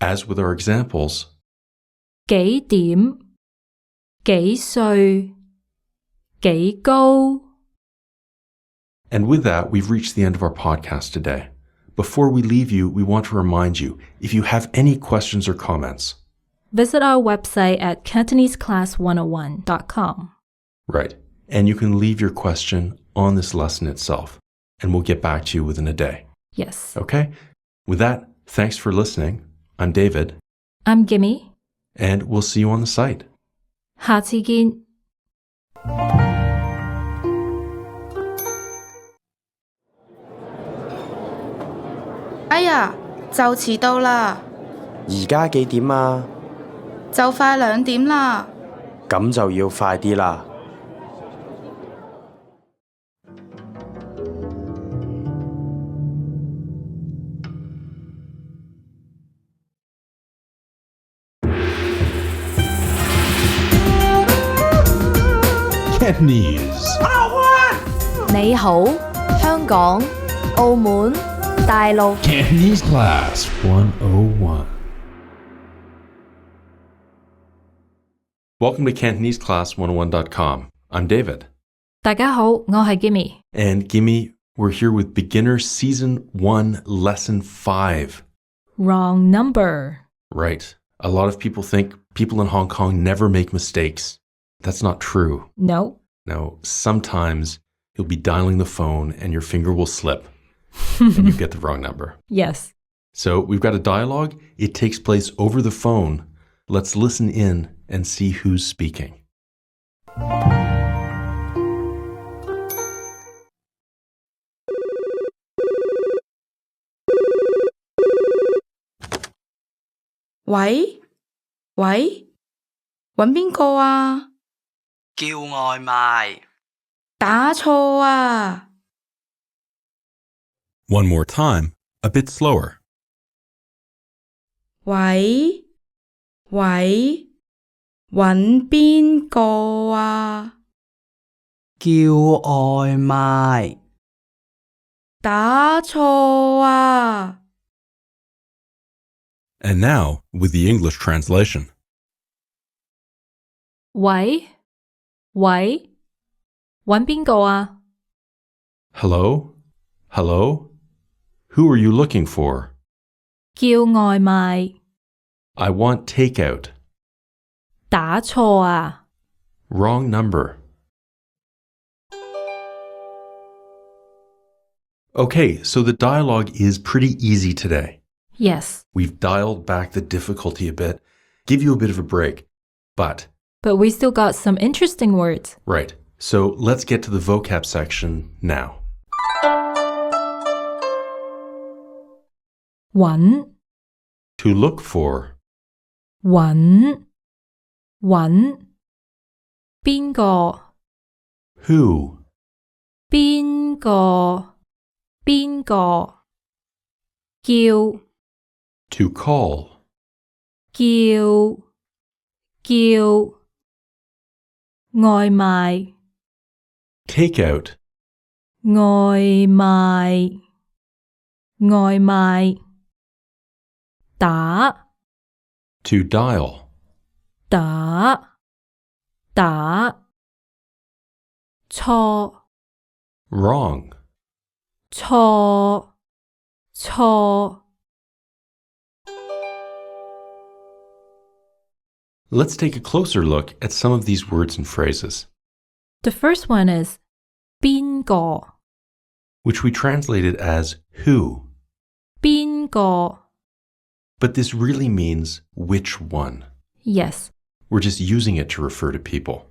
As with our examples, 幾點? 幾歲? 幾高? and with that, we've reached the end of our podcast today. Before we leave you, we want to remind you, if you have any questions or comments, Visit our website at CantoneseClass101.com. right, and you can leave your question on this lesson itself, and we'll get back to you within a day. Yes. Okay? With that, thanks for listening. I'm David, I'm Gimme. and we'll see you on the site. 下次見.哎呀，就遲到啦！而家幾點啊？就快2點啦。咁就要快啲啦。Cantonese. 你好，香港、澳門、大陸。 Cantonese Class 101. Welcome to CantoneseClass101.com. I'm David. 大家好，我係 Gimme. And Gimme, we're here with Beginner Season 1, Lesson 5. Wrong number. Right. A lot of people think people in Hong Kong never make mistakes. That's not true. No. No, sometimes you'll be dialing the phone and your finger will slip and you get the wrong number. Yes. So we've got a dialogue. It takes place over the phone. Let's listen in and see who's speaking.喂？喂？搵邊個啊？叫外賣。打錯啊！ One more time, a bit slower. 喂？喂？搵邊個啊？叫外賣。打錯啊！ And now, with the English translation. 喂？喂？搵邊個啊？ Hello? Hello? Who are you looking for? 叫外賣。 I want takeout. 打錯啊！ Wrong number. Okay, so the dialogue is pretty easy today. Yes. We've dialed back the difficulty a bit, give you a bit of a break. But we still got some interesting words. right, so let's get to the vocab section now. 搵 To look for, 搵邊個 who, 邊個叫 to call, 叫外賣 takeout, 外賣打 to dial, 打錯 wrong, 錯 Let's take a closer look at some of these words and phrases, The first one is 邊個 which we translated as who. 邊個 But this really means which one. Yes. We're just using it to refer to people.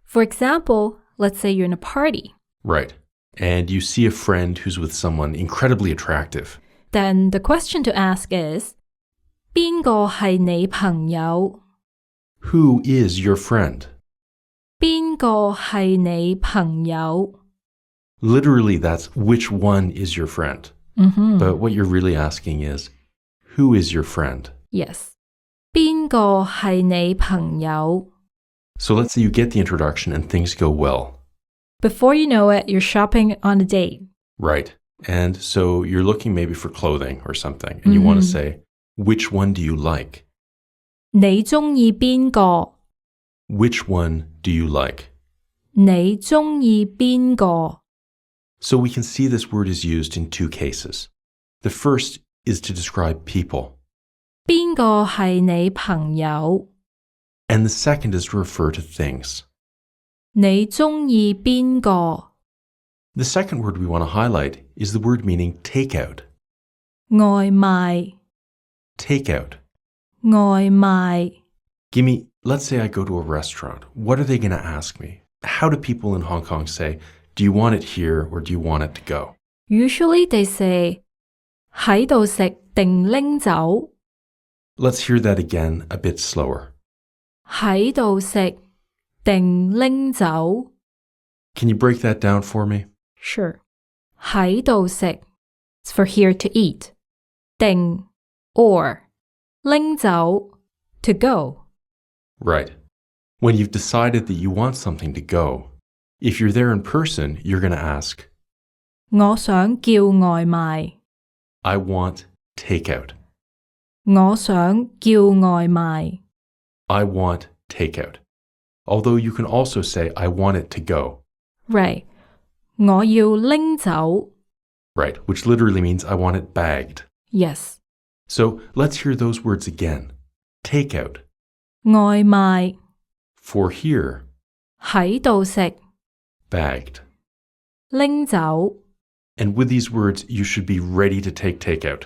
For example, let's say you're in a party. Right. And you see a friend who's with someone incredibly attractive. Then the question to ask is 邊個係你朋友 Who is your friend? 邊個係你朋友 Literally, that's which one is your friend. But what you're really asking is, who is your friend? Yes. 邊個係你朋友 So let's say you get the introduction and things go well. Before you know it, you're shopping on a date. Right. And so you're looking maybe for clothing or something, and you want to say, which one do you like? 你鍾意邊個 Which one do you like? 你鍾意邊個 So we can see this word is used in two cases. The first is to describe people, 邊個係你朋友 and the second is to refer to things. 你鍾意邊個 The second word we want to highlight is the word meaning takeout. 外賣 Takeout. 外賣 Let's say I go to a restaurant. What are they going to ask me? How do people in Hong Kong say, do you want it here or do you want it to go? Usually they say 喺度食定拎走 Let's hear that again a bit slower. 喺度食定拎走 Can you break that down for me? Sure. 喺度食 It's for here to eat. 定 or 拎走 to go. Right. When you've decided that you want something to go, if you're there in person, you're going to ask, 我想叫外賣 I want takeout. 我想叫外賣 I want takeout. Although you can also say, I want it to go. Right. 我要拎走 Right, which literally means I want it bagged. Yes. So let's hear those words again. Takeout. 外賣 For here. 喺度食 Bagged. 拎走 And with these words, you should be ready to take takeout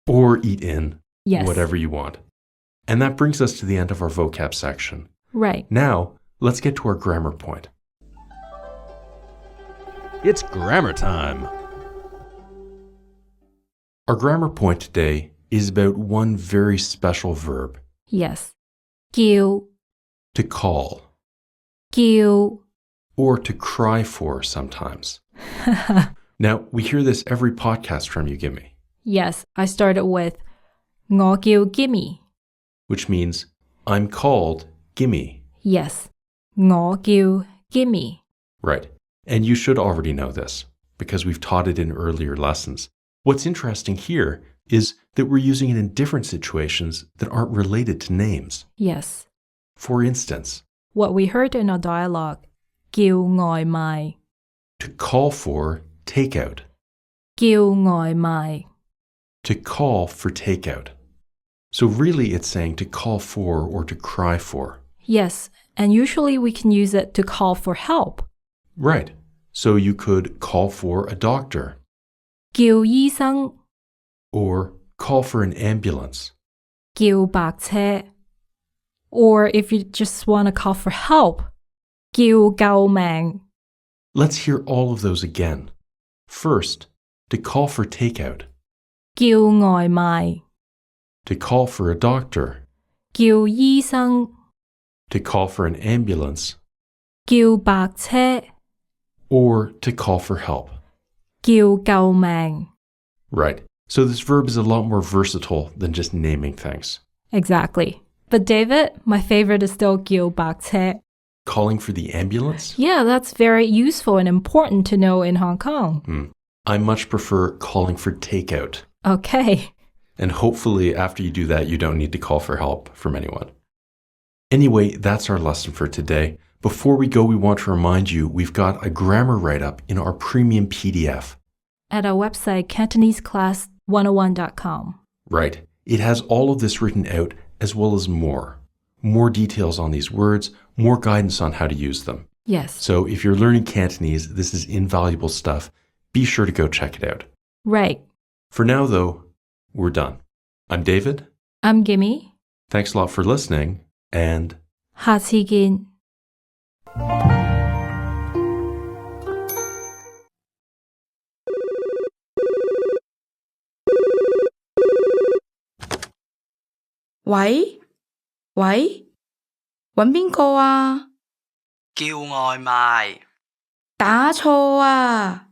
or eat in, Yes. whatever you want. And that brings us to the end of our vocab section. Right. Now, let's get to our grammar point. It's grammar time. Our grammar point today is about one very special verb, Yes. 叫 to call, 叫 or to cry for sometimes. Now, we hear this every podcast from you, Gimme, Yes, I started with 我叫 Gimme. which means I'm called Gimme. Yes. 我叫 Gimme. Right. And you should already know this because we've taught it in earlier lessons. What's interesting here is that we're using it in different situations that aren't related to names. Yes. For instance, What we heard in our dialogue, 叫外賣 to call for takeout, 叫外賣 to call for takeout. So really it's saying to call for or to cry for. Yes, and usually we can use it to call for help. Right. So you could call for a doctor 叫醫生 or call for an ambulance. 叫白車 Or if you just want to call for help, 叫救命 Let's hear all of those again. First, to call for takeout, 叫外賣 to call for a doctor, 叫醫生 to call for an ambulance, 叫白車 or to call for help. 叫救命 Right. So this verb is a lot more versatile than just naming things. Exactly. But David, my favorite is still 叫白車 Calling for the ambulance? Yeah, that's very useful and important to know in Hong Kong. I much prefer calling for takeout. Okay. And hopefully after you do that, you don't need to call for help from anyone. Anyway, that's our lesson for today. Before we go, we want to remind you we've got a grammar write-up in our premium PDF. At our website, CantoneseClass101.com. Right. It has all of this written out as well as more. More details on these words, more guidance on how to use them. Yes. So if you're learning Cantonese, this is invaluable stuff. Be sure to go check it out. Right. For now, though, we're done. I'm David. I'm Gimme. Thanks a lot for listening, and 下次見.喂？喂？搵邊個啊？叫外賣。打錯啊！